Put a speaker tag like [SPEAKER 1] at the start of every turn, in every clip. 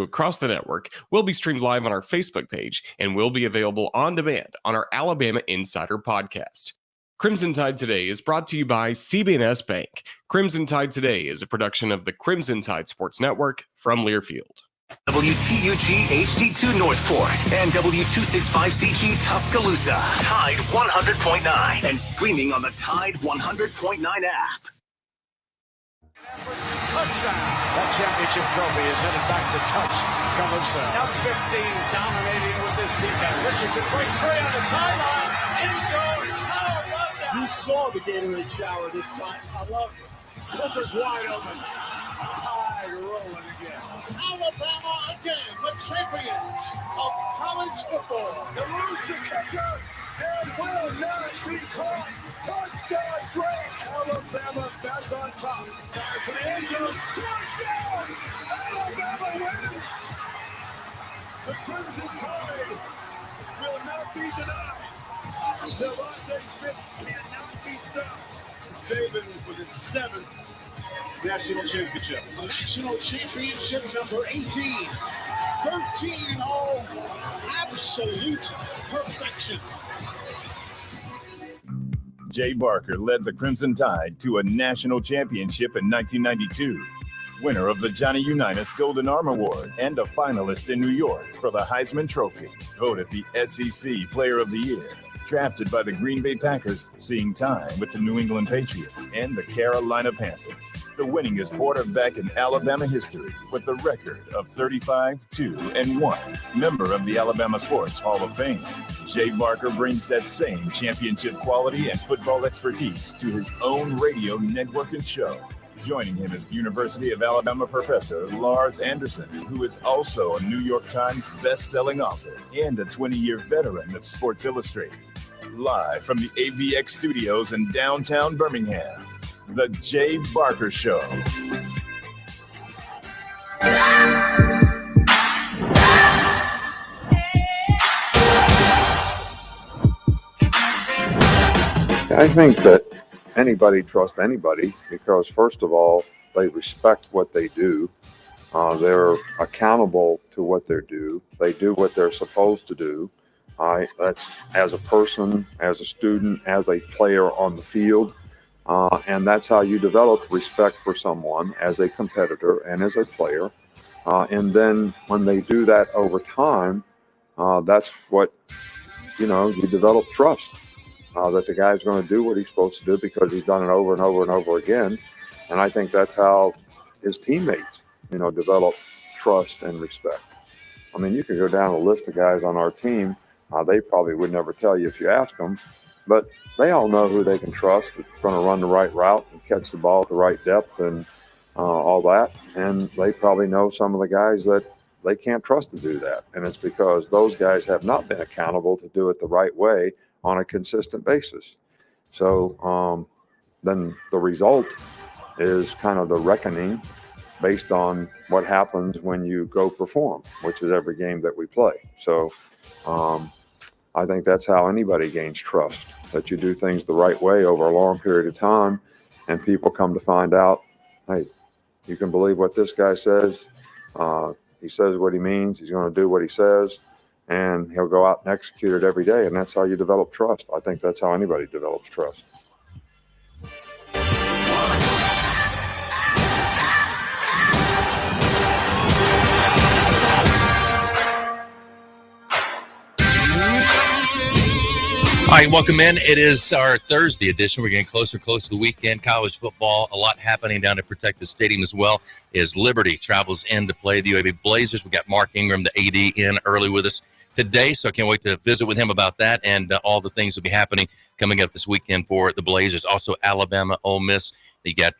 [SPEAKER 1] across the network will be streamed live on our Facebook page and will be available on demand on our Alabama Insider podcast. Crimson Tide Today is brought to you by CB&S Bank. Crimson Tide Today is a production of the Crimson Tide Sports Network from Learfield.
[SPEAKER 2] WTUG HD2 Northport and W265CG Tuscaloosa. Tide 100.9 and streaming on the Tide 100.9 app.
[SPEAKER 3] Touchdown. That championship trophy is headed back to Tuscaloosa. Now 15 dominating with this defense. Richardson breaks free on the sideline. End zone. Oh, love that.
[SPEAKER 4] You saw the Gatorade shower this time. I love it. Clippers wide open. Tide rolling again. Alabama again, the champions of college football. The loser kicker and will not be caught. Touchdown break. Alabama back on top. Fire for the end zone. Touchdown. Alabama wins. The Crimson Tide will not be denied. Devontae Smith cannot be stopped. Saban with his 7th national championship. National championship number 18. 13 in all. Absolute perfection.
[SPEAKER 5] Jay Barker led the Crimson Tide to a national championship in 1992. Winner of the Johnny Unitas Golden Arm Award and a finalist in New York for the Heisman Trophy. Voted the SEC Player of the Year. Drafted by the Green Bay Packers, seeing time with the New England Patriots and the Carolina Panthers. The winningest quarterback in Alabama history with the record of 35-2-1. Member of the Alabama Sports Hall of Fame. Jay Barker brings that same championship quality and football expertise to his own radio network and show. Joining him is University of Alabama professor Lars Anderson, who is also a New York Times best-selling author and a 20-year veteran of Sports Illustrated. Live from the AVX studios in downtown Birmingham, The Jay Barker Show.
[SPEAKER 6] I think that anybody trusts anybody because, first of all, they respect what they do. They're accountable to what they do. They do what they're supposed to do. That's as a person, as a student, as a player on the field. And that's how you develop respect for someone as a competitor and as a player. And then when they do that over time, that's what, you develop trust. That the guy's going to do what he's supposed to do because he's done it over and over and over again. And I think that's how his teammates, develop trust and respect. I mean, you can go down a list of guys on our team. They probably would never tell you if you ask them, but they all know who they can trust that's going to run the right route and catch the ball at the right depth and all that. And they probably know some of the guys that they can't trust to do that. And it's because those guys have not been accountable to do it the right way on a consistent basis. So then the result is kind of the reckoning based on what happens when you go perform, which is every game that we play. So I think that's how anybody gains trust, that you do things the right way over a long period of time, and people come to find out, hey, you can believe what this guy says. He says what he means. He's going to do what he says, and he'll go out and execute it every day, and that's how you develop trust. I think that's how anybody develops trust.
[SPEAKER 7] All right, welcome in. It is our Thursday edition. We're getting closer to the weekend. College football, a lot happening down at Protective Stadium as well as Liberty travels in to play the UAB Blazers. We got Mark Ingram, the AD, in early with us today, so I can't wait to visit with him about that and all the things that will be happening coming up this weekend for the Blazers. Also, Alabama, Ole Miss. You got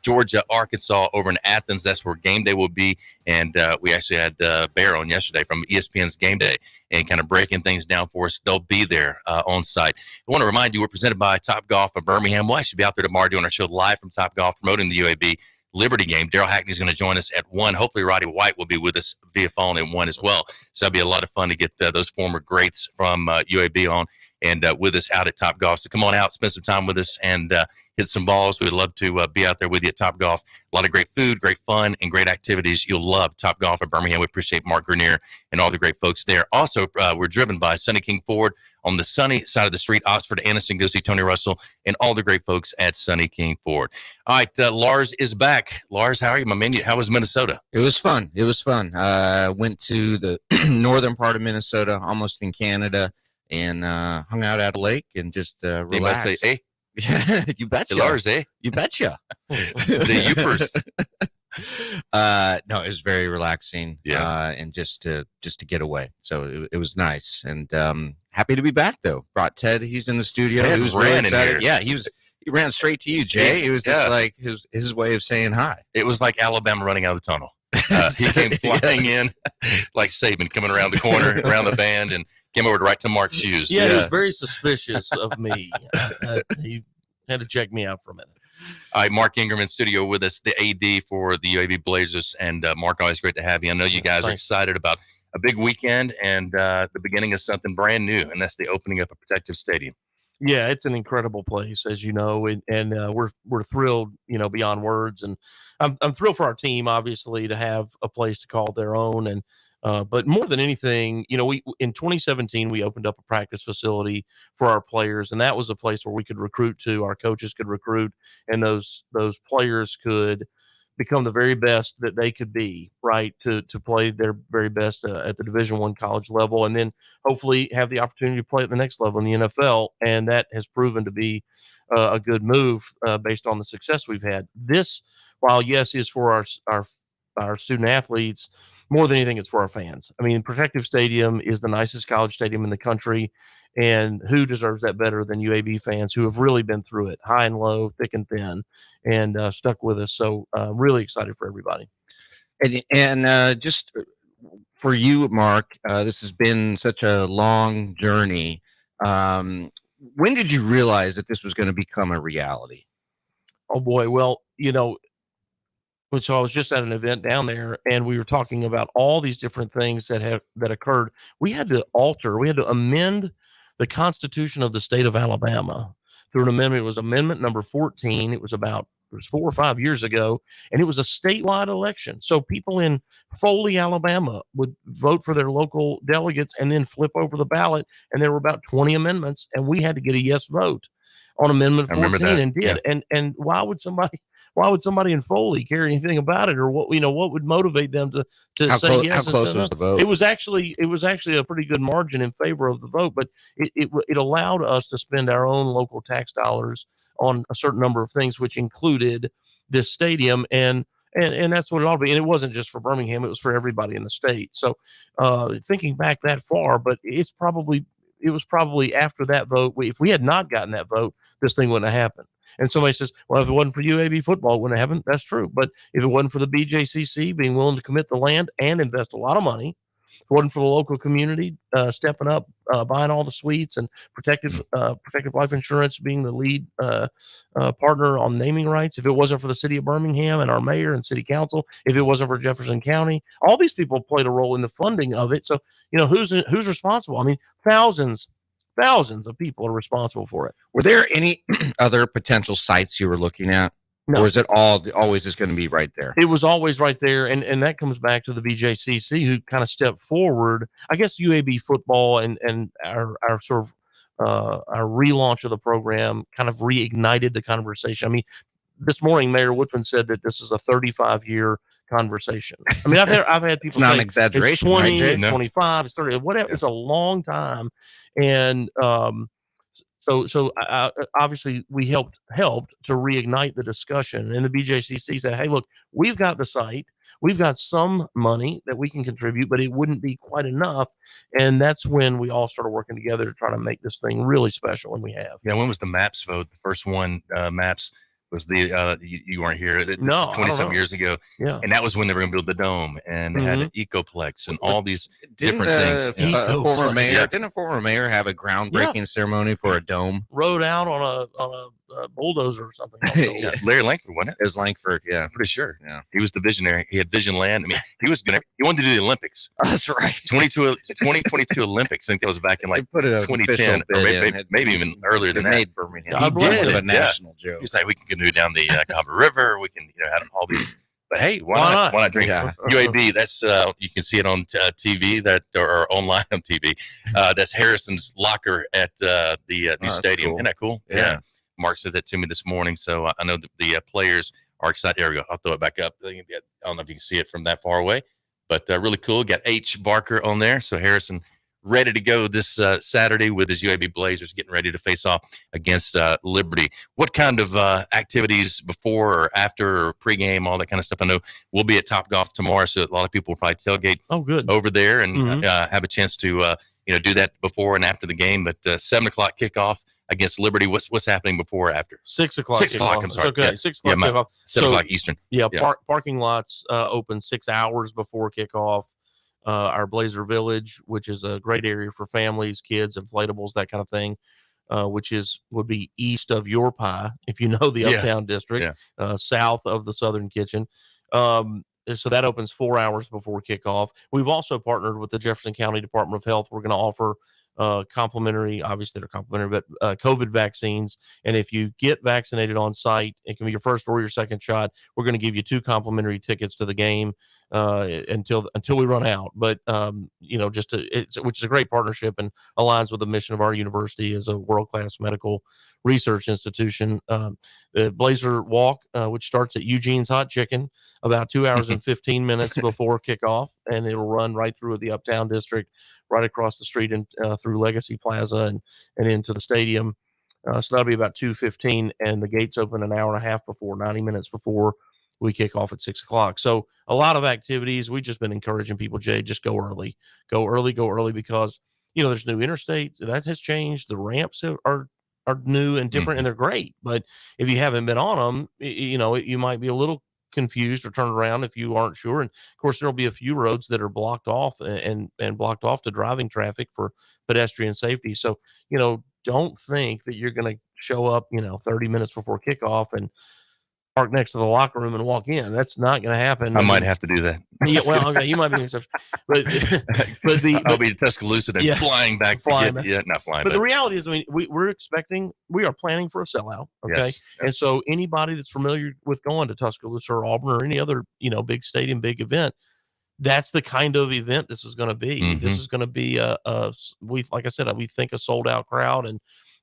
[SPEAKER 7] Georgia, Arkansas over in Athens. That's where game day will be. And we actually had Bear on yesterday from ESPN's Game Day and kind of breaking things down for us. They'll be there on site. I want to remind you, we're presented by Top Golf of Birmingham. We'll actually be out there tomorrow doing our show live from Top Golf, promoting the UAB Liberty game. Daryl Hackney is going to join us at 1. Hopefully, Roddy White will be with us via phone at 1 as well. So that'll be a lot of fun to get those former greats from UAB on and with us out at Top Golf. So come on out, spend some time with us, and hit some balls. We'd love to be out there with you at Top Golf. A lot of great food, great fun, and great activities. You'll love Top Golf at Birmingham. We appreciate Mark Grenier and all the great folks there. Also, we're driven by Sunny King Ford on the sunny side of the street, Oxford, Anniston. Go see Tony Russell and all the great folks at Sunny King Ford. All right, Lars is back. Lars, how are you, my man? How was Minnesota?
[SPEAKER 8] It was fun. Went to the northern part of Minnesota, almost in Canada, and hung out at a lake and just relaxed.
[SPEAKER 7] You might say, hey?
[SPEAKER 8] Yeah, you betcha.
[SPEAKER 7] Hey, Lars, eh?
[SPEAKER 8] You betcha.
[SPEAKER 7] The Upers.
[SPEAKER 8] No, it was very relaxing.
[SPEAKER 7] Yeah.
[SPEAKER 8] And just to get away. So it was nice. And happy to be back though. Brought Ted. He's in the studio.
[SPEAKER 7] Ted
[SPEAKER 8] he was
[SPEAKER 7] ran
[SPEAKER 8] really
[SPEAKER 7] in
[SPEAKER 8] excited.
[SPEAKER 7] here.
[SPEAKER 8] Yeah, he ran straight to you, Jay. It was just like his way of saying hi.
[SPEAKER 7] It was like Alabama running out of the tunnel. He came flying in like Saban coming around the corner, around the band, and came over right to Mark's shoes.
[SPEAKER 9] Yeah, he was very suspicious of me. He had to check me out for a minute.
[SPEAKER 7] All right, Mark Ingram in studio with us, the AD for the UAB Blazers. And Mark, always great to have you. I know you guys are excited about a big weekend and the beginning of something brand new, and that's the opening up of Protective Stadium.
[SPEAKER 9] Yeah, it's an incredible place, as you know, and we're thrilled, beyond words. And I'm thrilled for our team, obviously, to have a place to call their own. And but more than anything, we in 2017 we opened up a practice facility for our players, and that was a place where we could recruit to. Our coaches could recruit, and those players could become the very best that they could be, right, to play their very best at the Division I college level, and then hopefully have the opportunity to play at the next level in the NFL. And that has proven to be a good move based on the success we've had. This, while yes, is for our student athletes, more than anything, it's for our fans. I mean, Protective Stadium is the nicest college stadium in the country, and who deserves that better than UAB fans who have really been through it, high and low, thick and thin, and stuck with us. So really excited for everybody.
[SPEAKER 8] And just for you, Mark, this has been such a long journey. When did you realize that this was going to become a reality?
[SPEAKER 9] Oh, boy. Well, so I was just at an event down there, and we were talking about all these different things that occurred. We had to amend the Constitution of the state of Alabama through an amendment. It was Amendment number 14. It was 4 or 5 years ago, and it was a statewide election. So people in Foley, Alabama would vote for their local delegates and then flip over the ballot, and there were about 20 amendments, and we had to get a yes vote on Amendment 14 and did. Yeah. And why would somebody in Foley care anything about it, or what would motivate them to say yes?
[SPEAKER 8] How close was the vote?
[SPEAKER 9] It was actually a pretty good margin in favor of the vote, but it allowed us to spend our own local tax dollars on a certain number of things, which included this stadium, and that's what it ought to be. And it wasn't just for Birmingham; it was for everybody in the state. So, thinking back that far, but it was probably after that vote. If we had not gotten that vote, this thing wouldn't have happened. And somebody says, well, if it wasn't for UAB football, it wouldn't have happened. That's true. But if it wasn't for the BJCC being willing to commit the land and invest a lot of money, if it wasn't for the local community stepping up, buying all the suites, and protective life insurance being the lead partner on naming rights, if it wasn't for the city of Birmingham and our mayor and city council, if it wasn't for Jefferson County, all these people played a role in the funding of it. So, who's responsible? I mean, thousands of people are responsible for it.
[SPEAKER 8] Were there any other potential sites you were looking at? No. Or is it always just going to be right there?
[SPEAKER 9] It was always right there. And that comes back to the BJCC, who kind of stepped forward. I guess UAB football and our sort of our relaunch of the program kind of reignited the conversation. I mean, this morning, Mayor Woodfin said that this is a 35-year conversation. I mean, I've had people
[SPEAKER 8] it's not
[SPEAKER 9] say
[SPEAKER 8] an exaggeration,
[SPEAKER 9] it's 20,
[SPEAKER 8] right, Jay?
[SPEAKER 9] it's 25, it's 30, whatever. Yeah. It's a long time. And so obviously we helped to reignite the discussion. And the BJCC said, hey, look, we've got the site. We've got some money that we can contribute, but it wouldn't be quite enough. And that's when we all started working together to try to make this thing really special, and we have.
[SPEAKER 7] Yeah, when was the MAPS vote? The first one, MAPS, was the you weren't here.
[SPEAKER 9] No,
[SPEAKER 7] 20-something years ago.
[SPEAKER 9] Yeah,
[SPEAKER 7] and that was when they were going to build the dome, and they had an Ecoplex and all these different things.
[SPEAKER 8] Didn't a former mayor have a groundbreaking ceremony for a dome?
[SPEAKER 9] Rode out on bulldozer or something.
[SPEAKER 7] Yeah, Larry Langford, wasn't it?
[SPEAKER 8] It was Langford. Yeah.
[SPEAKER 7] I'm pretty sure.
[SPEAKER 8] Yeah.
[SPEAKER 7] He was the visionary. He had Vision Land. I mean, he wanted to do the Olympics.
[SPEAKER 8] That's right.
[SPEAKER 7] 2022 Olympics. I think that was back in like
[SPEAKER 8] They put an
[SPEAKER 7] 2010,
[SPEAKER 8] official
[SPEAKER 7] or
[SPEAKER 8] bid
[SPEAKER 7] maybe,
[SPEAKER 8] in.
[SPEAKER 7] maybe even earlier than
[SPEAKER 8] They
[SPEAKER 7] that.
[SPEAKER 8] made Birmingham.
[SPEAKER 9] I
[SPEAKER 8] He
[SPEAKER 9] believe
[SPEAKER 8] did
[SPEAKER 9] it,
[SPEAKER 8] a national joke.
[SPEAKER 7] He's like, we can canoe down the Cahaba River. We can, have all these. But hey, why
[SPEAKER 9] Why
[SPEAKER 7] not?
[SPEAKER 9] not?
[SPEAKER 7] Why not drink
[SPEAKER 8] Yeah.
[SPEAKER 7] UAB? That's you can see it on TV or online on TV. That's Harrison's locker at the new
[SPEAKER 8] that's
[SPEAKER 7] stadium.
[SPEAKER 8] cool.
[SPEAKER 7] Isn't that cool?
[SPEAKER 8] Yeah.
[SPEAKER 7] Mark said that to me this morning, so I know the players are excited. There we go. I'll throw it back up. I don't know if you can see it from that far away, but really cool. Got H. Barker on there, so Harrison ready to go this Saturday with his UAB Blazers, getting ready to face off against Liberty. What kind of activities before or after or pregame, all that kind of stuff? I know we'll be at Topgolf tomorrow, so a lot of people will probably tailgate over there and have a chance to do that before and after the game. But 7:00 kickoff against Liberty. What's happening before or after?
[SPEAKER 9] 6 o'clock.
[SPEAKER 7] 6 o'clock. I'm sorry.
[SPEAKER 9] It's okay.
[SPEAKER 7] Yeah.
[SPEAKER 9] 6 o'clock kickoff.
[SPEAKER 7] 7 o'clock Eastern.
[SPEAKER 9] Yeah. Parking lots open 6 hours before kickoff. Our Blazer Village, which is a great area for families, kids, inflatables, that kind of thing, would be east of your pie, if you know the Uptown District, south of the Southern Kitchen. So that opens 4 hours before kickoff. We've also partnered with the Jefferson County Department of Health. We're going to offer complimentary, obviously they're complimentary, but COVID vaccines. And if you get vaccinated on site, it can be your first or your second shot. We're going to give you 2 complimentary tickets to the game until we run out. But which is a great partnership and aligns with the mission of our university as a world-class medical research institution. The Blazer Walk, which starts at Eugene's Hot Chicken, about 2 hours and 15 minutes before kickoff, and it'll run right through the Uptown District, right across the street and through Legacy Plaza and into the stadium. So that'll be about 2:15, and the gates open an hour and a half before, 90 minutes before we kick off at 6 o'clock. So a lot of activities. We've just been encouraging people, Jay, just go early, because there's new interstate that has changed. The ramps are new and different, and they're great. But if you haven't been on them, you might be a little confused or turn around if you aren't sure. And of course, there'll be a few roads that are blocked off and blocked off to driving traffic for pedestrian safety. So, don't think that you're going to show up, 30 minutes before kickoff and park next to the locker room and walk in. That's not going to happen.
[SPEAKER 7] I might have to do that.
[SPEAKER 9] Yeah, well, okay, you might be an exception, but
[SPEAKER 7] I'll be in Tuscaloosa and flying back. Not flying.
[SPEAKER 9] But the reality is, we are planning for a sellout. Okay,
[SPEAKER 7] Yes.
[SPEAKER 9] and so anybody that's familiar with going to Tuscaloosa or Auburn or any other big stadium, big event, that's the kind of event this is going to be.
[SPEAKER 7] Mm-hmm.
[SPEAKER 9] This is going to be like I said, we think a sold out crowd,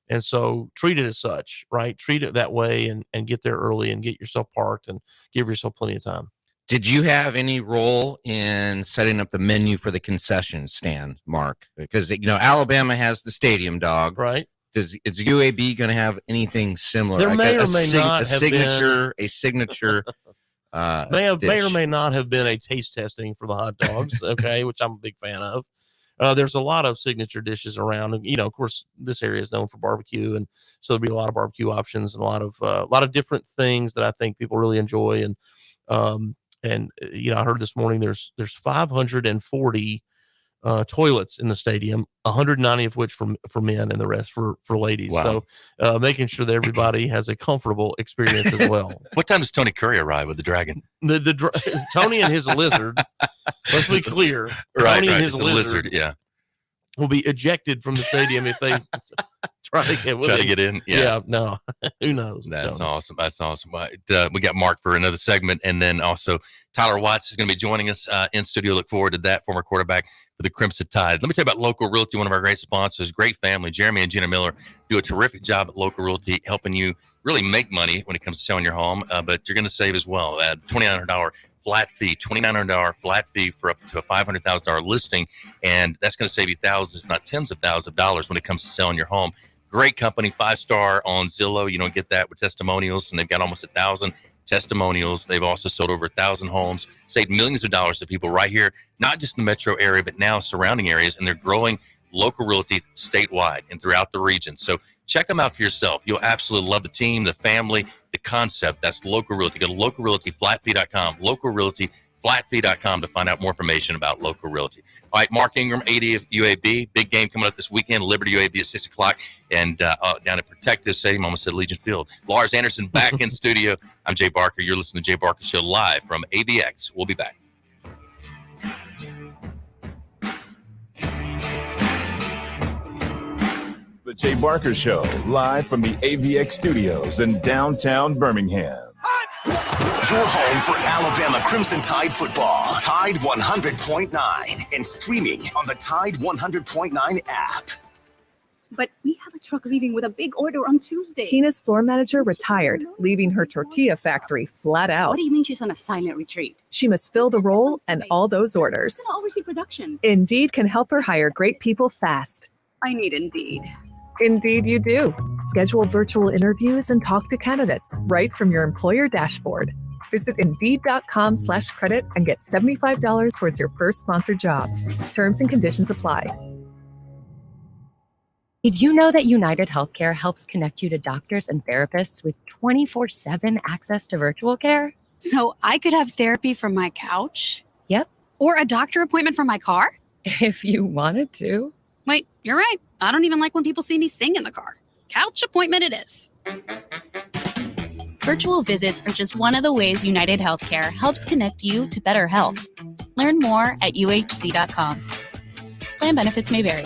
[SPEAKER 9] and so treat it as such, right? Treat it that way and get there early and get yourself parked and give yourself plenty of time.
[SPEAKER 8] Did you have any role in setting up the menu for the concession stand, Mark? Because, Alabama has the stadium dog.
[SPEAKER 9] Right.
[SPEAKER 8] Is UAB going to have anything similar?
[SPEAKER 9] There may or may not
[SPEAKER 8] a
[SPEAKER 9] have
[SPEAKER 8] signature
[SPEAKER 9] may or may not have been a taste testing for the hot dogs, okay, which I'm a big fan of. There's a lot of signature dishes around, and of course, this area is known for barbecue, and so there'll be a lot of barbecue options and a lot of different things that I think people really enjoy. And I heard this morning there's 540 toilets in the stadium, 190 of which for men and the rest for ladies.
[SPEAKER 7] Wow.
[SPEAKER 9] So making sure that everybody has a comfortable experience as well.
[SPEAKER 7] What time does Tony Curry arrive with the Dragon?
[SPEAKER 9] Tony and his lizard. Let's be clear. Tony and his lizard, will be ejected from the stadium if they try to get in. Yeah, no, who knows?
[SPEAKER 7] That's awesome. That's awesome. We got Mark for another segment, and then also Tyler Watts is going to be joining us in studio. Look forward to that. Former quarterback for the Crimson Tide. Let me tell you about Local Realty, one of our great sponsors. Great family. Jeremy and Gina Miller do a terrific job at Local Realty, helping you really make money when it comes to selling your home, but you're going to save as well. $2,900 flat fee, $2,900 flat fee for up to a $500,000 listing, and that's going to save you thousands, if not tens of thousands of dollars when it comes to selling your home. Great company, 5-star on Zillow. You don't get that with testimonials, and they've got almost 1,000 testimonials. They've also sold over 1,000 homes, saved millions of dollars to people right here, not just in the metro area, but now surrounding areas, and they're growing Local Realty statewide and throughout the region. So check them out for yourself. You'll absolutely love the team, the family, the concept. That's Local Realty. Go to localrealtyflatfee.com, localrealtyflatfee.com. flatfee.com to find out more information about local realty. All right, Mark Ingram, AD of UAB. Big game coming up this weekend. Liberty UAB at 6 o'clock. And down at Protective Stadium, almost said Legion Field. Lars Anderson back in studio. I'm Jay Barker. You're listening to Jay Barker Show live from AVX. We'll be back.
[SPEAKER 5] The Jay Barker Show, live from the AVX studios in downtown Birmingham.
[SPEAKER 2] Your home for Alabama Crimson Tide football. Tide 100.9 and streaming on the Tide 100.9 app.
[SPEAKER 10] But we have a truck leaving with a big order on Tuesday.
[SPEAKER 11] Tina's floor manager retired, leaving her tortilla factory flat out.
[SPEAKER 10] What do you mean she's on a silent retreat?
[SPEAKER 11] She must fill the role and all those orders.
[SPEAKER 10] Who's gonna oversee production?
[SPEAKER 11] Indeed can help her hire great people fast.
[SPEAKER 10] I need Indeed.
[SPEAKER 11] Indeed you do. Schedule virtual interviews and talk to candidates right from your employer dashboard. Visit Indeed.com/credit and get $75 towards your first sponsored job. Terms and conditions apply.
[SPEAKER 12] Did you know that United Healthcare helps connect you to doctors and therapists with 24/7 access to virtual care?
[SPEAKER 13] So I could have therapy from my couch?
[SPEAKER 12] Yep.
[SPEAKER 13] Or a doctor appointment from my car?
[SPEAKER 12] If you wanted to.
[SPEAKER 13] Wait, you're right. I don't even like when people see me sing in the car. Couch appointment it is.
[SPEAKER 14] Virtual visits are just one of the ways United Healthcare helps connect you to better health. Learn more at uhc.com. Plan benefits may vary.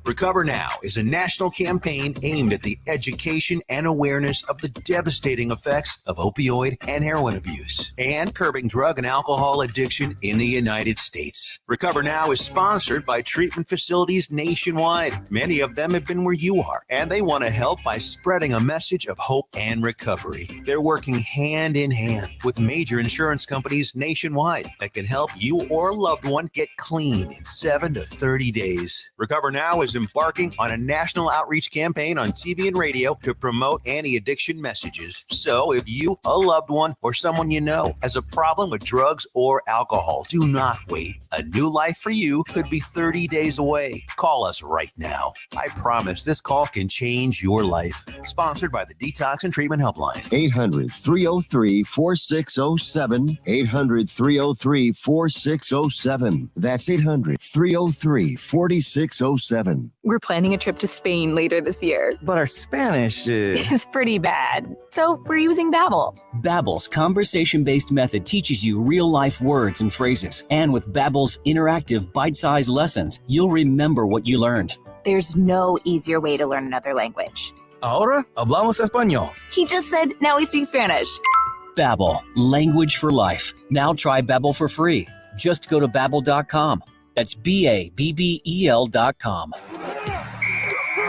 [SPEAKER 15] Recover Now is a national campaign aimed at the education and awareness of the devastating effects of opioid and heroin abuse and curbing drug and alcohol addiction in the United States. Recover Now is sponsored by treatment facilities nationwide. Many of them have been where you are, and they want to help by spreading a message of hope and recovery. They're working hand in hand with major insurance companies nationwide that can help you or a loved one get clean in 7 to 30 days. Recover Now is embarking on a national outreach campaign on TV and radio to promote anti-addiction messages. So if you, a loved one, or someone you know has a problem with drugs or alcohol, do not wait. A new life for you could be 30 days away. Call us right now. I promise this call can change your life. Sponsored by the Detox and Treatment Helpline.
[SPEAKER 16] 800-303-4607. 800-303-4607. That's 800-303-4607.
[SPEAKER 17] We're planning a trip to Spain later this year.
[SPEAKER 18] But our Spanish
[SPEAKER 17] is pretty bad. So we're using Babbel.
[SPEAKER 19] Babbel's conversation-based method teaches you real-life words and phrases. And with Babbel's interactive bite-sized lessons, you'll remember what you learned.
[SPEAKER 17] There's no easier way to learn another language.
[SPEAKER 19] Ahora hablamos español.
[SPEAKER 17] He just said, now we speak Spanish.
[SPEAKER 19] Babbel, language for life. Now try Babbel for free. Just go to Babbel.com. That's Babbel.com.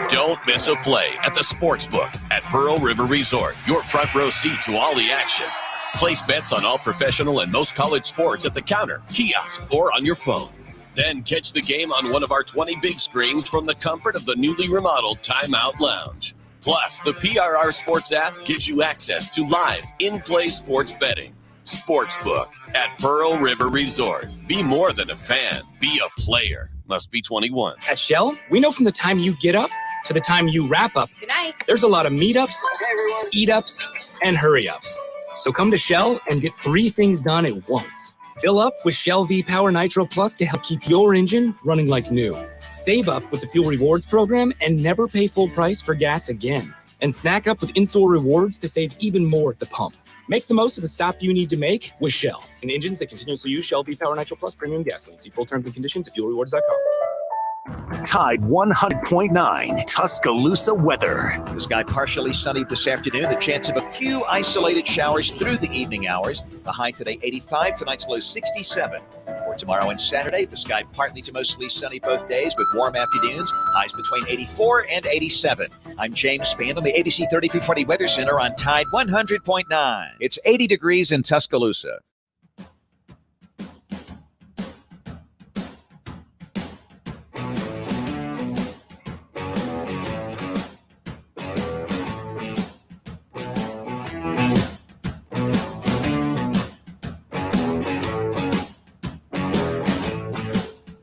[SPEAKER 20] Don't miss a play at the Sportsbook at Pearl River Resort. Your front row seat to all the action. Place bets on all professional and most college sports at the counter, kiosk, or on your phone. Then catch the game on one of our 20 big screens from the comfort of the newly remodeled Timeout Lounge. Plus, the PRR Sports app gives you access to live, in-play sports betting. Sportsbook at Pearl River Resort. Be more than a fan. Be a player. Must be 21.
[SPEAKER 21] At Shell, we know from the time you get up to the time you wrap up,
[SPEAKER 17] Good night.
[SPEAKER 21] There's a lot of meetups, eat-ups, and hurry-ups. So come to Shell and get 3 things done at once. Fill up with Shell V-Power Nitro Plus to help keep your engine running like new. Save up with the Fuel Rewards program and never pay full price for gas again. And snack up with in-store rewards to save even more at the pump. Make the most of the stop you need to make with Shell. And engines that continuously use Shell V-Power Nitro Plus premium gasoline. See full terms and conditions at fuelrewards.com.
[SPEAKER 2] Tide 100.9 Tuscaloosa weather.
[SPEAKER 22] The sky partially sunny this afternoon. The chance of a few isolated showers through the evening hours. The high today 85, tonight's low 67. For tomorrow and Saturday, the sky partly to mostly sunny both days with warm afternoons. Highs between 84 and 87. I'm James Spann on the ABC 3340 Weather Center on Tide 100.9. It's 80 degrees in Tuscaloosa.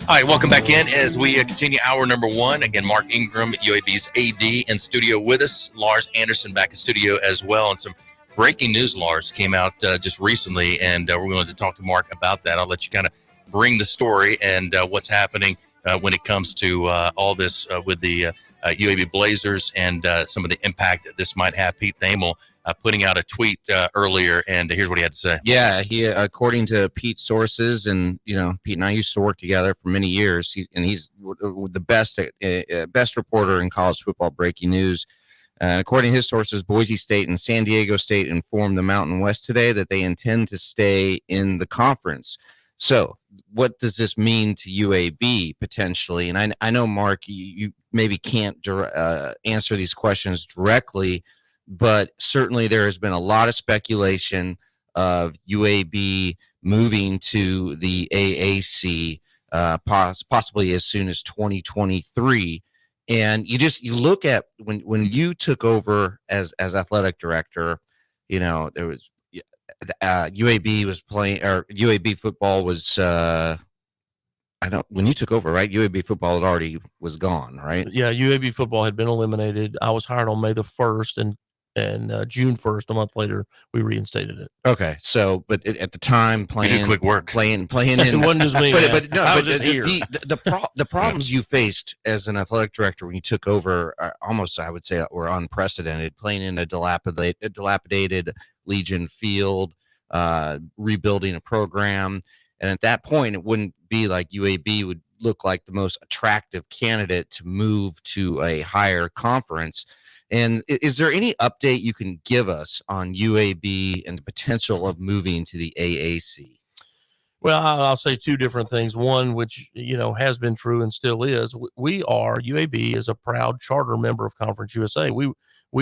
[SPEAKER 7] All right, welcome back in as we continue hour number 1. Again, Mark Ingram, UAB's AD, in studio with us. Lars Anderson back in studio as well, and some breaking news, Lars, came out just recently, and we're going to talk to Mark about that. I'll let you kind of bring the story and what's happening when it comes to all this with the UAB Blazers and some of the impact that this might have. Pete Thamel putting out a tweet earlier, and here's what he had to say.
[SPEAKER 8] Yeah, he, according to Pete's sources, and Pete and I used to work together for many years. He's the best reporter in college football breaking news. According to his sources, Boise State and San Diego State informed the Mountain West today that they intend to stay in the conference. So, what does this mean to UAB potentially? And I know, Mark, you maybe can't answer these questions directly, but certainly there has been a lot of speculation of UAB moving to the AAC possibly as soon as 2023. And you look at when you took over as athletic director, there was UAB was playing, or UAB football was when you took over, right? UAB football already was gone, right?
[SPEAKER 9] Yeah, UAB football had been eliminated. I was hired on May the 1st, and June 1st, a month later, we reinstated it.
[SPEAKER 8] Okay, so but at the time, playing
[SPEAKER 7] quick work,
[SPEAKER 8] playing in
[SPEAKER 9] it wasn't just me.
[SPEAKER 8] The problems you faced as an athletic director when you took over are almost, I would say, were unprecedented. Playing in a dilapidated Legion field, rebuilding a program, and at that point, it wouldn't be like UAB would look like the most attractive candidate to move to a higher conference. And is there any update you can give us on UAB and the potential of moving to the AAC?
[SPEAKER 9] Well, I'll say two different things. One, which, has been true and still is, UAB is a proud charter member of Conference USA. We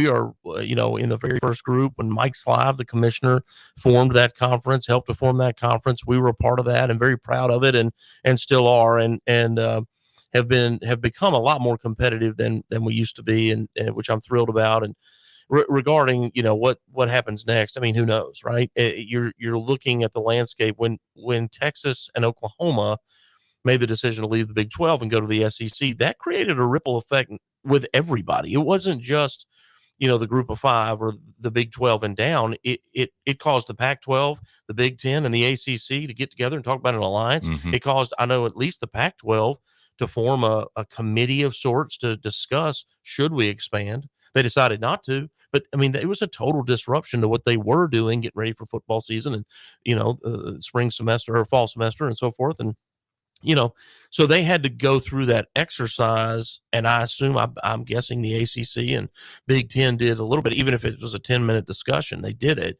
[SPEAKER 9] are, in the very first group when Mike Slive, the commissioner, formed that conference, helped to form that conference. We were a part of that and very proud of it, and still are, and have become a lot more competitive than we used to be, and which I'm thrilled about. And regarding what happens next, I mean, who knows, right? You're looking at the landscape when Texas and Oklahoma made the decision to leave the Big 12 and go to the SEC. That created a ripple effect with everybody. It wasn't just the group of five or the Big 12 and down. It caused the Pac-12, the Big 10, and the ACC to get together and talk about an alliance.
[SPEAKER 7] Mm-hmm.
[SPEAKER 9] It caused, I know, at least the Pac-12 to form a committee of sorts to discuss, should we expand? They decided not to, but I mean, it was a total disruption to what they were doing, getting ready for football season and, spring semester or fall semester and so forth. And, so they had to go through that exercise. And I assume, I'm guessing the ACC and Big 10 did a little bit, even if it was a 10-minute discussion, they did it.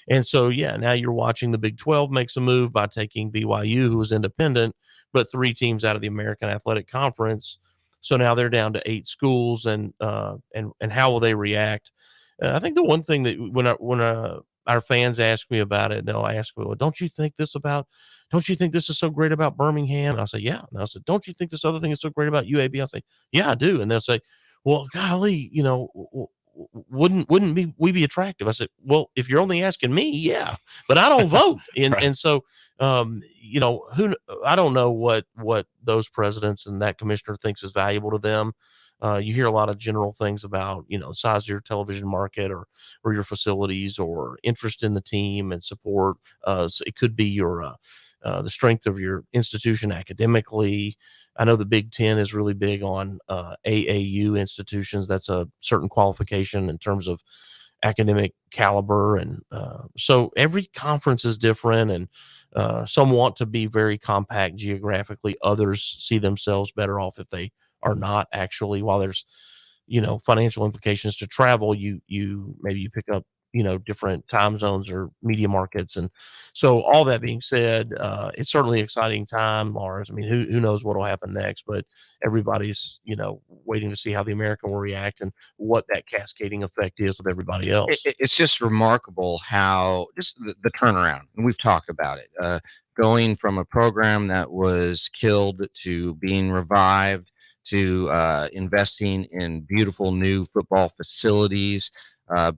[SPEAKER 9] And so, now you're watching the Big 12 makes a move by taking BYU, who was independent, but 3 teams out of the American Athletic Conference. So now they're down to 8 schools, and how will they react? I think the one thing that when our fans ask me about it, they'll ask me, well, don't you think this is so great about Birmingham? And I'll say, yeah. And I'll say, don't you think this other thing is so great about UAB? I'll say, yeah, I do. And they'll say, well, golly, wouldn't we be attractive? I said, well, if you're only asking me, yeah, but I don't vote. And
[SPEAKER 7] Right.
[SPEAKER 9] and so, I don't know what those presidents and that commissioner thinks is valuable to them. You hear a lot of general things about, size of your television market or your facilities or interest in the team and support. So it could be your the strength of your institution academically. I know the Big 10 is really big on AAU institutions. That's a certain qualification in terms of academic caliber. And so every conference is different, and some want to be very compact geographically. Others see themselves better off if they are not actually. While there's, financial implications to travel, you pick up, different time zones or media markets. And so all that being said, it's certainly an exciting time, Lars. I mean, who knows what will happen next, but everybody's, waiting to see how the American will react and what that cascading effect is with everybody else.
[SPEAKER 8] It's just remarkable how just the turnaround, and we've talked about it, going from a program that was killed to being revived to investing in beautiful new football facilities.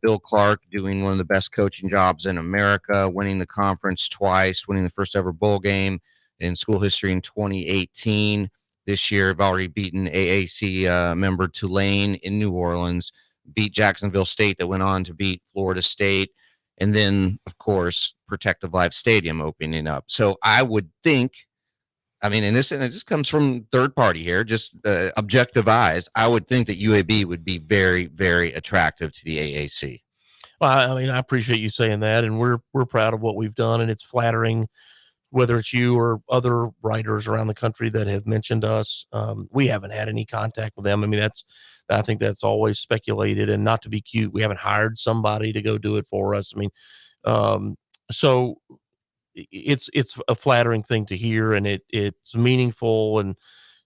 [SPEAKER 8] Bill Clark doing one of the best coaching jobs in America, winning the conference twice, winning the first ever bowl game in school history in 2018. This year, have already beaten AAC member Tulane in New Orleans, beat Jacksonville State, that went on to beat Florida State. and then of course Protective Life Stadium opening up. So I would think, I mean, and it just comes from third party here, just objective eyes. I would think that UAB would be very, very attractive to the AAC.
[SPEAKER 9] Well, I mean, I appreciate you saying that, and we're proud of what we've done, and it's flattering. Whether it's you or other writers around the country that have mentioned us, we haven't had any contact with them. I mean, I think that's always speculated, and not to be cute, we haven't hired somebody to go do it for us. I mean, so it's a flattering thing to hear, and it's meaningful and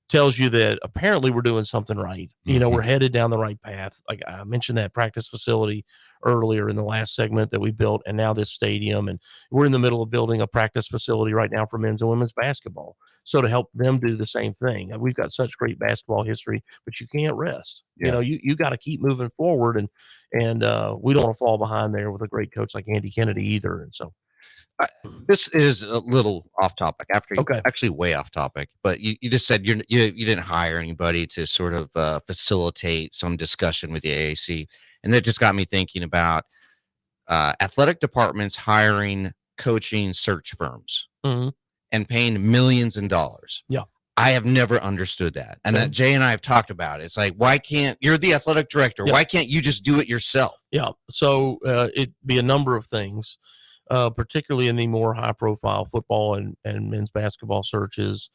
[SPEAKER 9] tells you that apparently we're doing something right. You know, we're headed down the right path. Like I mentioned, that practice facility earlier in the last segment that we built, and now this stadium, and we're in the middle of building a practice facility right now for men's and women's basketball. So to help them do the same thing, we've got such great basketball history, but you can't rest. You know, you got to keep moving forward, and we don't want to fall behind there with a great coach like Andy Kennedy either. And so
[SPEAKER 8] this is a little off topic, actually way off topic, but you just said you didn't hire anybody to sort of facilitate some discussion with the AAC. And that just got me thinking about athletic departments hiring coaching search firms and paying millions in dollars.
[SPEAKER 9] Yeah.
[SPEAKER 8] I have never understood that. And that Jay and I have talked about it. It's like, why can't you're the athletic director? Why can't you just do it yourself?
[SPEAKER 9] Yeah. So it'd be a number of things, particularly in the more high profile football and men's basketball searches.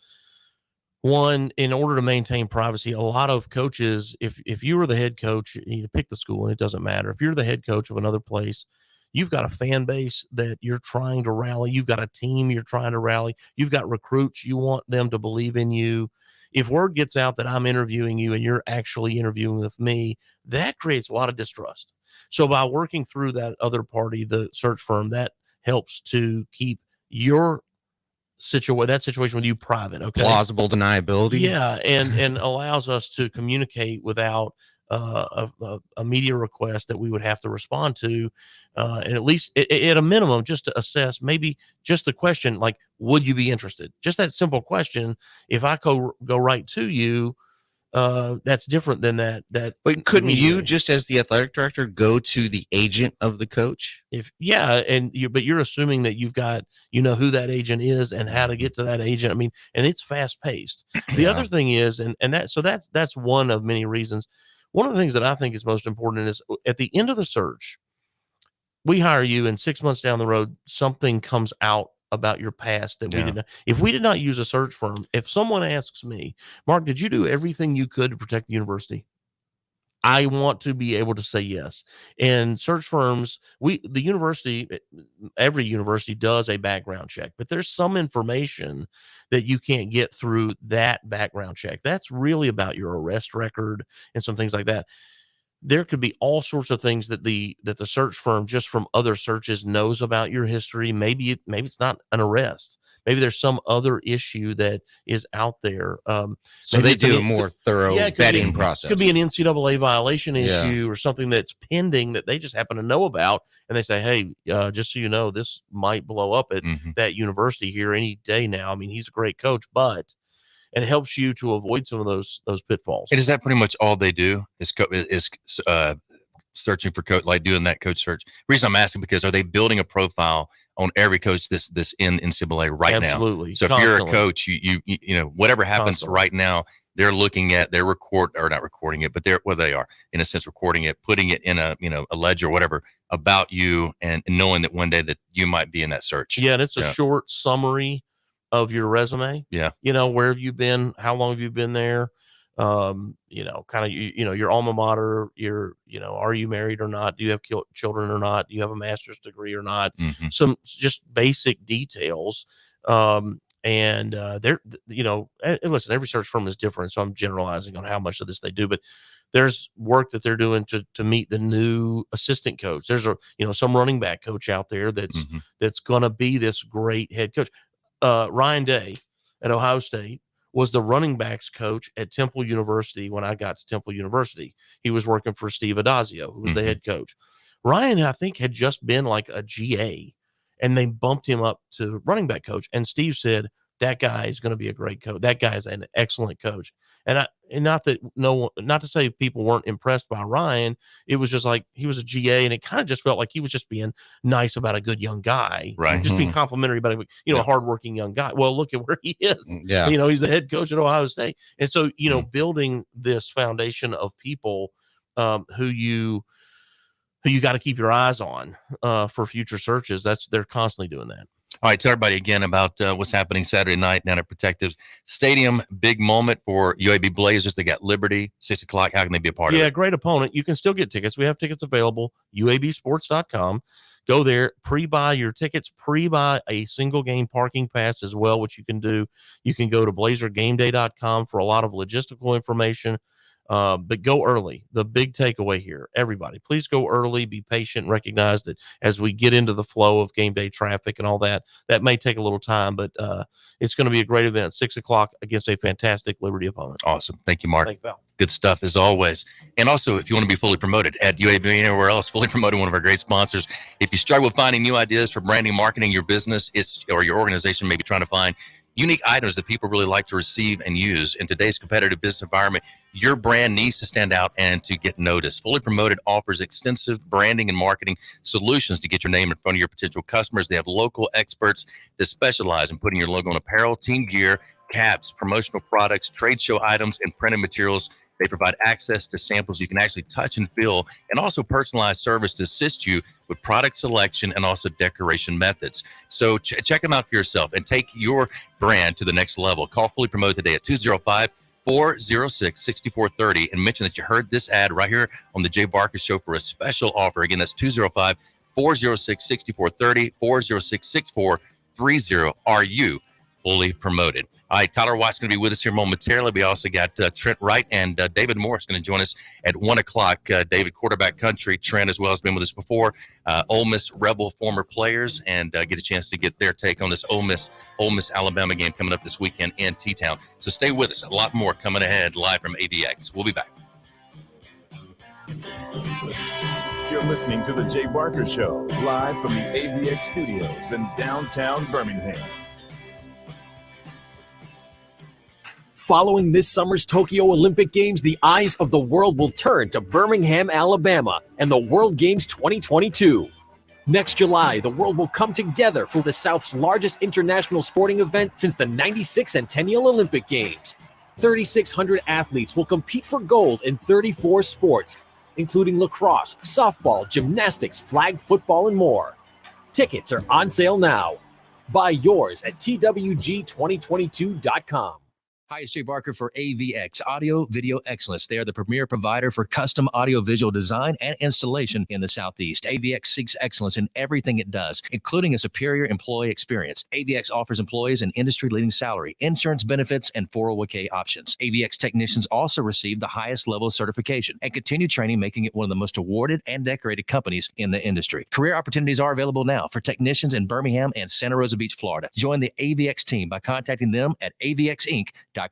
[SPEAKER 9] One, in order to maintain privacy, a lot of coaches, if you were the head coach, you pick the school and it doesn't matter. If you're the head coach of another place, you've got a fan base that you're trying to rally. You've got a team you're trying to rally. You've got recruits. You want them to believe in you. If word gets out that I'm interviewing you and you're actually interviewing with me, that creates a lot of distrust. So by working through that other party, the search firm, that helps to keep your situation with you private. Okay.
[SPEAKER 8] Plausible deniability.
[SPEAKER 9] Yeah. And allows us to communicate without a media request that we would have to respond to. And at least at a minimum, just to assess, maybe just the question, like, would you be interested? Just that simple question. If I go right to you, that's different than that.
[SPEAKER 8] But couldn't you, just as the athletic director, go to the agent of the coach?
[SPEAKER 9] But you're assuming that you've got, who that agent is and how to get to that agent. I mean, and it's fast paced. The other thing is, that's one of many reasons. One of the things that I think is most important is at the end of the search, we hire you, and 6 months down the road, something comes out about your past that we did not. If we did not use a search firm, if someone asks me, Mark, did you do everything you could to protect the university? I want to be able to say yes. And search firms, every university does a background check, but there's some information that you can't get through that background check. That's really about your arrest record and some things like that. There could be all sorts of things that the search firm, just from other searches, knows about your history. Maybe it's not an arrest. Maybe there's some other issue that is out there.
[SPEAKER 8] So they do a more thorough vetting process.
[SPEAKER 9] Could be an NCAA violation issue or something that's pending that they just happen to know about. And they say, hey, just so you know, this might blow up at that university here any day now. I mean, he's a great coach, but it helps you to avoid some of those pitfalls.
[SPEAKER 7] And is that pretty much all they do? Is searching for coach, like doing that coach search? The reason I'm asking, because are they building a profile on every coach this in NCAA right now?
[SPEAKER 9] Absolutely.
[SPEAKER 7] So if you're a coach, you whatever happens right now, they're looking at, they're not recording it, but they are in a sense recording it, putting it in a ledger or whatever about you, and knowing that one day that you might be in that search.
[SPEAKER 9] Yeah, and it's a short summary of your resume.
[SPEAKER 7] Yeah.
[SPEAKER 9] Where have you been? How long have you been there? Kind of, your alma mater, are you married or not? Do you have children or not? Do you have a master's degree or not? Some just basic details. And listen, every search firm is different. So I'm generalizing on how much of this they do, but there's work that they're doing to meet the new assistant coach. There's some running back coach out there that's going to be this great head coach. Ryan Day at Ohio State was the running backs coach at Temple University when I got to Temple University. He was working for Steve Adazio, who was the head coach. Ryan, I think, had just been like a GA, and they bumped him up to running back coach. And Steve said, that guy is going to be a great coach. That guy is an excellent coach. And not to say people weren't impressed by Ryan. It was just like he was a GA, and it kind of just felt like he was just being nice about a good young guy,
[SPEAKER 7] right?
[SPEAKER 9] Just being complimentary about a hardworking young guy. Well, look at where he is.
[SPEAKER 8] Yeah,
[SPEAKER 9] he's the head coach at Ohio State, and so building this foundation of people who you got to keep your eyes on for future searches. They're constantly doing that.
[SPEAKER 7] All right, tell everybody again about what's happening Saturday night down at Protective Stadium. Big moment for UAB Blazers. They got Liberty, 6 o'clock. How can they be a part of it?
[SPEAKER 9] Yeah, great opponent. You can still get tickets. We have tickets available, UABsports.com. Go there, pre-buy your tickets, pre-buy a single game parking pass as well, which you can do. You can go to blazergameday.com for a lot of logistical information. But go early. The big takeaway here, everybody, please go early, be patient, and recognize that as we get into the flow of game day traffic and all that may take a little time, but it's going to be a great event, 6 o'clock against a fantastic Liberty opponent.
[SPEAKER 7] Awesome. Thank you, Mark.
[SPEAKER 9] Thank you, Val.
[SPEAKER 7] Good stuff as always. And also, if you want to be fully promoted at UAB or anywhere else, fully promoted, one of our great sponsors. If you struggle with finding new ideas for branding, marketing your business, or your organization may be trying to find unique items that people really like to receive and use in today's competitive business environment, your brand needs to stand out and to get noticed. Fully Promoted offers extensive branding and marketing solutions to get your name in front of your potential customers. They have local experts that specialize in putting your logo on apparel, team gear, caps, promotional products, trade show items, and printed materials. They provide access to samples you can actually touch and feel, and also personalized service to assist you with product selection and also decoration methods. So check them out for yourself and take your brand to the next level. Call Fully Promoted today at 205-406-6430 and mention that you heard this ad right here on the Jay Barker Show for a special offer. Again, that's 205-406-6430, 406-6430. Are you fully promoted? All right, Tyler Watt's going to be with us here momentarily. We also got Trent Wright and David Morris going to join us at 1 o'clock. David, quarterback country. Trent as well has been with us before. Ole Miss Rebel former players, and get a chance to get their take on this Ole Miss Alabama game coming up this weekend in T-Town. So stay with us. A lot more coming ahead live from AVX. We'll be back.
[SPEAKER 5] You're listening to The Jay Barker Show, live from the AVX studios in downtown Birmingham.
[SPEAKER 1] Following this summer's Tokyo Olympic Games, the eyes of the world will turn to Birmingham, Alabama, and the World Games 2022. Next July, the world will come together for the South's largest international sporting event since the 96 Centennial Olympic Games. 3,600 athletes will compete for gold in 34 sports, including lacrosse, softball, gymnastics, flag football, and more. Tickets are on sale now. Buy yours at twg2022.com.
[SPEAKER 18] Hi, it's Jay Barker for AVX, Audio Video Excellence. They are the premier provider for custom audio-visual design and installation in the Southeast. AVX seeks excellence in everything it does, including a superior employee experience. AVX offers employees an industry-leading salary, insurance benefits, and 401k options. AVX technicians also receive the highest level of certification and continue training, making it one of the most awarded and decorated companies in the industry. Career opportunities are available now for technicians in Birmingham and Santa Rosa Beach, Florida. Join the AVX team by contacting them at avxinc.com.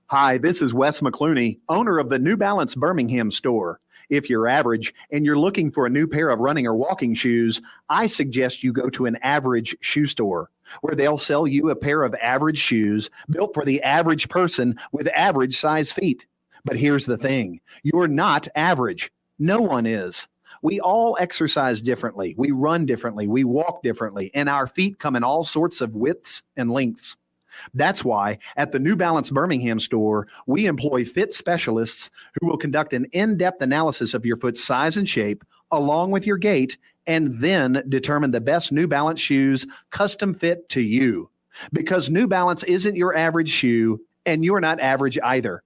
[SPEAKER 23] Hi, this is Wes McClooney, owner of the New Balance Birmingham store. If you're average and you're looking for a new pair of running or walking shoes, I suggest you go to an average shoe store where they'll sell you a pair of average shoes built for the average person with average size feet. But here's the thing, you're not average. No one is. We all exercise differently. We run differently. We walk differently, and our feet come in all sorts of widths and lengths. That's why at the New Balance Birmingham store, we employ fit specialists who will conduct an in-depth analysis of your foot's size and shape, along with your gait, and then determine the best New Balance shoes custom fit to you. Because New Balance isn't your average shoe, and you're not average either.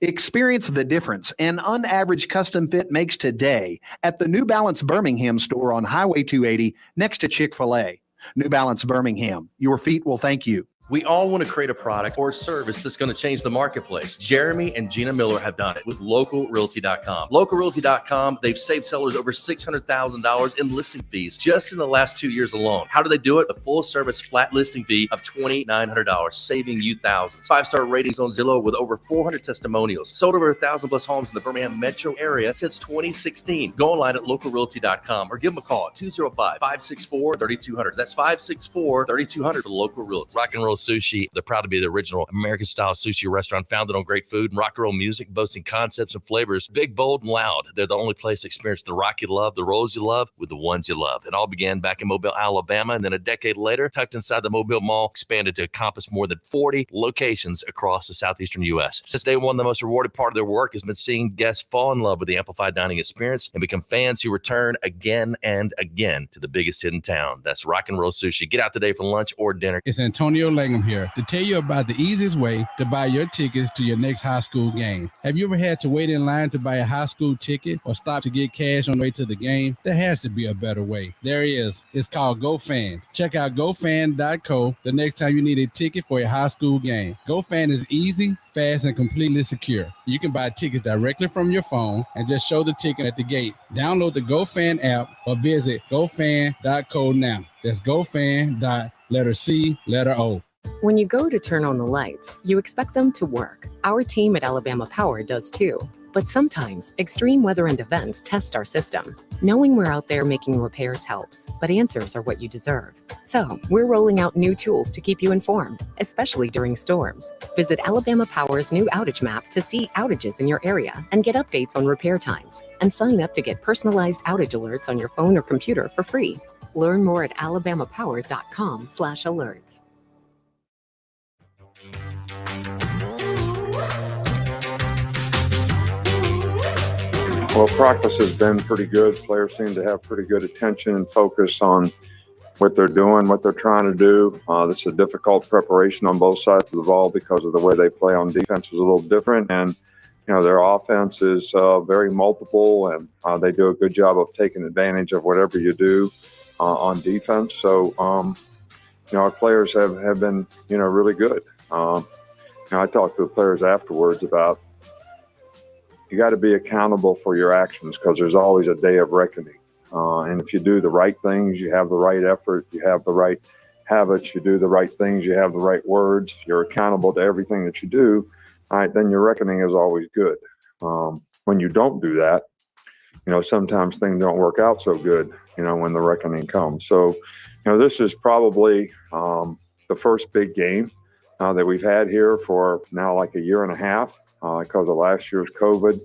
[SPEAKER 23] Experience the difference an unaverage custom fit makes today at the New Balance Birmingham store on Highway 280 next to Chick-fil-A. New Balance Birmingham, your feet will thank you.
[SPEAKER 24] We all want to create a product or service that's going to change the marketplace. Jeremy and Gina Miller have done it with LocalRealty.com. LocalRealty.com, they've saved sellers over $600,000 in listing fees just in the last 2 years alone. How do they do it? A full-service flat listing fee of $2,900, saving you thousands. 5-star ratings on Zillow with over 400 testimonials. Sold over 1,000 plus homes in the Birmingham metro area since 2016. Go online at LocalRealty.com or give them a call at 205-564-3200. That's 564-3200 for Local Realty.
[SPEAKER 7] Rock and roll
[SPEAKER 24] Sushi. They're proud to be the original American-style sushi restaurant founded on great food and rock and roll music, boasting concepts and flavors big, bold, and loud. They're the only place to experience the rock you love, the rolls you love, with the ones you love. It all began back in Mobile, Alabama, and then a decade later, tucked inside the Mobile Mall, expanded to encompass more than 40 locations across the southeastern U.S. Since day one, the most rewarding part of their work has been seeing guests fall in love with the amplified dining experience and become fans who return again and again to the biggest hit in town. That's Rock and Roll Sushi. Get out today for lunch or dinner.
[SPEAKER 3] It's Antonio Langham here to tell you about the easiest way to buy your tickets to your next high school game. Have you ever had to wait in line to buy a high school ticket or stop to get cash on the way to the game? There has to be a better way. There is. It's called GoFan. Check out GoFan.co the next time you need a ticket for a high school game. GoFan is easy, fast, and completely secure. You can buy tickets directly from your phone and just show the ticket at the gate. Download the GoFan app or visit GoFan.co now. That's GoFan.C.O.
[SPEAKER 4] When you go to turn on the lights, you expect them to work. Our team at Alabama Power does too. But sometimes, extreme weather and events test our system. Knowing we're out there making repairs helps, but answers are what you deserve. So, we're rolling out new tools to keep you informed, especially during storms. Visit Alabama Power's new outage map to see outages in your area and get updates on repair times. And sign up to get personalized outage alerts on your phone or computer for free. Learn more at alabamapower.com/alerts.
[SPEAKER 6] Well, practice has been pretty good. Players seem to have pretty good attention and focus on what they're doing, what they're trying to do. This is a difficult preparation on both sides of the ball because of the way they play on defense is a little different. And, their offense is very multiple, and they do a good job of taking advantage of whatever you do on defense. So, our players have been, really good. I talked to the players afterwards about you got to be accountable for your actions because there's always a day of reckoning. And if you do the right things, you have the right effort, you have the right habits, you do the right things, you have the right words, you're accountable to everything that you do, all right, then your reckoning is always good. When you don't do that, sometimes things don't work out so good, when the reckoning comes. So, this is probably the first big game that we've had here for now like a year and a half. Because of last year's COVID. I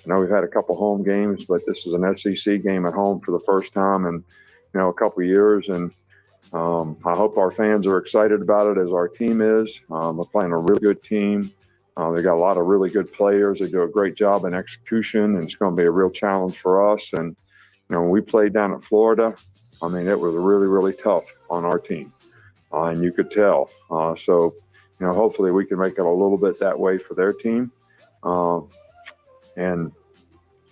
[SPEAKER 6] know we've had a couple home games, but this is an SEC game at home for the first time in, a couple of years. And I hope our fans are excited about it as our team is. We're playing a really good team. They got a lot of really good players. They do a great job in execution, and it's going to be a real challenge for us. And, when we played down at Florida, it was really, really tough on our team. And you could tell. So, hopefully we can make it a little bit that way for their team. And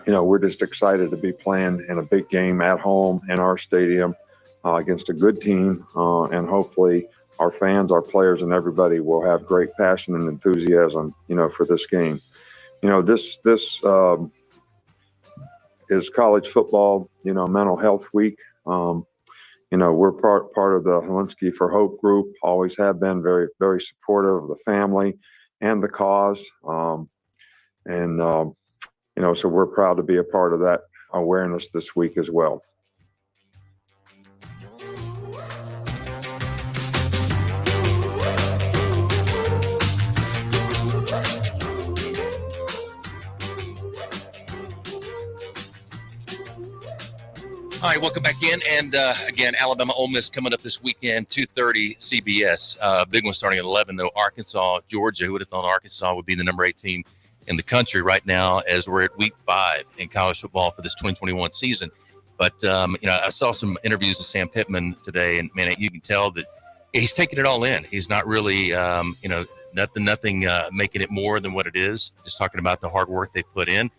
[SPEAKER 6] we're just excited to be playing in a big game at home in our stadium against a good team. And hopefully our fans, our players, and everybody will have great passion and enthusiasm, for this game. This is college football, mental health week. We're part of the Helsinki for Hope group, always have been very, very supportive of the family and the cause. So we're proud to be a part of that awareness this week as well.
[SPEAKER 7] All right, welcome back in. And again, Alabama Ole Miss coming up this weekend, 2:30 CBS. Big one starting at 11, though. Arkansas, Georgia. Who would have thought Arkansas would be the number 8 team in the country right now as we're at week 5 in college football for this 2021 season. But, I saw some interviews with Sam Pittman today, and, man, you can tell that he's taking it all in. He's not really, nothing making it more than what it is, just talking about the hard work they put in,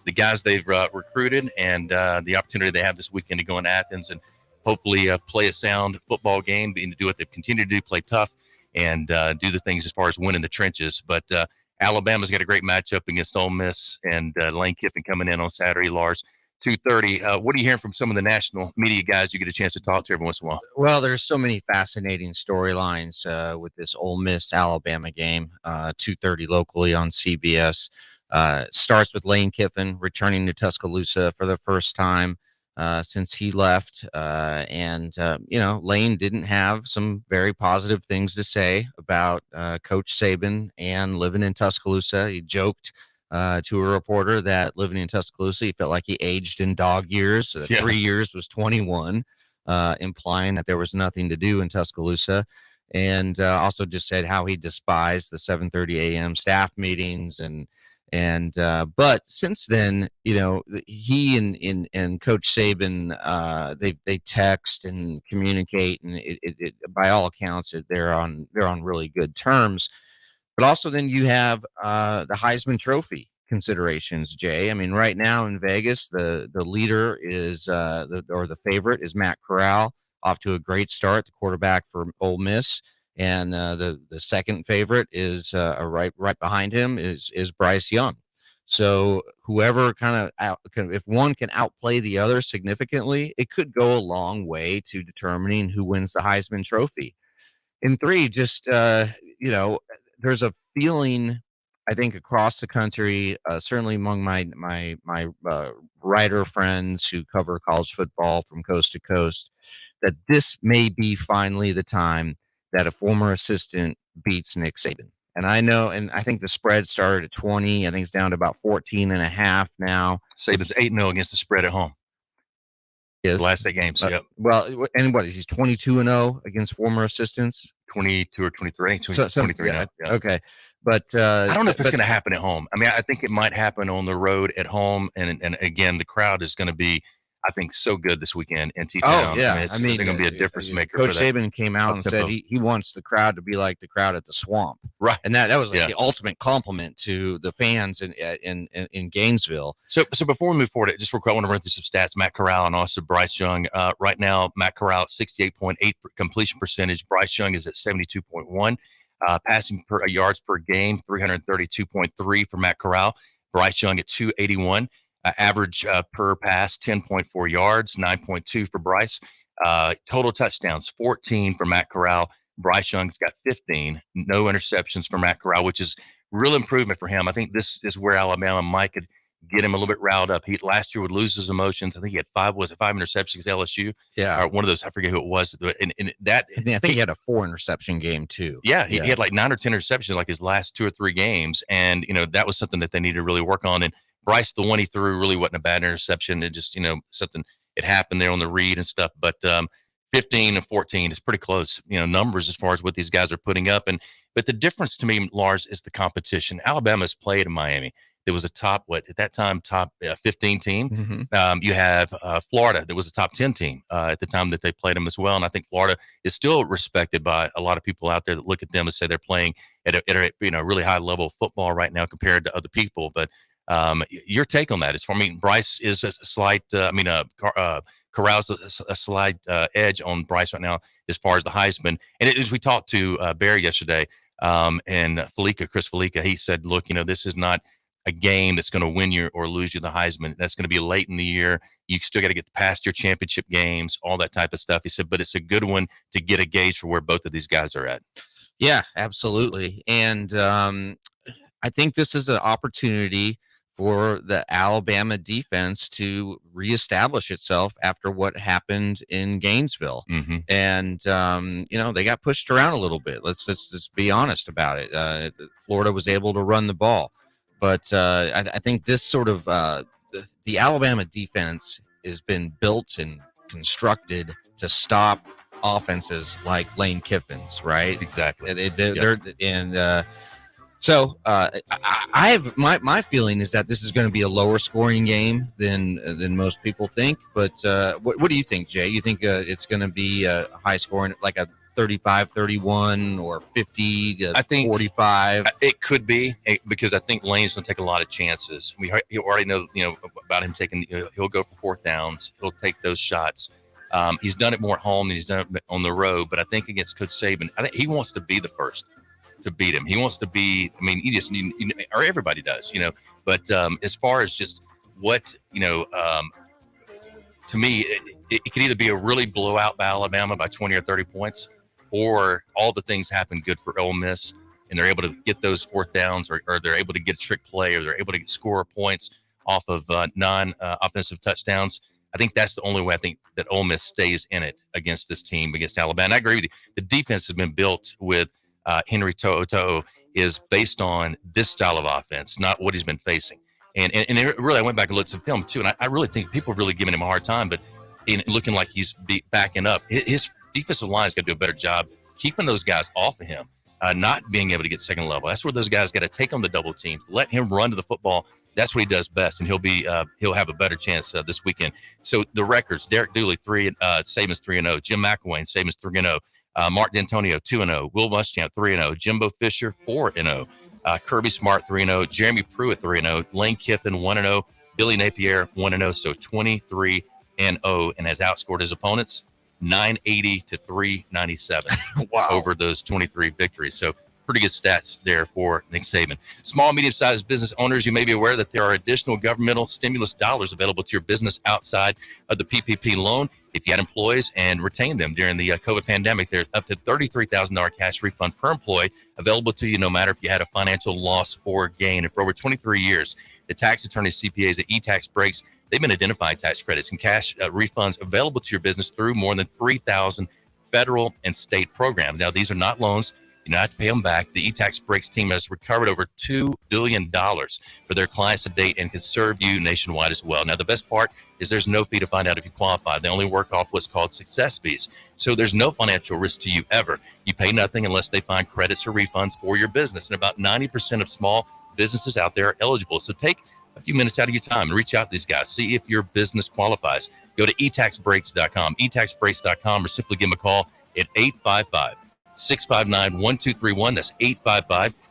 [SPEAKER 7] the guys they've recruited, and the opportunity they have this weekend to go in Athens and hopefully play a sound football game, and to do what they've continued to do, play tough, and do the things as far as winning the trenches. But Alabama's got a great matchup against Ole Miss, and Lane Kiffin coming in on Saturday, Lars, 2:30. What are you hearing from some of the national media guys you get a chance to talk to every once in a while?
[SPEAKER 8] Well, there's so many fascinating storylines with this Ole Miss Alabama game, 2:30 locally on CBS. Starts with Lane Kiffin returning to Tuscaloosa for the first time. since he left. Lane didn't have some very positive things to say about Coach Saban and living in Tuscaloosa. He joked to a reporter that living in Tuscaloosa, he felt like he aged in dog years. 3 years was 21, implying that there was nothing to do in Tuscaloosa. And also just said how he despised the 7:30 a.m. staff meetings but since then, he and Coach Saban, they text and communicate, and it by all accounts they're on really good terms. But also then you have the Heisman Trophy considerations, Jay. I mean, right now in Vegas, the leader is the favorite is Matt Corral, off to a great start, the quarterback for Ole Miss. And the second favorite is right behind him is Bryce Young. So whoever if one can outplay the other significantly, it could go a long way to determining who wins the Heisman Trophy. And three, just there's a feeling, I think, across the country, certainly among my writer friends who cover college football from coast to coast, that this may be finally the time that a former assistant beats Nick Saban. And I know, and I think the spread started at 20. I think it's down to about 14.5 now.
[SPEAKER 7] Saban's 8-0 against the spread at home.
[SPEAKER 8] Yes.
[SPEAKER 7] The last 8 games. Yep.
[SPEAKER 8] Well, and what is he's 22-0 against former assistants?
[SPEAKER 7] 22 or 23. 23 now. Yeah.
[SPEAKER 8] Okay. But
[SPEAKER 7] I don't know if it's going to happen at home. I mean, I think it might happen on the road at home. And again, the crowd is going to be, I think, so good this weekend in T-Town.
[SPEAKER 8] Oh, yeah.
[SPEAKER 7] I mean, they're going to be a difference maker.
[SPEAKER 8] Coach Saban came out and said he wants the crowd to be like the crowd at the Swamp.
[SPEAKER 7] Right.
[SPEAKER 8] And that was like the ultimate compliment to the fans in Gainesville.
[SPEAKER 7] So before we move forward, just real quick, I want to run through some stats. Matt Corral and also Bryce Young. Right now, Matt Corral at 68.8 completion percentage. Bryce Young is at 72.1. Passing yards per game, 332.3 for Matt Corral. Bryce Young at 281. Average per pass, 10.4 yards, 9.2 for Bryce. Total touchdowns, 14 for Matt Corral. Bryce Young's got 15. No interceptions for Matt Corral, which is real improvement for him. I think this is where Alabama might could get him a little bit riled up. He last year would lose his emotions. I think he had 5 interceptions against LSU?
[SPEAKER 8] Yeah.
[SPEAKER 7] Or one of those, I forget who it was. And that
[SPEAKER 8] I think he had a 4 interception game too.
[SPEAKER 7] Yeah, he had like 9 or 10 interceptions like his last 2 or 3 games. And, that was something that they needed to really work on. And Bryce, the one he threw really wasn't a bad interception. It just, something, it happened there on the read and stuff. But 15 and 14 is pretty close, numbers as far as what these guys are putting up. But the difference to me, Lars, is the competition. Alabama's played in Miami. There was a top 15 team.
[SPEAKER 8] Mm-hmm.
[SPEAKER 7] You have Florida. There was a top 10 team at the time that they played them as well. And I think Florida is still respected by a lot of people out there that look at them and say they're playing at a really high level of football right now compared to other people. But your take on that is, Bryce is a slight, Corral's a slight edge on Bryce right now as far as the Heisman. And as we talked to Barry yesterday and Chris Felica, he said, look, this is not a game that's going to win you or lose you the Heisman. That's going to be late in the year. You still got to get past your championship games, all that type of stuff. He said, but it's a good one to get a gauge for where both of these guys are at.
[SPEAKER 8] Yeah, absolutely. And I think this is an opportunity for the Alabama defense to reestablish itself after what happened in Gainesville.
[SPEAKER 7] Mm-hmm.
[SPEAKER 8] And, they got pushed around a little bit. Let's just be honest about it. Florida was able to run the ball. But I think this sort of the Alabama defense has been built and constructed to stop offenses like Lane Kiffin's, right?
[SPEAKER 7] Exactly.
[SPEAKER 8] So I have my feeling is that this is going to be a lower scoring game than most people think. But what do you think, Jay? You think it's going to be a high scoring, like a 35-31 or 50-45?
[SPEAKER 7] It could be, because I think Lane's going to take a lot of chances. You already know about him taking. He'll go for 4th downs. He'll take those shots. He's done it more at home than he's done it on the road. But I think against Coach Saban, I think he wants to be the first to beat him. He wants to be. He just or everybody does, But as far as just what to me, it could either be a really blowout by Alabama by 20 or 30 points, or all the things happen good for Ole Miss, and they're able to get those 4th downs, or they're able to get a trick play, or they're able to score points off of non-offensive touchdowns. I think that's the only way I think that Ole Miss stays in it against this team, against Alabama. And I agree with you. The defense has been built with Henry To'o is based on this style of offense, not what he's been facing. And really, I went back and looked at some film too, and I really think people are really giving him a hard time, but in looking like he's backing up. His defensive line's got to do a better job keeping those guys off of him, not being able to get second level. That's where those guys got to take on the double teams, let him run to the football. That's what he does best, and he'll have a better chance this weekend. So the records: Derek Dooley 3-Saban's 3-0, Jim McElwain Saban's 3-0, Mark D'Antonio 2-0, Will Muschamp 3-0, Jimbo Fisher 4-0, Kirby Smart 3-0, Jeremy Pruitt 3-0, Lane Kiffin 1-0, Billy Napier 1-0. So 23-0, and has outscored his opponents 980 to 397 over those 23 victories. So pretty good stats there for Nick Saban. Small, medium-sized business owners, you may be aware that there are additional governmental stimulus dollars available to your business outside of the PPP loan. If you had employees and retained them during the COVID pandemic, there's up to $33,000 cash refund per employee available to you no matter if you had a financial loss or gain. And for over 23 years, the tax attorneys, CPAs at eTax Breaks, they've been identifying tax credits and cash refunds available to your business through more than 3,000 federal and state programs. Now, these are not loans. You don't have to pay them back. The eTax Breaks team has recovered over $2 billion for their clients to date and can serve you nationwide as well. Now, the best part is there's no fee to find out if you qualify. They only work off what's called success fees. So there's no financial risk to you ever. You pay nothing unless they find credits or refunds for your business. And about 90% of small businesses out there are eligible. So take a few minutes out of your time and reach out to these guys. See if your business qualifies. Go to etaxbreaks.com, etaxbreaks.com, or simply give them a call at 855-659-1231. That's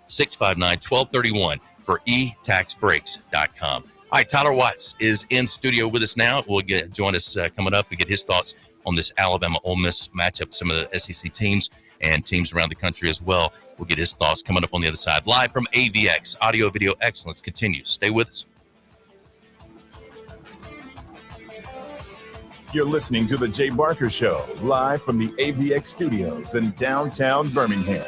[SPEAKER 7] 855-659-1231 for etaxbreaks.com. All right, Tyler Watts is in studio with us now. We'll join us coming up and get his thoughts on this Alabama-Ole Miss matchup, some of the SEC teams and teams around the country as well. We'll get his thoughts coming up on the other side. Live from AVX, Audio Video Excellence continues. Stay with us.
[SPEAKER 5] You're listening to The Jay Barker Show, live from the AVX studios in downtown Birmingham.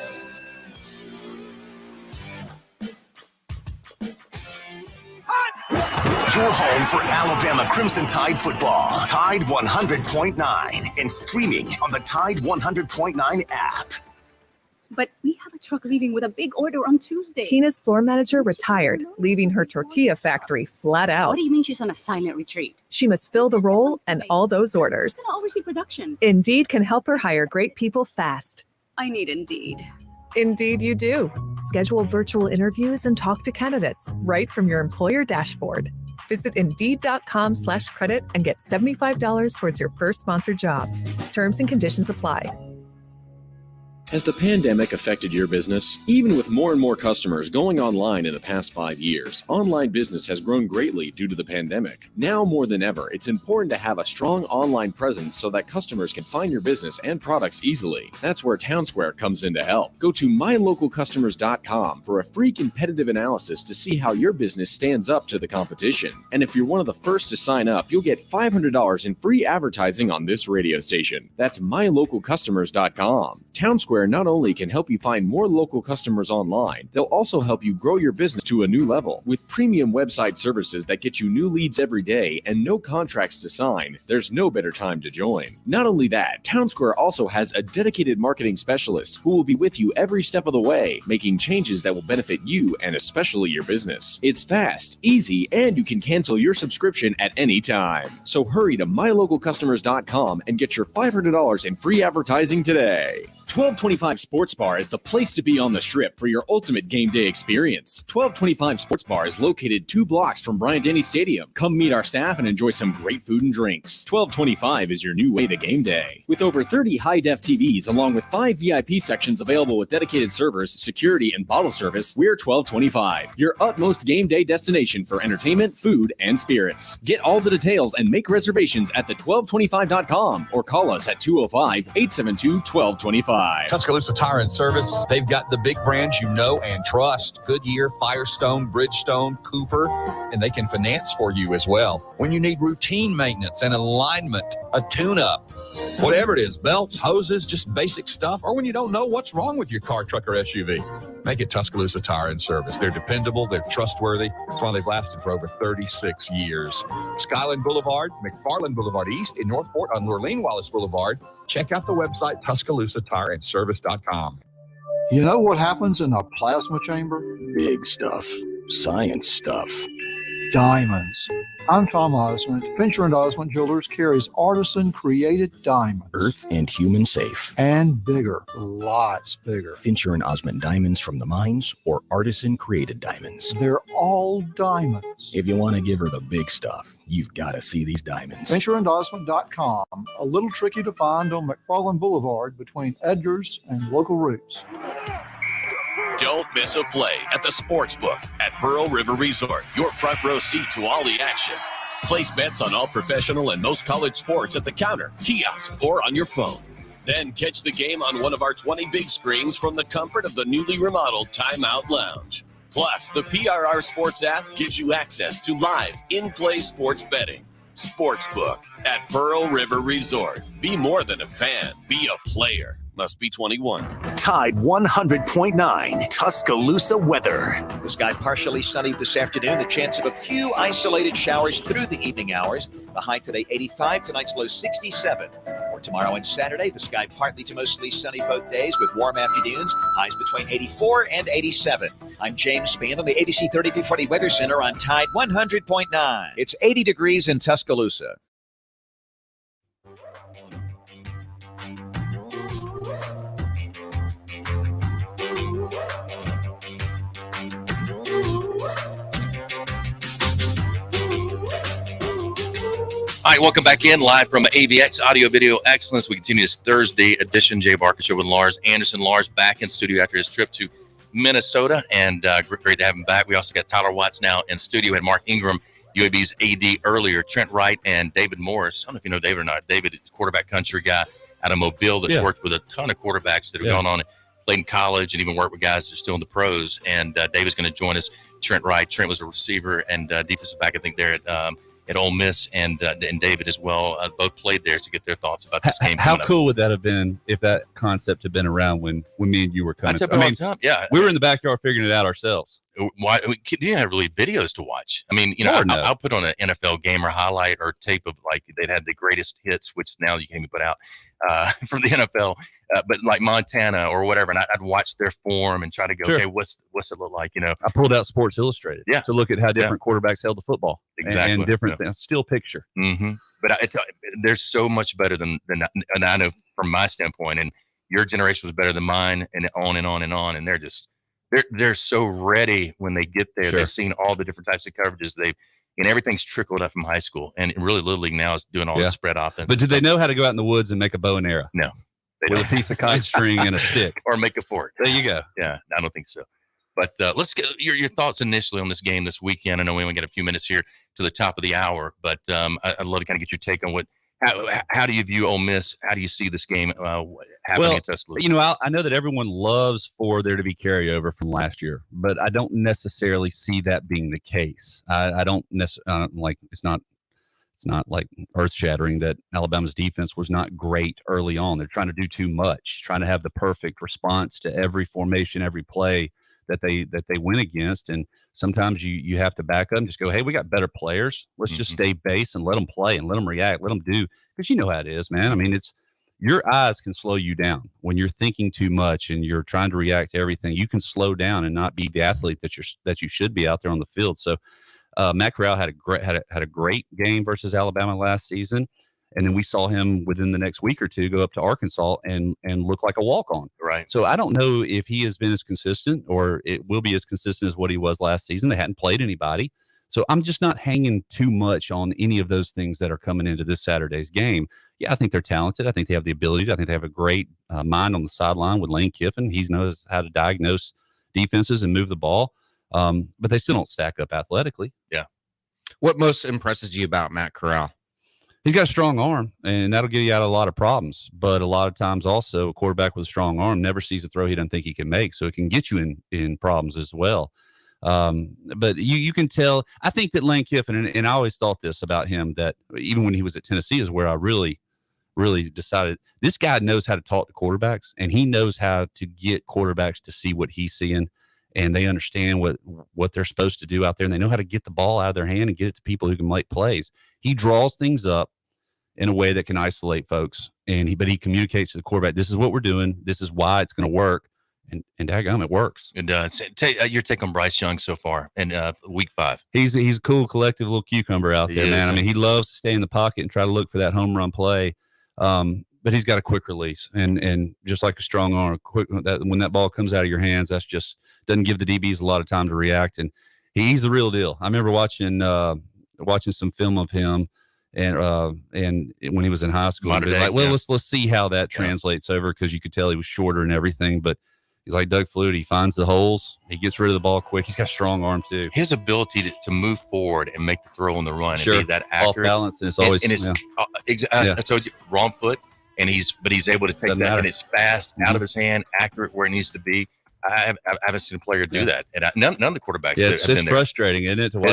[SPEAKER 2] Your home for Alabama Crimson Tide football. Tide 100.9 and streaming on the Tide 100.9 app.
[SPEAKER 10] But we have a truck leaving with a big order on Tuesday.
[SPEAKER 11] Tina's floor manager retired, leaving her tortilla factory flat out.
[SPEAKER 10] What do you mean she's on a silent retreat?
[SPEAKER 11] She must fill the role and all those orders.
[SPEAKER 10] I'm gonna oversee production.
[SPEAKER 11] Indeed can help her hire great people fast.
[SPEAKER 10] I need Indeed.
[SPEAKER 11] Indeed you do. Schedule virtual interviews and talk to candidates right from your employer dashboard. Visit Indeed.com/credit and get $75 towards your first sponsored job. Terms and conditions apply.
[SPEAKER 12] Has the pandemic affected your business? Even with more and more customers going online in the past 5 years, online business has grown greatly due to the pandemic. Now more than ever, it's important to have a strong online presence so that customers can find your business and products easily. That's where Townsquare comes in to help. Go to mylocalcustomers.com for a free competitive analysis to see how your business stands up to the competition. And if you're one of the first to sign up, you'll get $500 in free advertising on this radio station. That's mylocalcustomers.com. Townsquare not only can help you find more local customers online, they'll also help you grow your business to a new level. With premium website services that get you new leads every day and no contracts to sign, there's no better time to join. Not only that, Townsquare also has a dedicated marketing specialist who will be with you every step of the way, making changes that will benefit you and especially your business. It's fast, easy, and you can cancel your subscription at any time. So hurry to mylocalcustomers.com and get your $500 in free advertising today. 1225 Sports Bar is the place to be on the Strip for your ultimate game day experience. 1225 Sports Bar is located 2 blocks from Bryant-Denny Stadium. Come meet our staff and enjoy some great food and drinks. 1225 is your new way to game day. With over 30 high-def TVs along with 5 VIP sections available with dedicated servers, security, and bottle service, we're 1225, your utmost game day destination for entertainment, food, and spirits. Get all the details and make reservations at the1225.com or call us at 205-872-1225.
[SPEAKER 13] Tuscaloosa Tire and Service, they've got the big brands you know and trust: Goodyear, Firestone, Bridgestone, Cooper, and they can finance for you as well. When you need routine maintenance and alignment, a tune-up, Whatever it is, belts, hoses, just basic stuff, or when you don't know what's wrong with your car, truck, or SUV, make it Tuscaloosa Tire and Service. They're dependable, they're trustworthy. That's why they've lasted for over 36 years. Skyland Boulevard, McFarland Boulevard East in Northport on Lurleen Wallace Boulevard. Check out the website, TuscaloosaTireandService.com.
[SPEAKER 14] You know what happens in a plasma chamber?
[SPEAKER 15] Big stuff. Science stuff.
[SPEAKER 14] Diamonds. I'm Tom Osmond. Fincher & Osmond Jewelers carries artisan-created diamonds.
[SPEAKER 15] Earth and human safe.
[SPEAKER 14] And bigger. Lots bigger.
[SPEAKER 15] Fincher & Osmond diamonds from the mines or artisan-created diamonds.
[SPEAKER 14] They're all diamonds.
[SPEAKER 15] If you want to give her the big stuff, you've got to see these diamonds.
[SPEAKER 14] FincherandOsmond.com. A little tricky to find on McFarland Boulevard between Edgar's and Local Roots.
[SPEAKER 20] Don't miss a play at the Sportsbook at Pearl River Resort. Your front row seat to all the action. Place bets on all professional and most college sports at the counter, kiosk, or on your phone. Then catch the game on one of our 20 big screens from the comfort of the newly remodeled Timeout Lounge. Plus, the PRR Sports app gives you access to live, in-play sports betting. Sportsbook at Pearl River Resort. Be more than a fan. Be a player. Must be 21.
[SPEAKER 2] Tide 100.9 Tuscaloosa weather.
[SPEAKER 22] The sky partially sunny this afternoon. The chance of a few isolated showers through the evening hours. The high today 85, tonight's low 67. For tomorrow and Saturday, the sky partly to mostly sunny both days with warm afternoons. Highs between 84 and 87. I'm James Spann on the ABC 3240 Weather Center on Tide 100.9. It's 80 degrees in Tuscaloosa.
[SPEAKER 7] All right, welcome back in live from AVX Audio Video Excellence. We continue this Thursday edition. Jay Barker Show with Lars Anderson. Lars back in studio after his trip to Minnesota, and great to have him back. We also got Tyler Watts now in studio. We had Mark Ingram, UAB's AD earlier, Trent Wright, and David Morris. I don't know if you know David or not. David is a quarterback country guy out of Mobile that's worked with a ton of quarterbacks that have gone on and played in college and even worked with guys that are still in the pros. And David's going to join us. Trent Wright. Trent was a receiver and defensive back, I think, there at Ole Miss, and David as well. Both played there to get their thoughts about this game.
[SPEAKER 16] How cool would that have been if that concept had been around when me and you were coming? We were in the backyard figuring it out ourselves.
[SPEAKER 7] Why we didn't have really videos to watch. I mean, you know, I'll put on an NFL game or highlight or tape of like they'd had the greatest hits, which now you can't even put out from the NFL, but like Montana or whatever, and I'd watch their form and try to go, okay, what's it look like? You know,
[SPEAKER 16] I pulled out Sports Illustrated, to look at how different quarterbacks held the football, and different things. Still picture,
[SPEAKER 7] but they're so much better than I know from my standpoint, and your generation was better than mine, and on and on and on, and they're so ready when they get there. They've seen all the different types of coverages. And everything's trickled up from high school. And really, Little League now is doing all the spread offense.
[SPEAKER 16] But did they know how to go out in the woods and make a bow and arrow?
[SPEAKER 7] No.
[SPEAKER 16] With a piece of kite string and a stick.
[SPEAKER 7] Or make a fort.
[SPEAKER 16] There you go.
[SPEAKER 7] Yeah, I don't think so. But let's get your thoughts initially on this game this weekend. I know we only got a few minutes here to the top of the hour, but I'd love to kind of get your take on how do you view Ole Miss? How do you see this game happening at Tuscaloosa?
[SPEAKER 16] You know, I know that everyone loves for there to be carryover from last year, but I don't necessarily see that being the case. I don't necessarily like it's not like earth shattering that Alabama's defense was not great early on. They're trying to do too much, trying to have the perfect response to every formation, every play that they win against, and sometimes you have to back up and just go, hey, we got better players. Let's just stay base and let them play and let them react, let them do, because you know how it is, man. I mean, it's your eyes can slow you down when you're thinking too much and you're trying to react to everything. You can slow down and not be the athlete that you should be out there on the field. So Matt Corral had a great game versus Alabama last season. And then we saw him within the next week or two go up to Arkansas and look like a walk-on.
[SPEAKER 7] Right.
[SPEAKER 16] So I don't know if he has been as consistent or it will be as consistent as what he was last season. They hadn't played anybody. So I'm just not hanging too much on any of those things that are coming into this Saturday's game. Yeah, I think they're talented. I think they have the ability. I think they have a great mind on the sideline with Lane Kiffin. He knows how to diagnose defenses and move the ball. But they still don't stack up athletically.
[SPEAKER 7] Yeah.
[SPEAKER 8] What most impresses you about Matt Corral?
[SPEAKER 16] He's got a strong arm, and that'll get you out of a lot of problems. But a lot of times also a quarterback with a strong arm never sees a throw he doesn't think he can make. So it can get you in problems as well. But you can tell, I think that Lane Kiffin, and I always thought this about him, that even when he was at Tennessee is where I really really decided this guy knows how to talk to quarterbacks, and he knows how to get quarterbacks to see what he's seeing, and they understand what they're supposed to do out there, and they know how to get the ball out of their hand and get it to people who can make plays. He draws things up in a way that can isolate folks, but he communicates to the quarterback, this is what we're doing, this is why it's going to work, and daggum, it works.
[SPEAKER 7] It does. Your take on Bryce Young so far in week 5?
[SPEAKER 16] He's a cool, collective little cucumber out there, man. I mean, he loves to stay in the pocket and try to look for that home run play. But he's got a quick release, and just like a strong arm, when that ball comes out of your hands, that's just doesn't give the DBs a lot of time to react. And he's the real deal. I remember watching some film of him, and when he was in high school, let's see how that translates over, because you could tell he was shorter and everything, but he's like Doug Flutie. He finds the holes. He gets rid of the ball quick. He's got a strong arm too.
[SPEAKER 7] His ability to move forward and make the throw on the run and be that accurate,
[SPEAKER 16] off balance, and it's always
[SPEAKER 7] I told you, wrong foot, and he's able to take that, and it's fast, out of his hand, accurate where it needs to be. I haven't seen a player do that, and none of the quarterbacks.
[SPEAKER 16] Yeah, it's frustrating, isn't it? To watch.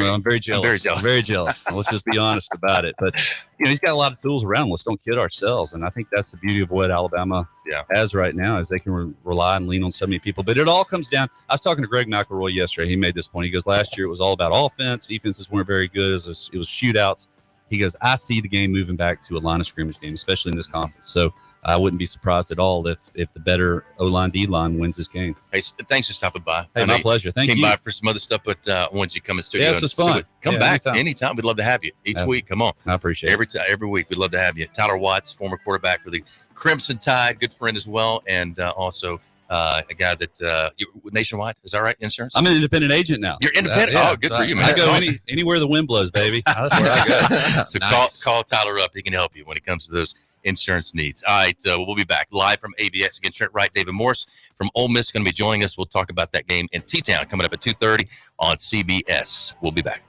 [SPEAKER 16] I'm very jealous. Very jealous. Let's just be honest about it. But he's got a lot of tools around him. Let's don't kid ourselves. And I think that's the beauty of what Alabama has right now, is they can rely and lean on so many people. But it all comes down. I was talking to Greg McElroy yesterday. He made this point. He goes, last year it was all about offense. Defenses weren't very good. It was shootouts. He goes, I see the game moving back to a line of scrimmage game, especially in this conference. So I wouldn't be surprised at all if the better O-line, D-line wins this game.
[SPEAKER 7] Hey, thanks for stopping by.
[SPEAKER 16] Hey, my pleasure. Thank you.
[SPEAKER 7] Came by for some other stuff, but I wanted you to come in the studio.
[SPEAKER 16] Yeah, it's just fun.
[SPEAKER 7] Come back anytime. We'd love to have you each week. Come on.
[SPEAKER 16] I appreciate
[SPEAKER 7] it. Every week, we'd love to have you. Tyler Watts, former quarterback for the Crimson Tide, good friend as well, and also a guy that Nationwide, is that right? Insurance?
[SPEAKER 16] I'm an independent agent now.
[SPEAKER 7] You're independent? Oh, good for you, man.
[SPEAKER 16] I go anywhere the wind blows, baby. That's where I go.
[SPEAKER 7] So call Tyler up. He can help you when it comes to those insurance needs. All right, we'll be back live from AVX again. Trent Wright, David Morse from Ole Miss going to be joining us. We'll talk about that game in T-Town coming up at 2:30 on CBS. We'll be back.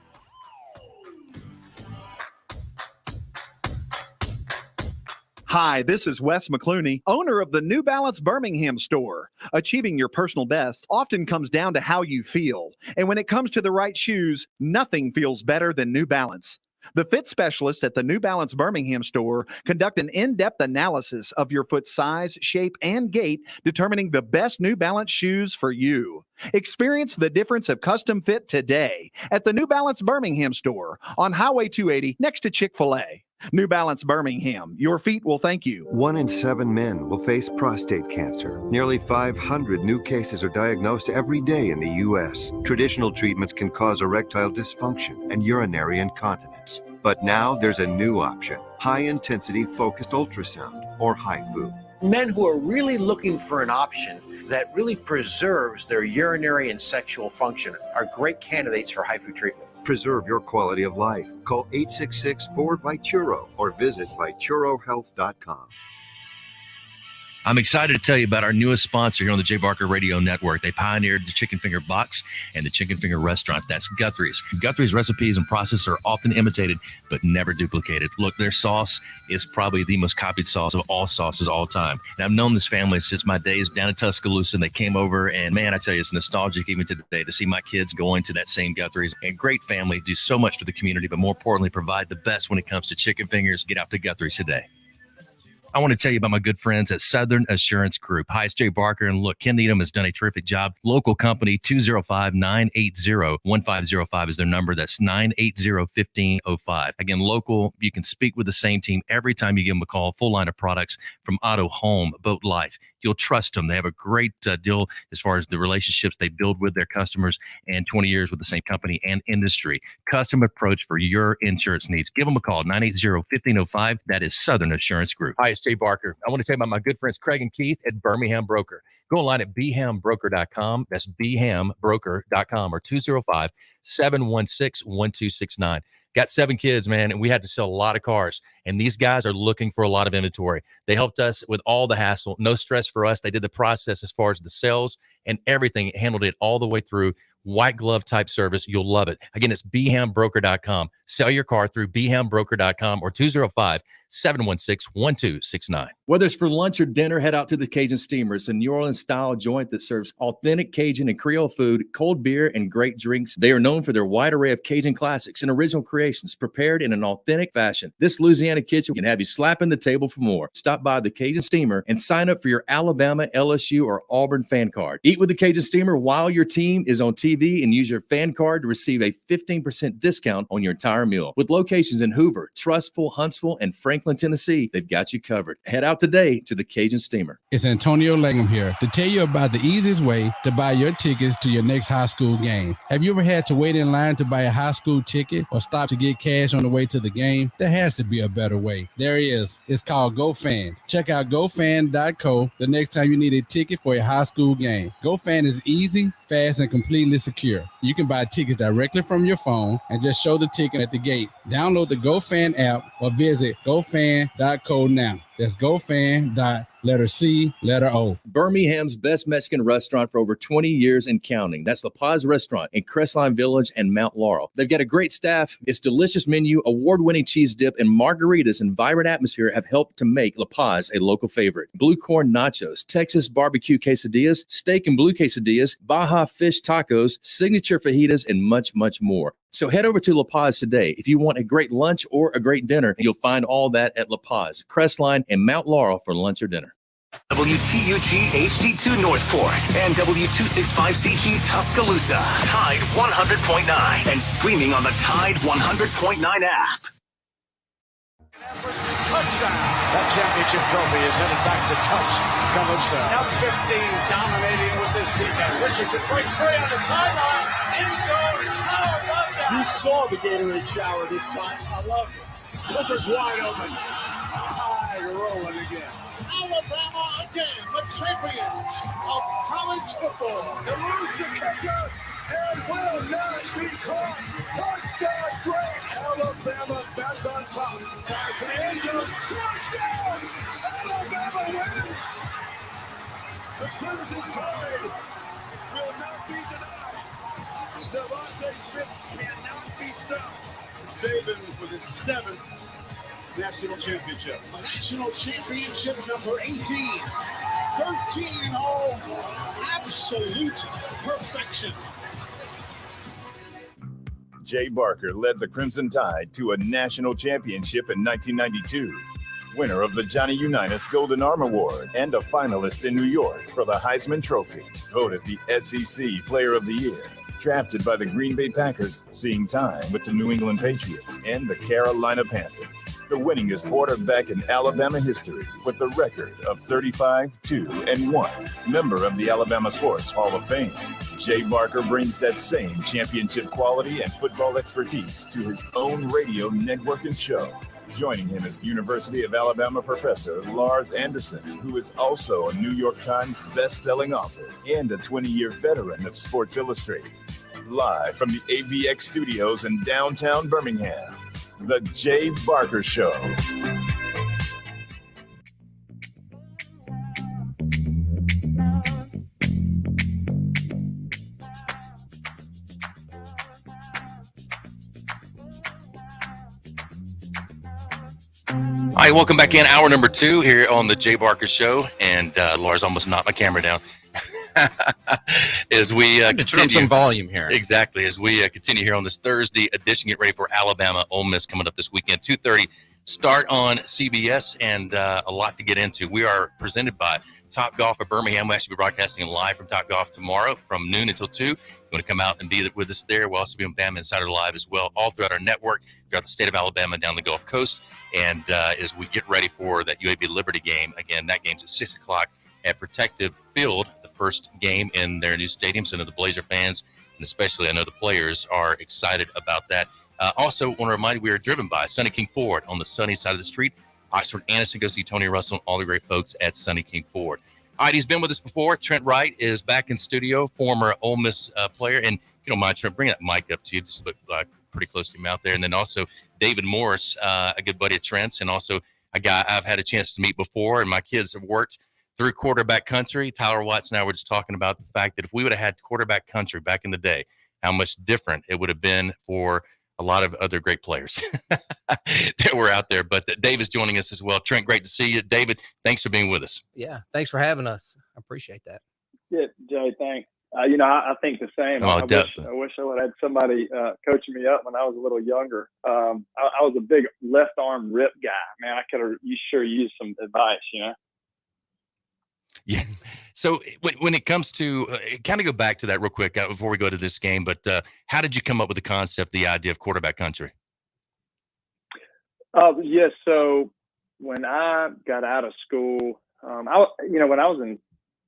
[SPEAKER 23] Hi, this is Wes McClooney, owner of the New Balance Birmingham store. Achieving your personal best often comes down to how you feel. And when it comes to the right shoes, nothing feels better than New Balance. The fit specialists at the New Balance Birmingham store conduct an in-depth analysis of your foot size, shape, and gait, determining the best New Balance shoes for you. Experience the difference of custom fit today at the New Balance Birmingham store on Highway 280 next to Chick-fil-A. New Balance Birmingham, your feet will thank you.
[SPEAKER 9] 1 in 7 men will face prostate cancer. Nearly 500 new cases are diagnosed every day in the U.S. Traditional treatments can cause erectile dysfunction and urinary incontinence. But now there's a new option, high-intensity focused ultrasound, or HIFU.
[SPEAKER 17] Men who are really looking for an option that really preserves their urinary and sexual function are great candidates for HIFU treatment.
[SPEAKER 9] Preserve your quality of life. Call 866-4-VITURO or visit VituroHealth.com.
[SPEAKER 18] I'm excited to tell you about our newest sponsor here on the Jay Barker Radio Network. They pioneered the chicken finger box and the chicken finger restaurant. That's Guthrie's. Guthrie's recipes and process are often imitated, but never duplicated. Look, their sauce is probably the most copied sauce of all sauces all time. And I've known this family since my days down in Tuscaloosa, and they came over, and man, I tell you, it's nostalgic even to today to see my kids going to that same Guthrie's. And great family, do so much for the community, but more importantly, provide the best when it comes to chicken fingers. Get out to Guthrie's today. I want to tell you about my good friends at Southern Assurance Group. Hi, it's Jay Barker, and look, Ken Needham has done a terrific job. Local company, 205-980-1505 is their number. That's 980-1505. Again, local, you can speak with the same team every time you give them a call. Full line of products from auto, home, boat, life. You'll trust them. They have a great deal as far as the relationships they build with their customers, and 20 years with the same company and industry. Custom approach for your insurance needs. Give them a call, 980-1505. That is Southern Assurance Group.
[SPEAKER 24] Hi, it's Jay Barker. I want to tell you about my good friends Craig and Keith at Birmingham Broker. Go online at bhambroker.com. That's bhambroker.com or 205-716-1269. Got 7 kids, man, and we had to sell a lot of cars. And these guys are looking for a lot of inventory. They helped us with all the hassle. No stress for us. They did the process as far as the sales and everything. Handled it all the way through. White glove type service. You'll love it. Again, it's bhambroker.com. Sell your car through bhambroker.com or 205-716-1269. Whether it's for lunch or dinner, head out to the Cajun Steamer. It's a New Orleans-style joint that serves authentic Cajun and Creole food, cold beer, and great drinks. They are known for their wide array of Cajun classics and original creations prepared in an authentic fashion. This Louisiana kitchen can have you slapping the table for more. Stop by the Cajun Steamer and sign up for your Alabama, LSU, or Auburn fan card. Eat with the Cajun Steamer while your team is on TV and use your fan card to receive a 15% discount on your entire meal. With locations in Hoover, Trustful, Huntsville, and Franklin, Tennessee, they've got you covered. Head out today to the Cajun Steamer.
[SPEAKER 1] It's Antonio Langham here to tell you about the easiest way to buy your tickets to your next high school game. Have you ever had to wait in line to buy a high school ticket or stop to get cash on the way to the game? There has to be a better way. There is. It's called GoFan. Check out GoFan.co the next time you need a ticket for a high school game. GoFan is easy, fast, and completely secure. You can buy tickets directly from your phone and just show the ticket at the gate. Download the GoFan app or visit GoFan.co now. That's GoFan.co. Letter C, letter O.
[SPEAKER 24] Birmingham's best Mexican restaurant for over 20 years and counting. That's La Paz Restaurant in Crestline Village and Mount Laurel. They've got a great staff. Its delicious menu, award-winning cheese dip, and margaritas and vibrant atmosphere have helped to make La Paz a local favorite. Blue corn nachos, Texas barbecue quesadillas, steak and blue quesadillas, Baja fish tacos, signature fajitas, and much, much more. So head over to La Paz today. If you want a great lunch or a great dinner, you'll find all that at La Paz, Crestline, and Mount Laurel for lunch or dinner.
[SPEAKER 3] WTUG HD2 Northport and W265CG Tuscaloosa. Tide 100.9 and streaming on the Tide 100.9 app.
[SPEAKER 19] Touchdown. That championship trophy is headed back to Tuscaloosa. Now 15 dominating with this defense. Richardson breaks free on the sideline. End zone. Oh, I love that. You saw the Gatorade shower this time. I love it. Clippers wide open. Tide rolling again. Alabama again, the champions of college football. The loser kicker and will not be caught. Touchdown, Brook. Alabama back on top. Back to the end zone. Touchdown. Alabama wins. The Crimson Tide will not be denied. Devontae Smith cannot be stopped. Saban for the 7th national championship. National championship number 18. 13-0. Absolute perfection.
[SPEAKER 5] Jay Barker led the Crimson Tide to a national championship in 1992. Winner of the Johnny Unitas Golden Arm Award and a finalist in New York for the Heisman Trophy. Voted the SEC Player of the Year. Drafted by the Green Bay Packers, seeing time with the New England Patriots and the Carolina Panthers. The winningest quarterback in Alabama history with the record of 35-2-1. Member of the Alabama Sports Hall of Fame. Jay Barker brings that same championship quality and football expertise to his own radio network and show. Joining him is University of Alabama professor Lars Anderson, who is also a New York Times best-selling author and a 20-year veteran of Sports Illustrated. Live from the AVX studios in downtown Birmingham, The Jay Barker Show.
[SPEAKER 7] All right, welcome back in. Hour number 2 here on The Jay Barker Show. And Lars almost knocked my camera down. As we continue
[SPEAKER 8] some volume here.
[SPEAKER 7] Exactly. As we continue here on this Thursday edition, get ready for Alabama Ole Miss coming up this weekend. 2:30 start on CBS, and a lot to get into. We are presented by Top Golf of Birmingham. We'll actually be broadcasting live from Top Golf tomorrow from noon until 2. You want to come out and be with us there. We'll also be on BamaInsider Live as well, all throughout our network, throughout the state of Alabama, down the Gulf Coast. And as we get ready for that UAB Liberty game, again, that game's at 6 o'clock at Protective Field, the first game in their new stadium. So I know the Blazer fans, and especially I know the players, are excited about that. Also, want to remind you, we are driven by Sunny King Ford on the sunny side of the street. Oxford Anderson, go see Tony Russell and all the great folks at Sunny King Ford. All right, he's been with us before. Trent Wright is back in studio, former Ole Miss player. And if you don't mind, Trent, bring that mic up to you, just look pretty close to your mouth there. And then also David Morris, a good buddy of Trent's, and also a guy I've had a chance to meet before, and my kids have worked through quarterback country. Tyler Watts and I were just talking about the fact that if we would have had quarterback country back in the day, how much different it would have been for a lot of other great players that were out there. But Dave is joining us as well. Trent, great to see you. David, thanks for being with us.
[SPEAKER 4] Yeah, thanks for having us. I appreciate that.
[SPEAKER 6] Yeah, Jay, thanks. I think the same. I wish I would have had somebody coaching me up when I was a little younger. I was a big left arm rip guy. Man, I could have sure used some advice,
[SPEAKER 7] Yeah. So when it comes to kind of go back to that real quick before we go to this game, but how did you come up with the concept, the idea of quarterback country?
[SPEAKER 6] Yes. So when I got out of school, when I was in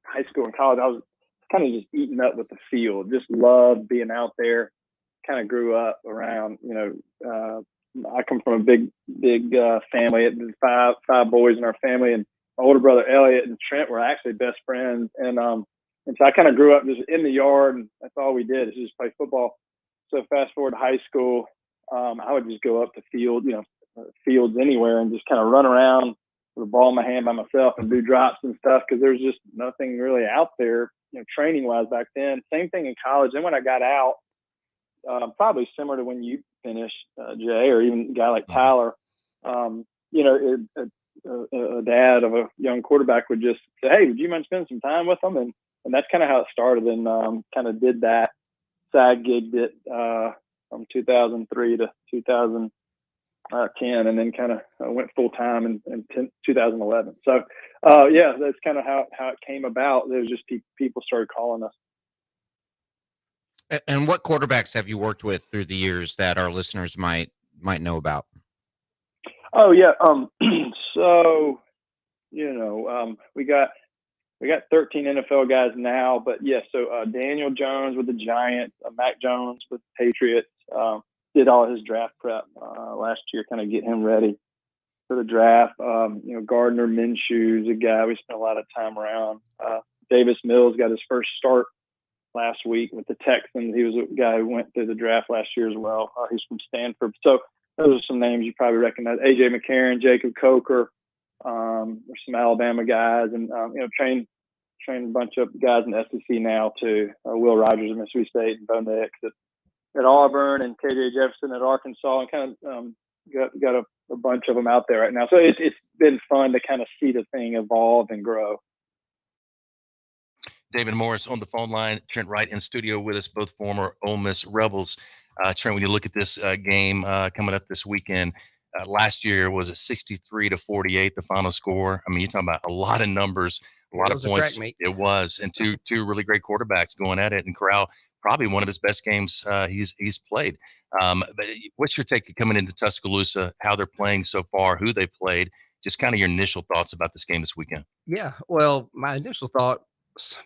[SPEAKER 6] high school and college, I was kind of just eating up with the field. Just loved being out there. Kind of grew up around, I come from a big family. It was five boys in our family, and my older brother Elliot and Trent were actually best friends. And so I kind of grew up just in the yard, and that's all we did is just play football. So fast forward to high school, I would just go up to fields anywhere and just kind of run around with a ball in my hand by myself and do drops and stuff because there's just nothing really out there, training wise back then. Same thing in college. And when I got out, probably similar to when you finished, Jay, or even a guy like Tyler, a dad of a young quarterback would just say, "Hey, would you mind spending some time with them?" And that's kind of how it started, and kind of did that side gig that from 2003 to 2010, and then kind of went full time in 2011. So that's kind of how it came about. There's just people started calling us.
[SPEAKER 8] And what quarterbacks have you worked with through the years that our listeners might know about?
[SPEAKER 6] Oh yeah. So, we got 13 NFL guys now, but yeah. So Daniel Jones with the Giants, Mac Jones with the Patriots, did all his draft prep last year, kind of get him ready for the draft. Gardner Minshew's a guy we spent a lot of time around. Davis Mills got his first start last week with the Texans. He was a guy who went through the draft last year as well. He's from Stanford. So those are some names you probably recognize. AJ McCarron, Jacob Coker, there's some Alabama guys, and train a bunch of guys in the SEC now too. Will Rogers at Mississippi State, and Bo Nix at Auburn, and KJ Jefferson at Arkansas, and kind of got a bunch of them out there right now. So it's been fun to kind of see the thing evolve and grow.
[SPEAKER 7] David Morris on the phone line, Trent Wright in studio with us, both former Ole Miss Rebels. Trent, when you look at this game coming up this weekend, last year was a 63-48, the final score. I mean, you're talking about a lot of numbers, a lot of points. It was, and two really great quarterbacks going at it, and Corral, probably one of his best games he's played. But what's your take coming into Tuscaloosa, how they're playing so far, who they played, just kind of your initial thoughts about this game this weekend?
[SPEAKER 4] Yeah, well, my initial thought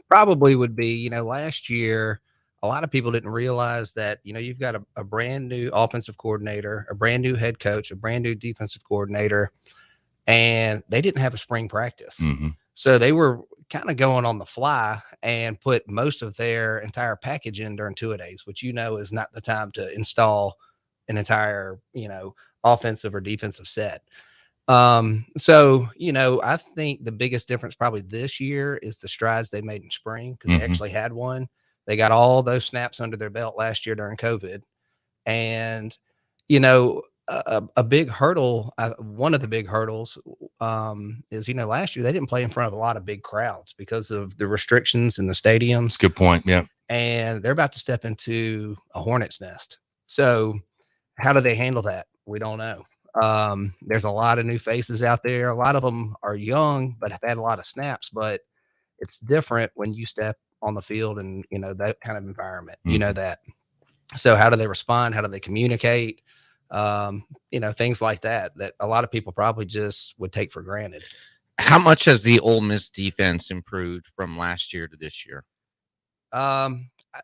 [SPEAKER 4] probably would be, last year, a lot of people didn't realize that, you've got a brand new offensive coordinator, a brand new head coach, a brand new defensive coordinator, and they didn't have a spring practice.
[SPEAKER 7] Mm-hmm.
[SPEAKER 4] So they were kind of going on the fly and put most of their entire package in during two-a-days, which, is not the time to install an entire, offensive or defensive set. So, I think the biggest difference probably this year is the strides they made in spring, because they actually had one. They got all those snaps under their belt last year during COVID. And, a big hurdle, one of the big hurdles is, last year they didn't play in front of a lot of big crowds because of the restrictions in the stadiums.
[SPEAKER 7] That's a good point. Yeah.
[SPEAKER 4] And they're about to step into a hornet's nest. So how do they handle that? We don't know. There's a lot of new faces out there. A lot of them are young, but have had a lot of snaps, but it's different when you step on the field and, that kind of environment, that. So how do they respond? How do they communicate? Things like that a lot of people probably just would take for granted.
[SPEAKER 8] How much has the Ole Miss defense improved from last year to this year?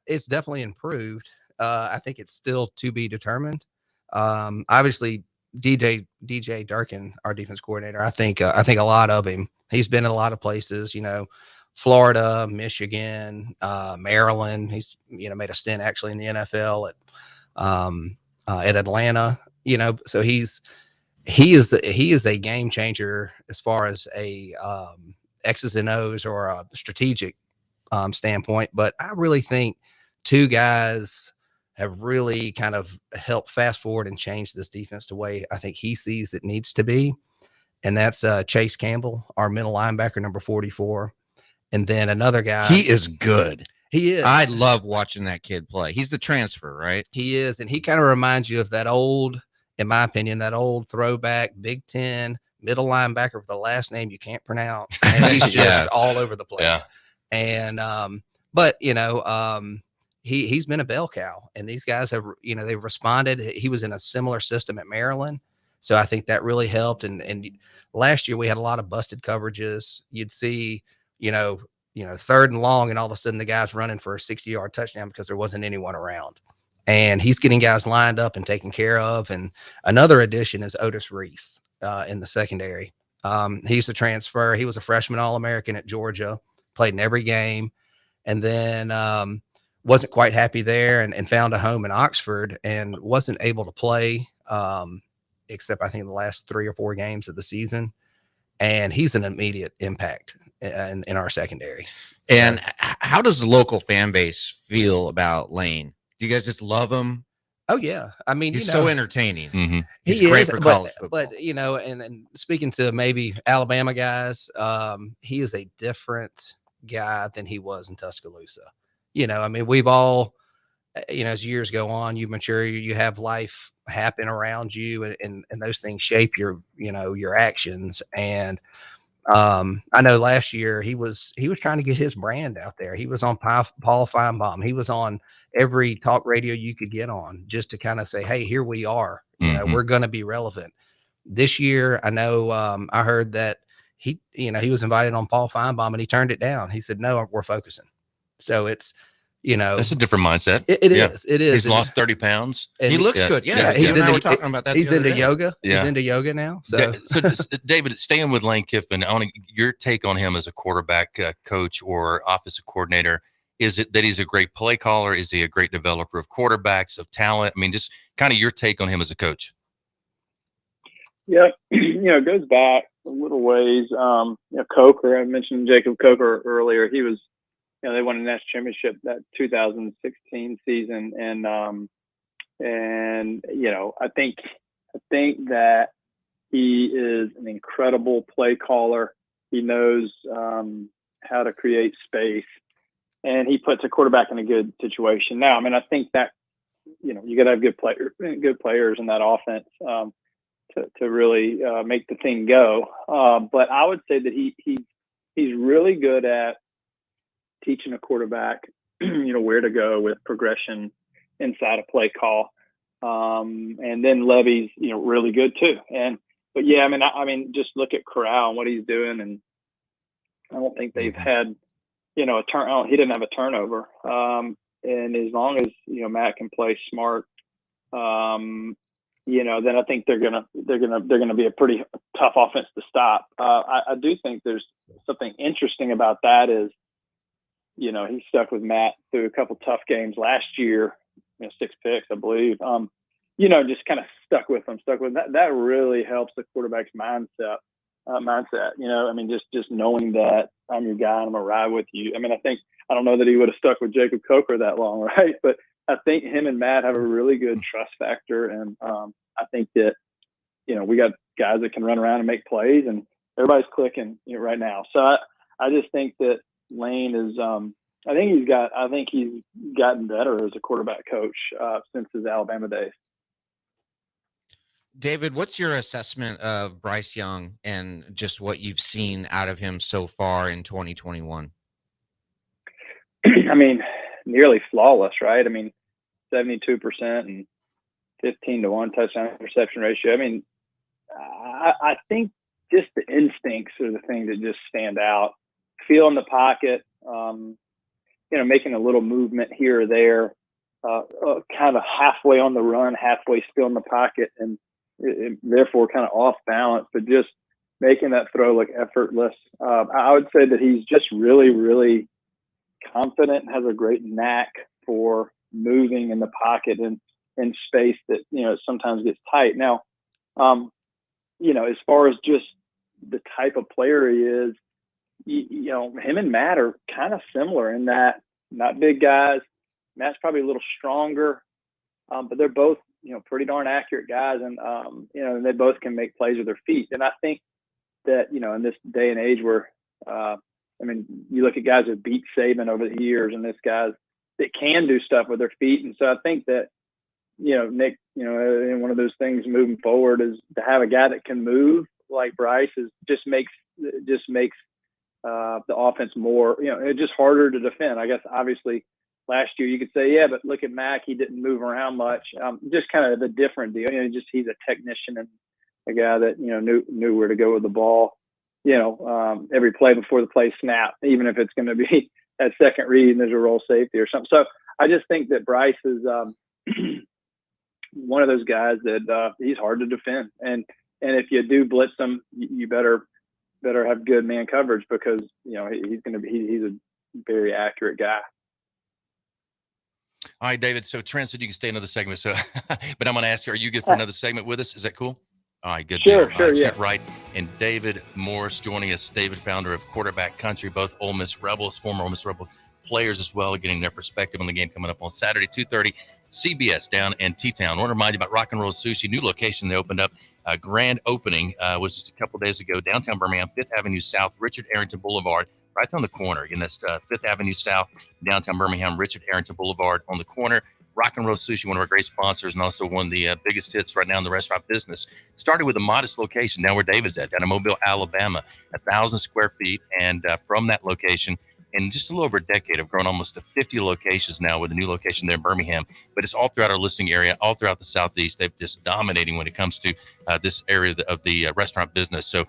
[SPEAKER 4] It's definitely improved. I think it's still to be determined. Obviously, DJ Durkin, our defense coordinator, I think a lot of him. He's been in a lot of places, Florida, Michigan, Maryland. He's made a stint actually in the NFL at Atlanta. So he is a game changer as far as a X's and O's or a strategic standpoint. But I really think two guys have really kind of helped fast forward and change this defense the way I think he sees it needs to be. And that's Chase Campbell, our middle linebacker, number 44. And then another guy.
[SPEAKER 8] He is good.
[SPEAKER 4] He is.
[SPEAKER 8] I love watching that kid play. He's the transfer, right?
[SPEAKER 4] He is. And he kind of reminds you of that old, in my opinion, that old throwback Big Ten middle linebacker with the last name you can't pronounce. And he's just all over the place.
[SPEAKER 7] Yeah.
[SPEAKER 4] And, but, you know, he's been a bell cow. And these guys have, you know, they've responded. He was in a similar system at Maryland. So I think that really helped. And last year we had a lot of busted coverages. You'd see, you know, 3rd and long, and all of a sudden the guy's running for a 60-yard touchdown because there wasn't anyone around. And he's getting guys lined up and taken care of. And another addition is Otis Reese in the secondary. He's a transfer. He was a freshman All-American at Georgia, played in every game, and then wasn't quite happy there and found a home in Oxford and wasn't able to play except I think the last 3 or 4 games of the season. And he's an immediate impact in our secondary.
[SPEAKER 8] And how does the local fan base feel about Lane? Do you guys just love him?
[SPEAKER 4] Oh yeah. I mean,
[SPEAKER 8] he's so entertaining.
[SPEAKER 7] Mm-hmm.
[SPEAKER 8] He's great for college football.
[SPEAKER 4] But, you know, and speaking to maybe Alabama guys, he is a different guy than he was in Tuscaloosa. You know, I mean, we've all, you know, as years go on, you mature, you have life happen around you, and those things shape your, you know, your actions. And I know last year he was trying to get his brand out there. He was on Paul Feinbaum. He was on every talk radio you could get on, just to kind of say, hey, here we are. You know, we're going to be relevant. This year, I know I heard that he was invited on Paul Feinbaum and he turned it down. He said, no, we're focusing. So it's, you know,
[SPEAKER 7] that's a different mindset.
[SPEAKER 4] It is.
[SPEAKER 7] He's lost 30 pounds.
[SPEAKER 8] He looks good. Yeah.
[SPEAKER 4] We're
[SPEAKER 8] talking about that.
[SPEAKER 4] He's into yoga.
[SPEAKER 7] Yeah.
[SPEAKER 4] He's into yoga now. So,
[SPEAKER 7] David, staying with Lane Kiffin, I want your take on him as a quarterback coach or offensive coordinator. Is it that he's a great play caller? Is he a great developer of quarterbacks, of talent? I mean, just kind of your take on him as a coach.
[SPEAKER 6] Yeah, you know, it goes back a little ways. You know, Coker, I mentioned Jacob Coker earlier. He was, you know, they won a national championship that 2016 season, and you know, I think that he is an incredible play caller. He knows how to create space, and he puts a quarterback in a good situation. Now, I mean, I think that, you know, you got to have good players in that offense to really make the thing go. But I would say that he's really good at teaching a quarterback, you know, where to go with progression inside a play call. And then Levy's, you know, really good too. But yeah, I mean, just look at Corral and what he's doing. And I don't think they've had, you know, he didn't have a turnover. And as long as, you know, Matt can play smart, you know, then I think they're gonna be a pretty tough offense to stop. I do think there's something interesting about that is, you know, he stuck with Matt through a couple tough games last year, you know, 6 picks, I believe. You know, just kind of stuck with that. That really helps the quarterback's mindset. You know, I mean, just knowing that I'm your guy and I'm gonna ride with you. I mean, I don't know that he would have stuck with Jacob Coker that long, right? But I think him and Matt have a really good trust factor, and I think that, you know, we got guys that can run around and make plays, and everybody's clicking, you know, right now. So I just think that Lane is. I think he's gotten better as a quarterback coach since his Alabama days.
[SPEAKER 8] David, what's your assessment of Bryce Young and just what you've seen out of him so far in 2021?
[SPEAKER 6] I mean, nearly flawless, right? I mean, 72% and 15-1 touchdown interception ratio. I mean, I think just the instincts are the thing that just stand out. Feel in the pocket, you know, making a little movement here or there, kind of halfway on the run, halfway still in the pocket, and therefore kind of off balance, but just making that throw look effortless. I would say that he's just really, really confident, has a great knack for moving in the pocket and in space that, you know, sometimes gets tight. Now, you know, as far as just the type of player he is, you know, him and Matt are kind of similar in that not big guys. Matt's probably a little stronger, but they're both, pretty darn accurate guys, and and they both can make plays with their feet. And I think that in this day and age where, you look at guys who beat Saban over the years, and this guys that can do stuff with their feet. And so I think that Nick, and one of those things moving forward is to have a guy that can move like Bryce just makes the offense more, it's just harder to defend. I guess obviously last year you could say, yeah, but look at Mac, he didn't move around much. Just kind of a different deal. He's a technician and a guy that knew where to go with the ball. Every play before the play snap, even if it's going to be that second read and there's a roll safety or something. So I just think that Bryce is one of those guys that he's hard to defend. And if you do blitz him, you better have good man coverage because he's a very accurate guy.
[SPEAKER 7] All right, David. So Trent said you can stay another segment. So, but I'm going to ask you: are you good for another segment with us? Is that cool? All right, good.
[SPEAKER 6] Sure,
[SPEAKER 7] yeah. Right. And David Morris joining us. David, founder of Quarterback Country, both Ole Miss Rebels, former Ole Miss Rebels players as well, getting their perspective on the game coming up on Saturday, 2:30, CBS down in T-Town. I want to remind you about Rock and Roll Sushi, new location they opened up. Grand opening was just a couple days ago, downtown Birmingham, 5th Avenue South, Richard Arrington Boulevard, right on the corner. Again, that's 5th Avenue South, downtown Birmingham, Richard Arrington Boulevard on the corner. Rock and Roll Sushi, one of our great sponsors, and also one of the biggest hits right now in the restaurant business. Started with a modest location, down where David's at, down in Mobile, Alabama, 1,000 square feet. And from that location, in just a little over a decade, have grown almost to 50 locations now with a new location there in Birmingham. But it's all throughout our listing area, all throughout the Southeast. They've just dominating when it comes to this area of the restaurant business. So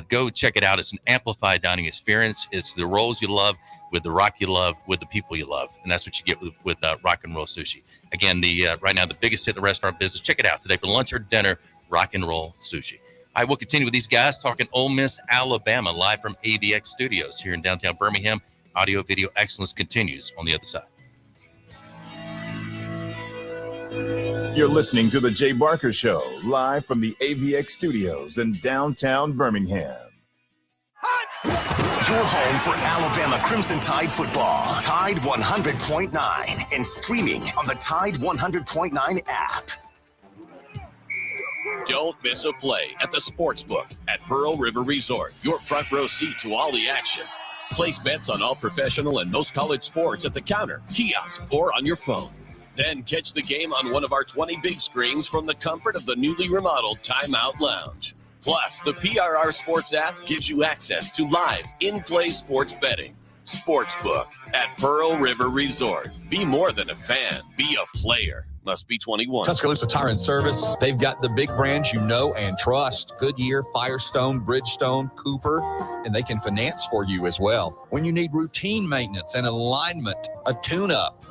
[SPEAKER 7] go check it out. It's an amplified dining experience. It's the rolls you love, with the rock you love, with the people you love. And that's what you get with Rock and Roll Sushi. Again, right now, the biggest hit in the restaurant business. Check it out today for lunch or dinner, Rock and Roll Sushi. All right, we'll continue with these guys talking Ole Miss, Alabama, live from AVX Studios here in downtown Birmingham. Audio video excellence continues on the other side.
[SPEAKER 5] You're listening to The Jay Barker Show, live from the AVX Studios in downtown Birmingham.
[SPEAKER 2] Your home for Alabama Crimson Tide football. Tide 100.9 and streaming on the Tide 100.9 app.
[SPEAKER 20] Don't miss a play at the Sportsbook at Pearl River Resort. Your front row seat to all the action. Place bets on all professional and most college sports at the counter, kiosk, or on your phone. Then catch the game on one of our 20 big screens from the comfort of the newly remodeled Timeout Lounge. Plus, the PRR Sports app gives you access to live, in-play sports betting. Sportsbook at Pearl River Resort. Be more than a fan. Be a player. Must be 21.
[SPEAKER 13] Tuscaloosa Tire and Service. They've got the big brands you know and trust. Goodyear, Firestone, Bridgestone, Cooper, and they can finance for you as well. When you need routine maintenance and alignment, a tune-up,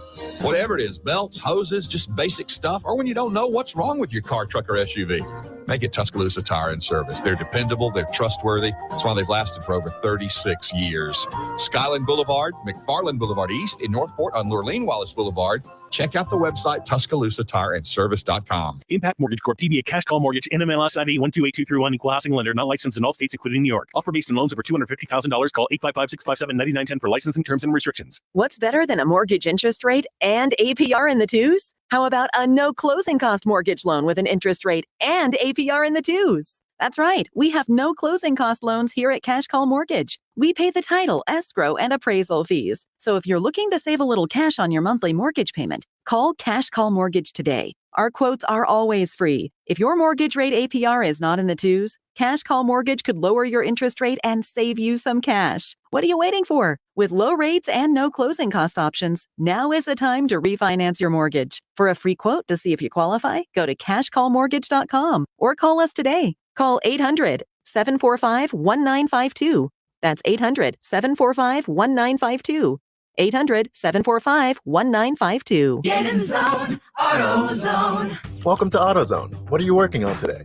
[SPEAKER 13] whatever it is, belts, hoses, just basic stuff, or when you don't know what's wrong with your car, truck, or SUV, make it Tuscaloosa Tire and Service. They're dependable. They're trustworthy. That's why they've lasted for over 36 years. Skyland Boulevard, McFarland Boulevard East in Northport on Lurleen Wallace Boulevard. Check out the website, TuscaloosaTireandService.com.
[SPEAKER 10] Impact Mortgage Corp. DBA Cash Call Mortgage. NMLS ID 128231. Equal housing lender. Not licensed in all states, including New York. Offer based on loans over $250,000. Call 855-657-9910 for licensing terms and restrictions.
[SPEAKER 11] What's better than a mortgage interest rate and APR in the twos? How about a no closing cost mortgage loan with an interest rate and APR in the twos? That's right. We have no closing cost loans here at Cash Call Mortgage. We pay the title, escrow, and appraisal fees. So if you're looking to save a little cash on your monthly mortgage payment, call Cash Call Mortgage today. Our quotes are always free. If your mortgage rate APR is not in the twos, Cash Call Mortgage could lower your interest rate and save you some cash. What are you waiting for? With low rates and no closing cost options, now is the time to refinance your mortgage. For a free quote to see if you qualify, go to cashcallmortgage.com or call us today. Call 800-745-1952. That's 800-745-1952. 800-745-1952.
[SPEAKER 12] Get in zone, AutoZone.
[SPEAKER 21] Welcome to AutoZone. What are you working on today?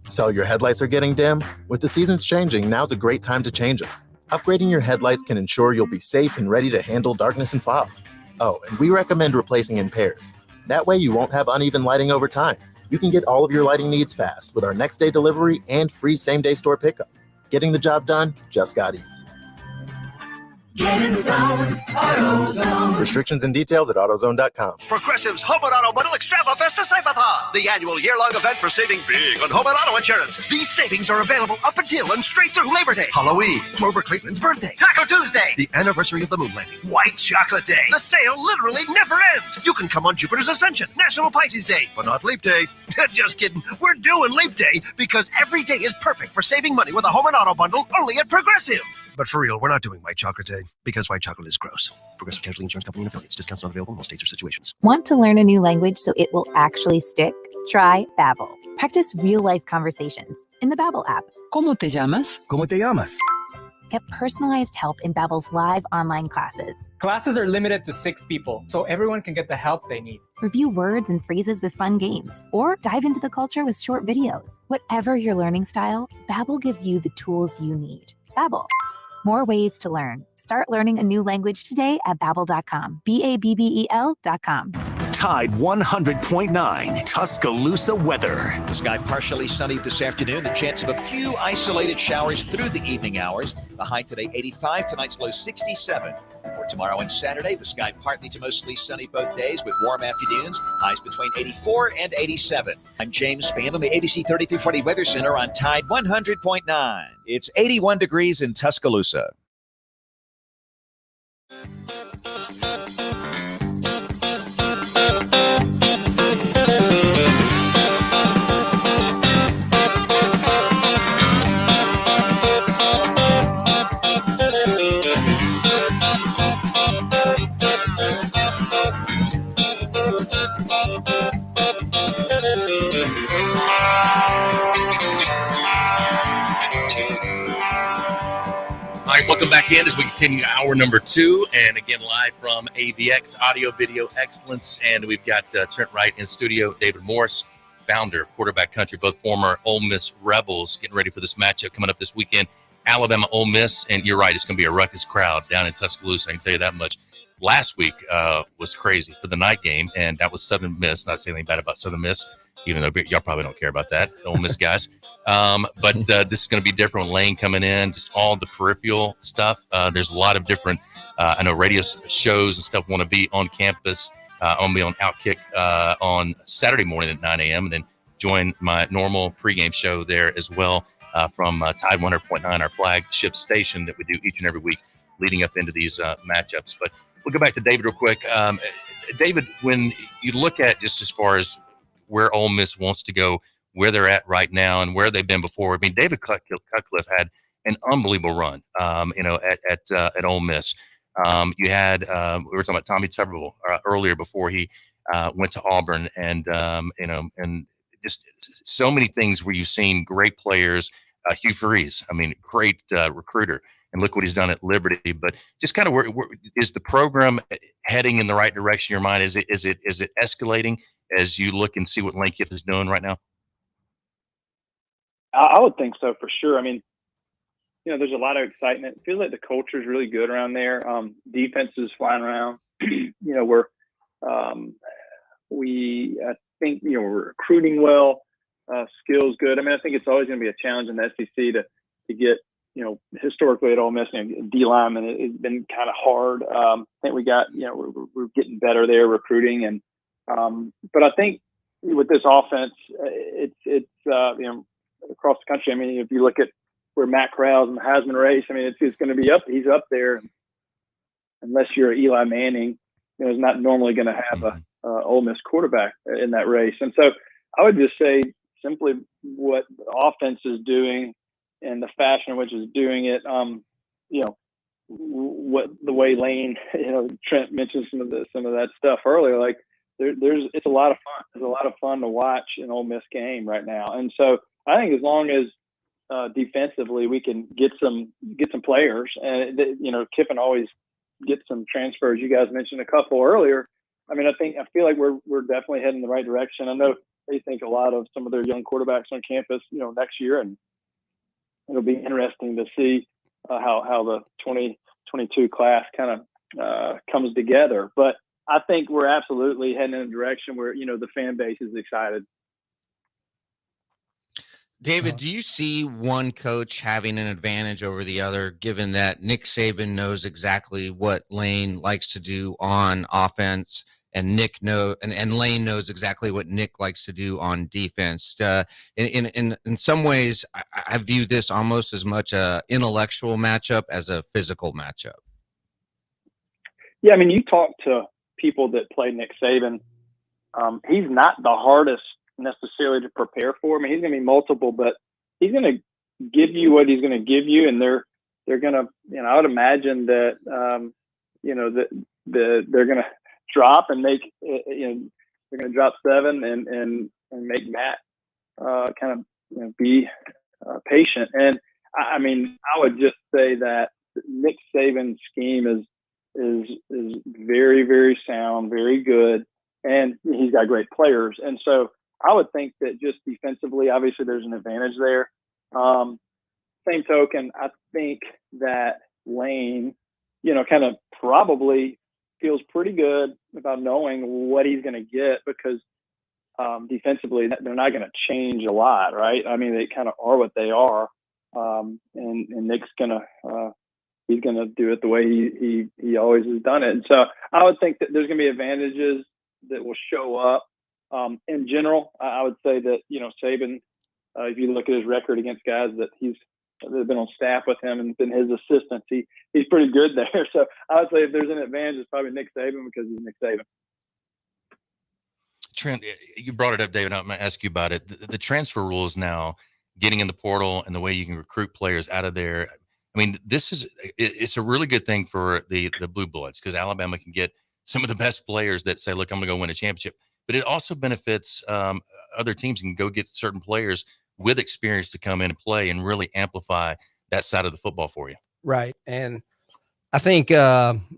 [SPEAKER 21] So your headlights are getting dim? With the seasons changing, now's a great time to change them. Upgrading your headlights can ensure you'll be safe and ready to handle darkness and fog. Oh, and we recommend replacing in pairs. That way you won't have uneven lighting over time. You can get all of your lighting needs fast with our next day delivery and free same-day store pickup. Getting the job done just got easier.
[SPEAKER 12] Get in the zone, AutoZone.
[SPEAKER 21] Restrictions and details at AutoZone.com.
[SPEAKER 14] Progressive's Home and Auto Bundle Extrava Festa Save-a-thon, the annual year-long event for saving big on home and auto insurance. These savings are available up until and straight through Labor Day, Halloween, Grover Cleveland's birthday, Taco Tuesday, the anniversary of the moon landing, White Chocolate Day. The sale literally never ends. You can come on Jupiter's Ascension, National Pisces Day, but not Leap Day. Just kidding. We're doing Leap Day because every day is perfect for saving money with a home and auto bundle only at Progressive. But for real, we're not doing White Chocolate Day because white chocolate is gross. Progressive Casualty Insurance Company and affiliates. Discounts not available in all states or situations.
[SPEAKER 15] Want to learn a new language so it will actually stick? Try Babbel. Practice real-life conversations in the Babbel app.
[SPEAKER 16] ¿Cómo te llamas?
[SPEAKER 2] ¿Cómo te llamas?
[SPEAKER 15] Get personalized help in Babbel's live online classes.
[SPEAKER 22] Classes are limited to 6 people, so everyone can get the help they need.
[SPEAKER 15] Review words and phrases with fun games, or dive into the culture with short videos. Whatever your learning style, Babbel gives you the tools you need. Babbel. More ways to learn. Start learning a new language today at Babbel.com. Babbel.com.
[SPEAKER 2] Tide 100.9 Tuscaloosa weather.
[SPEAKER 25] The sky partially sunny this afternoon. The chance of a few isolated showers through the evening hours. The high today 85, tonight's low 67. For tomorrow and Saturday, the sky partly to mostly sunny both days with warm afternoons. Highs between 84 and 87. I'm James Spann on the ABC 3340 Weather Center on Tide 100.9. It's 81 degrees in Tuscaloosa.
[SPEAKER 7] Welcome back in as we continue hour number 2, and again live from AVX Audio Video Excellence. And we've got Trent Wright in studio, David Morris, founder of Quarterback Country, both former Ole Miss Rebels, getting ready for this matchup coming up this weekend. Alabama, Ole Miss, and you're right, it's going to be a ruckus crowd down in Tuscaloosa. I can tell you that much. Last week was crazy for the night game, and that was Southern Miss. Not saying anything bad about Southern Miss, even though y'all probably don't care about that, Ole Miss guys. But this is going to be different with Lane coming in, just all the peripheral stuff. There's a lot of different, I know radio shows and stuff want to be on campus. I'm going to be on Outkick on Saturday morning at 9 a.m. and then join my normal pregame show there as well from Tide 100.9, our flagship station that we do each and every week leading up into these matchups. But we'll go back to David real quick. David, when you look at just as far as where Ole Miss wants to go, where they're at right now, and where they've been before. I mean, David Cutcliffe had an unbelievable run, at Ole Miss. You had we were talking about Tommy Tuberville earlier before he went to Auburn, and and just so many things where you've seen great players. Hugh Freeze, I mean, great recruiter, and look what he's done at Liberty. But just kind of where is the program heading in the right direction? In your mind, is it escalating as you look and see what Lane Kiffin is doing right now?
[SPEAKER 6] I would think so, for sure. I mean, there's a lot of excitement. It feels like the culture is really good around there. Defense is flying around. I think we're recruiting well. Skills good. I mean, I think it's always going to be a challenge in the SEC to get, historically at Ole Miss, D lineman, it's been kind of hard. I think we got, we're getting better there recruiting, and but I think with this offense, it's across the country. I mean, if you look at where Matt Corral's in the Heisman race, I mean, it's going to be up. He's up there, unless you're Eli Manning. Is not normally going to have a Ole Miss quarterback in that race. And so I would just say simply what the offense is doing and the fashion in which it's doing it. What the way Lane, Trent mentioned some of that stuff earlier. Like it's a lot of fun. It's a lot of fun to watch an Ole Miss game right now. And so I think as long as defensively we can get some players, and Kiffin always gets some transfers. You guys mentioned a couple earlier. I mean, I feel like we're definitely heading in the right direction. I know they think a lot of some of their young quarterbacks on campus, next year, and it'll be interesting to see how the 2022 class kind of comes together. But I think we're absolutely heading in a direction where the fan base is excited.
[SPEAKER 8] David, do you see one coach having an advantage over the other, given that Nick Saban knows exactly what Lane likes to do on offense, and Lane knows exactly what Nick likes to do on defense? In some ways, I view this almost as much a intellectual matchup as a physical matchup.
[SPEAKER 6] Yeah, I mean, you talk to people that play Nick Saban. He's not the hardest necessarily to prepare for. I mean, he's going to be multiple, but he's going to give you what he's going to give you, and they're going to, I would imagine that they're going to drop and make they're going to drop 7 and make Matt kind of be patient. And I mean, I would just say that Nick Saban's scheme is very, very sound, very good, and he's got great players. And so I would think that just defensively, obviously there's an advantage there. Same token, I think that Lane, kind of probably feels pretty good about knowing what he's going to get, because defensively they're not going to change a lot, right? I mean, they kind of are what they are. And Nick's he's going to do it the way he always has done it. And so I would think that there's going to be advantages that will show up. In general, I would say that, Saban, if you look at his record against guys that have been on staff with him and been his assistants, he's pretty good there. So I would say if there's an advantage, it's probably Nick Saban, because he's Nick Saban.
[SPEAKER 7] Trent, you brought it up, David. I'm going to ask you about it. The transfer rules now, getting in the portal and the way you can recruit players out of there. I mean, it's a really good thing for the Blue Bloods, because Alabama can get some of the best players that say, look, I'm going to go win a championship. But it also benefits other teams and go get certain players with experience to come in and play and really amplify that side of the football for you.
[SPEAKER 4] Right. And I think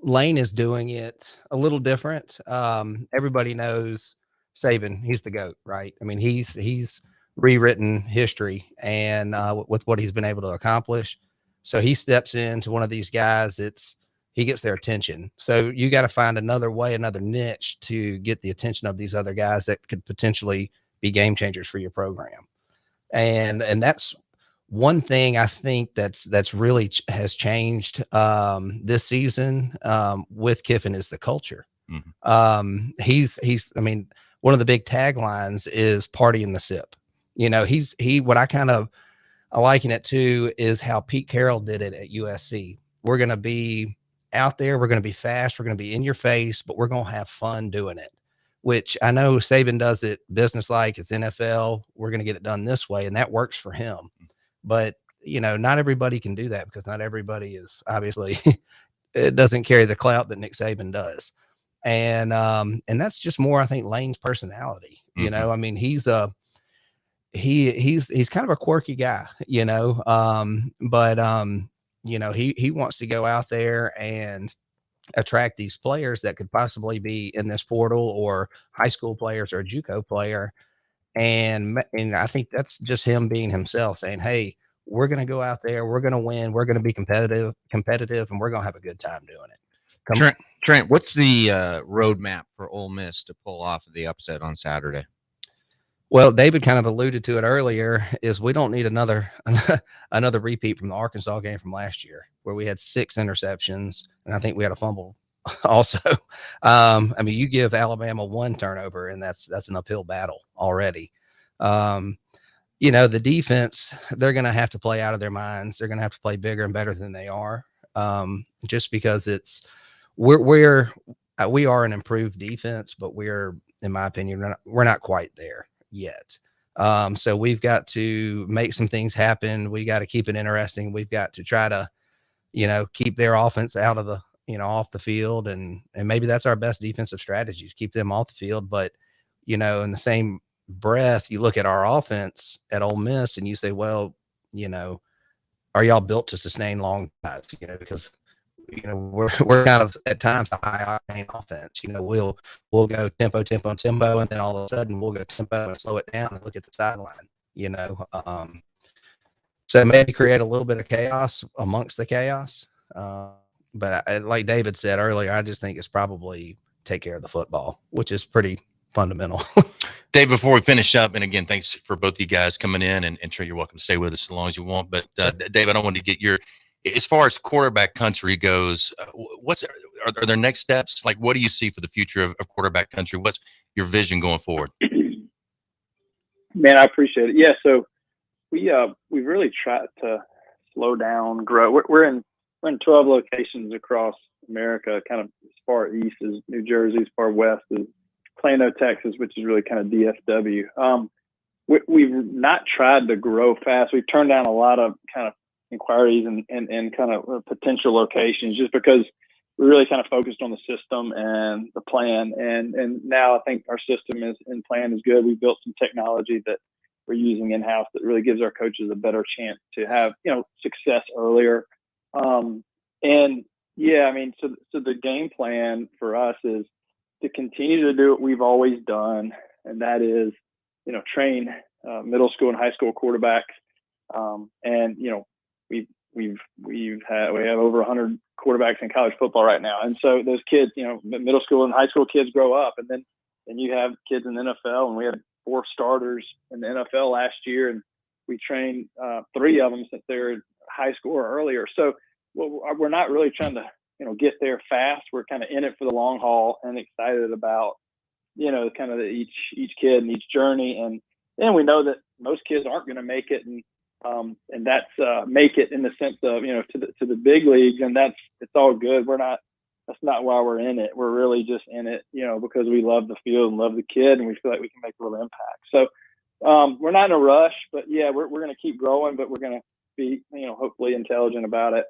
[SPEAKER 4] Lane is doing it a little different. Everybody knows Saban, he's the GOAT, right? I mean, he's rewritten history and with what he's been able to accomplish. So he steps into one of these guys, he gets their attention. So you got to find another way, another niche to get the attention of these other guys that could potentially be game changers for your program. And that's one thing I think that's really has changed this season with Kiffin is the culture. Mm-hmm. I mean, one of the big taglines is party in the SIP. What I liken it to is how Pete Carroll did it at USC. We're going to be out there. We're going to be fast. We're going to be in your face, but we're going to have fun doing it, which I know Saban does it business-like. It's NFL. We're going to get it done this way, and that works for him. But, not everybody can do that, because not everybody is obviously it doesn't carry the clout that Nick Saban does. And that's just more, I think, Lane's personality. Mm-hmm. I mean, he's kind of a quirky guy, but he wants to go out there and attract these players that could possibly be in this portal, or high school players, or a JUCO player. And I think that's just him being himself, saying, hey, we're going to go out there, we're going to win, we're going to be competitive, and we're going to have a good time doing it.
[SPEAKER 8] Trent, what's the roadmap for Ole Miss to pull off the upset on Saturday?
[SPEAKER 4] Well, David kind of alluded to it earlier, is we don't need another repeat from the Arkansas game from last year, where we had 6 interceptions, and I think we had a fumble also. I mean, you give Alabama 1 turnover, and that's an uphill battle already. The defense, they're going to have to play out of their minds. They're going to have to play bigger and better than they are, just because we are an improved defense, but we're, in my opinion, we're not quite there yet. So we've got to make some things happen. We got to keep it interesting. We've got to try to, keep their offense out of the, off the field. And maybe that's our best defensive strategy, to keep them off the field. But, in the same breath, you look at our offense at Ole Miss and you say, well, are y'all built to sustain long drives? Because we're kind of at times a high octane offense. We'll go tempo, and then all of a sudden we'll go tempo and slow it down and look at the sideline. So maybe create a little bit of chaos amongst the chaos. But like David said earlier, I just think it's probably take care of the football, which is pretty fundamental.
[SPEAKER 7] Dave, before we finish up, and again, thanks for both you guys coming in, and Trey, you're welcome to stay with us as long as you want. But Dave, I don't want to get your, as far as quarterback country goes, are there next steps? Like, what do you see for the future of quarterback country? What's your vision going forward?
[SPEAKER 6] Man, I appreciate it. Yeah, so we've really tried to slow down, grow. We're in 12 locations across America, kind of as far east as New Jersey, as far west as Plano, Texas, which is really kind of DFW. We've not tried to grow fast. We've turned down a lot of kind of inquiries and kind of potential locations just because we're really kind of focused on the system and the plan. And now I think our system and plan is good. We built some technology that we're using in-house that really gives our coaches a better chance to have, success earlier. And yeah, I mean, so the game plan for us is to continue to do what we've always done. And that is, train middle school and high school quarterbacks. And, we have over 100 quarterbacks in college football right now. And so those kids, middle school and high school kids grow up, and then you have kids in the NFL, and we had 4 starters in the NFL last year, and we trained 3 of them since they were high school or earlier. So we're not really trying to, get there fast. We're kind of in it for the long haul and excited about, kind of each kid and each journey. And we know that most kids aren't going to make it, and that's make it in the sense of, to the big leagues, and it's all good. That's not why we're in it. We're really just in it, because we love the field and love the kid, and we feel like we can make a real impact. So we're not in a rush, but yeah, we're going to keep growing, but we're going to be, hopefully intelligent about it.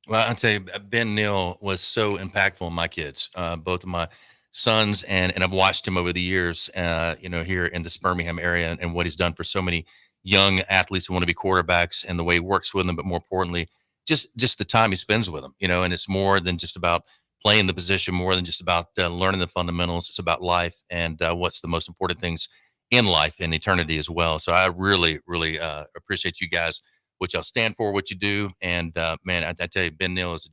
[SPEAKER 7] Well, I'll tell you, Ben Neal was so impactful on my kids, both of my sons, and I've watched him over the years, here in this Birmingham area, and what he's done for so many young athletes who want to be quarterbacks, and the way he works with them, but more importantly, just the time he spends with them, and it's more than just about playing the position, more than just about learning the fundamentals. It's about life and what's the most important things in life and eternity as well. So I really, really appreciate you guys, what y'all stand for, what you do. And man, I tell you, Ben Neal is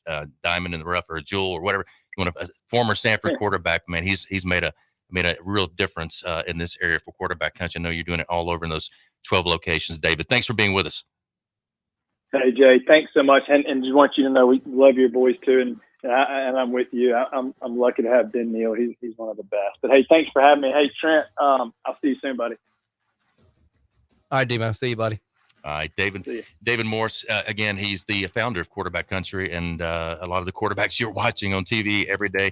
[SPEAKER 7] a diamond in the rough, or a jewel, or whatever you want. A former Stanford quarterback, man, he's made a real difference in this area for quarterback country. I know you're doing it all over in those 12 locations. David, thanks for being with us.
[SPEAKER 6] Hey Jay, thanks so much, and just want you to know we love your boys too, and I'm with you. I'm lucky to have Ben Neal. He's one of the best. But hey, thanks for having me. Hey Trent, I'll see you soon, buddy.
[SPEAKER 4] All right, Demo. See you, buddy.
[SPEAKER 7] All right, David Morse, again, he's the founder of Quarterback Country, and a lot of the quarterbacks you're watching on TV every day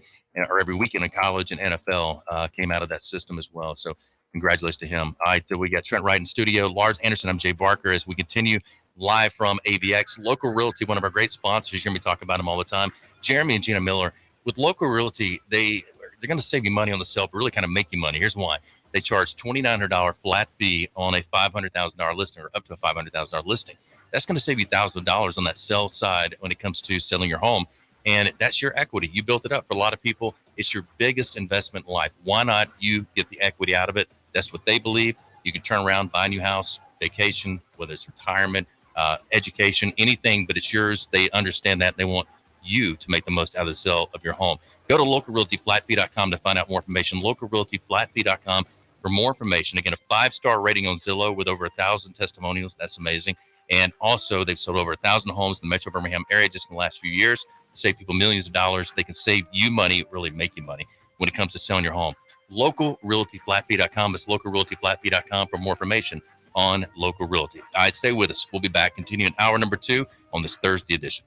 [SPEAKER 7] or every weekend in college and NFL came out of that system as well. So congratulations to him. All right, we got Trent Wright in studio, Lars Anderson, I'm Jay Barker, as we continue live from AVX. Local Realty, one of our great sponsors. You're going to be talking about them all the time. Jeremy and Gina Miller. With Local Realty, they're going to save you money on the sale, but really kind of make you money. Here's why. They charge $2,900 flat fee on a $500,000 listing, or up to a $500,000 listing. That's going to save you $1,000 on that sell side when it comes to selling your home. And that's your equity. You built it up. For a lot of people, it's your biggest investment in life. Why not you get the equity out of it? That's what they believe. You can turn around, buy a new house, vacation, whether it's retirement, education, anything, but it's yours. They understand that. They want you to make the most out of the sale of your home. Go to localrealtyflatfee.com to find out more information. Localrealtyflatfee.com for more information. Again, a 5-star rating on Zillow with over 1,000 testimonials. That's amazing. And also, they've sold over 1,000 homes in the Metro Birmingham area just in the last few years. Save people millions of dollars. They can save you money, really make you money when it comes to selling your home. Localrealtyflatfee.com. It's localrealtyflatfee.com for more information on Local Realty. All right, stay with us. We'll be back continuing hour number 2 on this Thursday edition.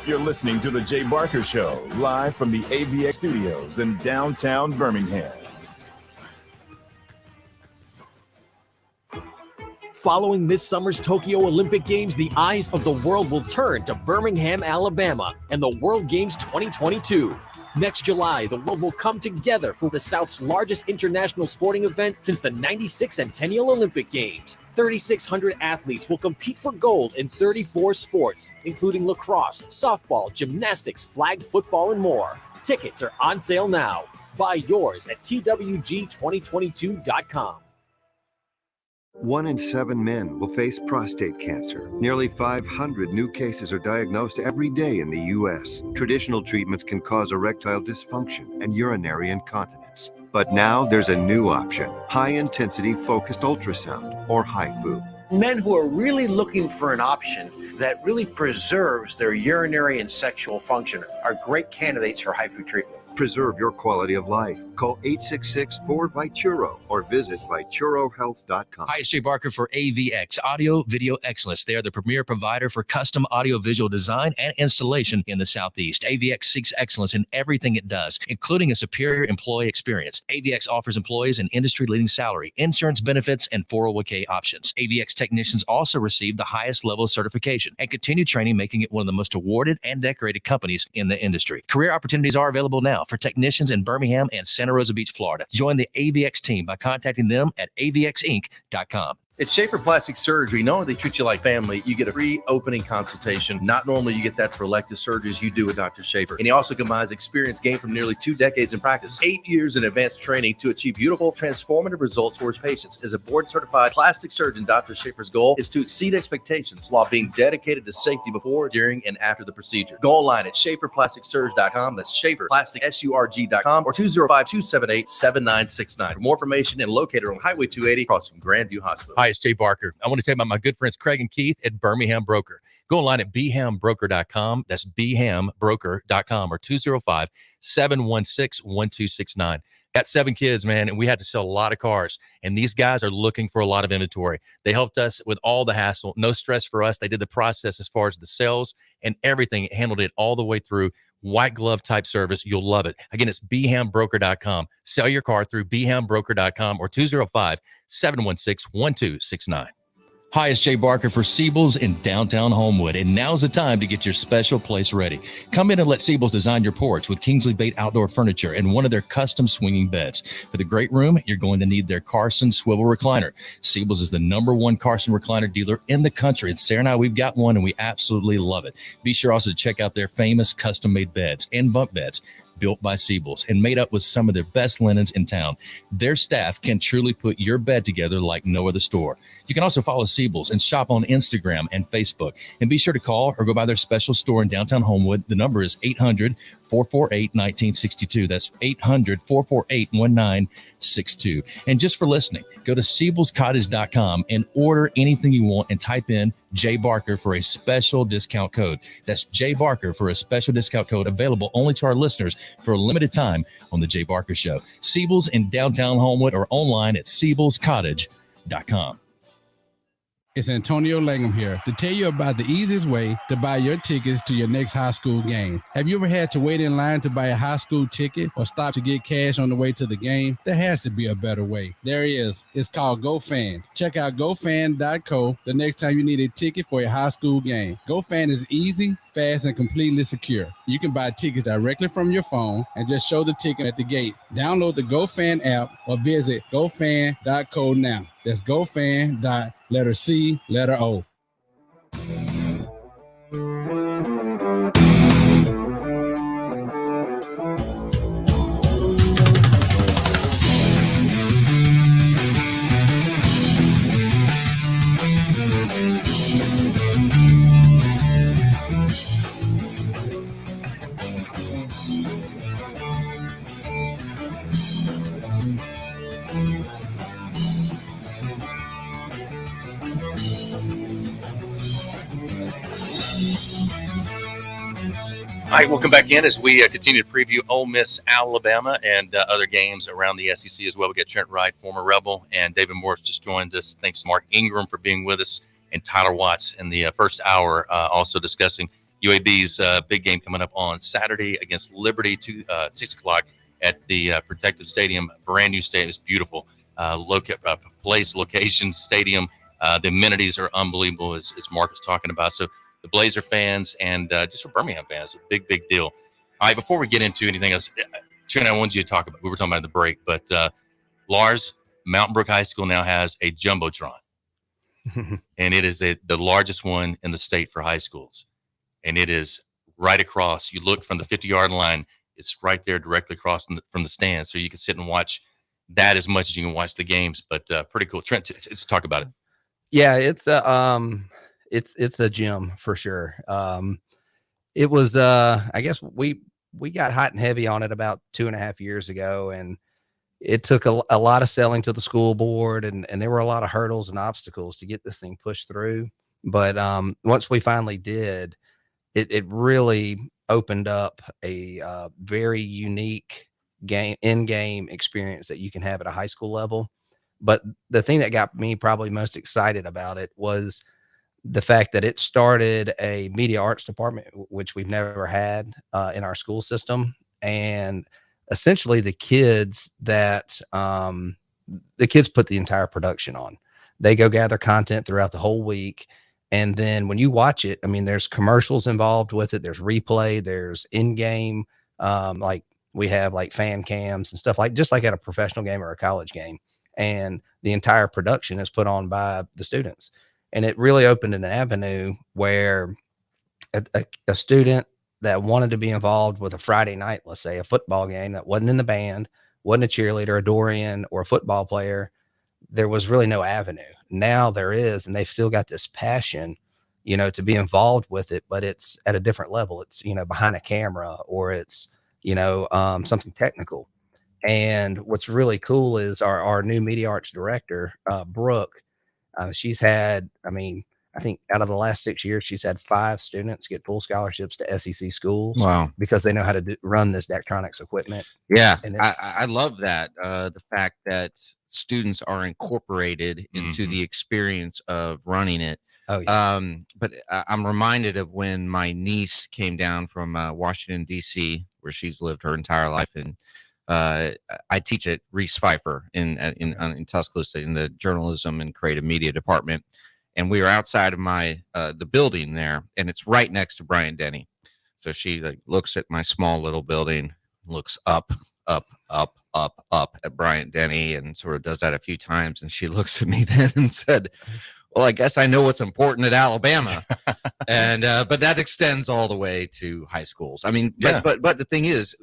[SPEAKER 5] You're listening to The Jay Barker Show, live from the AVX studios in downtown Birmingham.
[SPEAKER 9] Following this summer's Tokyo Olympic Games, the eyes of the world will turn to Birmingham, Alabama, and the World Games 2022. Next July, the world will come together for the South's largest international sporting event since the 96 Centennial Olympic Games. 3,600 athletes will compete for gold in 34 sports, including lacrosse, softball, gymnastics, flag football, and more. Tickets are on sale now. Buy yours at twg2022.com.
[SPEAKER 1] 1 in 7 men will face prostate cancer. Nearly 500 new cases are diagnosed every day in the U.S. Traditional treatments can cause erectile dysfunction and urinary incontinence. But now there's a new option, high-intensity focused ultrasound, or HIFU.
[SPEAKER 16] Men who are really looking for an option that really preserves their urinary and sexual function are great candidates for HIFU treatment.
[SPEAKER 1] Preserve your quality of life. Call 866-4-VITURO or visit VituroHealth.com.
[SPEAKER 17] Hi, it's Jay Barker for AVX, Audio Video Excellence. They are the premier provider for custom audio-visual design and installation in the Southeast. AVX seeks excellence in everything it does, including a superior employee experience. AVX offers employees an industry-leading salary, insurance benefits, and 401k options. AVX technicians also receive the highest level of certification and continue training, making it one of the most awarded and decorated companies in the industry. Career opportunities are available now for technicians in Birmingham and Santa Rosa Beach, Florida. Join the AVX team by contacting them at avxinc.com.
[SPEAKER 24] At Schaefer Plastic Surgery, not only they treat you like family, you get a free opening consultation. Not normally you get that for elective surgeries, you do with Dr. Schaefer. And he also combines experience gained from nearly 2 decades in practice, 8 years in advanced training to achieve beautiful, transformative results for his patients. As a board-certified plastic surgeon, Dr. Schaefer's goal is to exceed expectations while being dedicated to safety before, during, and after the procedure. Go online at SchaeferPlasticSurg.com. That's SchaeferPlasticSurg.com or 205-278-7969. For more information and located on Highway 280 across from Grandview Hospital.
[SPEAKER 7] Hi, it's Jay Barker. I want to tell you about my good friends Craig and Keith at Birmingham Broker. Go online at bhambroker.com. That's bhambroker.com or 205-716-1269. Got 7 kids, man, and we had to sell a lot of cars. And these guys are looking for a lot of inventory. They helped us with all the hassle. No stress for us. They did the process as far as the sales and everything. Handled it all the way through. White glove type service. You'll love it. Again, it's bhambroker.com. Sell your car through bhambroker.com or 205-716-1269. Hi, it's Jay Barker for Siebel's in downtown Homewood, and now's the time to get your special place ready. Come in and let Siebel's design your porch with Kingsley Bait outdoor furniture and one of their custom swinging beds. For the great room, you're going to need their Carson swivel recliner. Siebel's is the #1 Carson recliner dealer in the country, and Sarah and I, we've got one, and we absolutely love it. Be sure also to check out their famous custom-made beds and bunk beds built by Siebel's and made up with some of their best linens in town. Their staff can truly put your bed together like no other store. You can also follow Siebel's and shop on Instagram and Facebook. And be sure to call or go by their special store in downtown Homewood. The number is 800-448-1962. That's 800-448-1962. And just for listening, go to SiebelsCottage.com and order anything you want and type in Jay Barker for a special discount code. That's Jay Barker for a special discount code available only to our listeners for a limited time on the Jay Barker Show. Siebel's in downtown Homewood or online at SiebelsCottage.com.
[SPEAKER 18] It's Antonio Langham here to tell you about the easiest way to buy your tickets to your next high school game. Have you ever had to wait in line to buy a high school ticket or stop to get cash on the way to the game? There has to be a better way. There is. It's called GoFan. Check out GoFan.co the next time you need a ticket for a high school game. GoFan is easy, fast, and completely secure. You can buy tickets directly from your phone and just show the ticket at the gate. Download the GoFan app or visit GoFan.co now. That's GoFan. Letter C, letter O.
[SPEAKER 7] All right, welcome back in as we continue to preview Ole Miss, Alabama, and other games around the SEC as well. We got Trent Wright, former Rebel, and David Morris just joined us. Thanks to Mark Ingram for being with us, and Tyler Watts in the first hour, also discussing UAB's big game coming up on Saturday against Liberty, 6 o'clock at the Protective Stadium. Brand new stadium. It's beautiful. Location, stadium. The amenities are unbelievable, as Mark was talking about. So the Blazer fans and just for Birmingham fans, a big, big deal. All right, before we get into anything else, Trent, I wanted you to talk about, we were talking about the break, but Lars, Mountain Brook High School now has a Jumbotron. And it is the largest one in the state for high schools. And it is right across. You look from the 50-yard line, it's right there directly across from the stands. So you can sit and watch that as much as you can watch the games. But pretty cool. Trent, let's talk about it.
[SPEAKER 4] Yeah, it's a gym for sure. It was I guess we got hot and heavy on it about 2.5 years ago, and it took a lot of selling to the school board, and there were a lot of hurdles and obstacles to get this thing pushed through. But once we finally did, it really opened up a very unique in-game experience that you can have at a high school level. But the thing that got me probably most excited about it was the fact that it started a media arts department, which we've never had in our school system. And essentially the kids put the entire production on. They go gather content throughout the whole week. And then when you watch it, I mean, there's commercials involved with it. There's replay, there's in-game, like we have like fan cams and stuff, like just like at a professional game or a college game. And the entire production is put on by the students. And it really opened an avenue where a student that wanted to be involved with a Friday night, let's say a football game that wasn't in the band, wasn't a cheerleader, a Dorian, or a football player, there was really no avenue. Now there is, and they've still got this passion, to be involved with it, but it's at a different level. It's, behind a camera, or it's, something technical. And what's really cool is our new media arts director, Brook. She's had, I think out of the last 6 years, she's had 5 students get full scholarships to SEC schools.
[SPEAKER 8] Wow.
[SPEAKER 4] Because they know how to run this Daktronics equipment.
[SPEAKER 8] Yeah.
[SPEAKER 4] And
[SPEAKER 8] I love that. The fact that students are incorporated into the experience of running it.
[SPEAKER 4] Oh, yeah.
[SPEAKER 8] But I'm reminded of when my niece came down from Washington, D.C., where she's lived her entire life. And I teach at Reese Pfeiffer in Tuscaloosa in the journalism and creative media department. And we were outside of the building there, and it's right next to Bryant-Denny. So she looks at my small little building, looks up at Bryant-Denny, and sort of does that a few times. And she looks at me then and said, "Well, I guess I know what's important at Alabama." And but that extends all the way to high schools. I mean, but the thing is,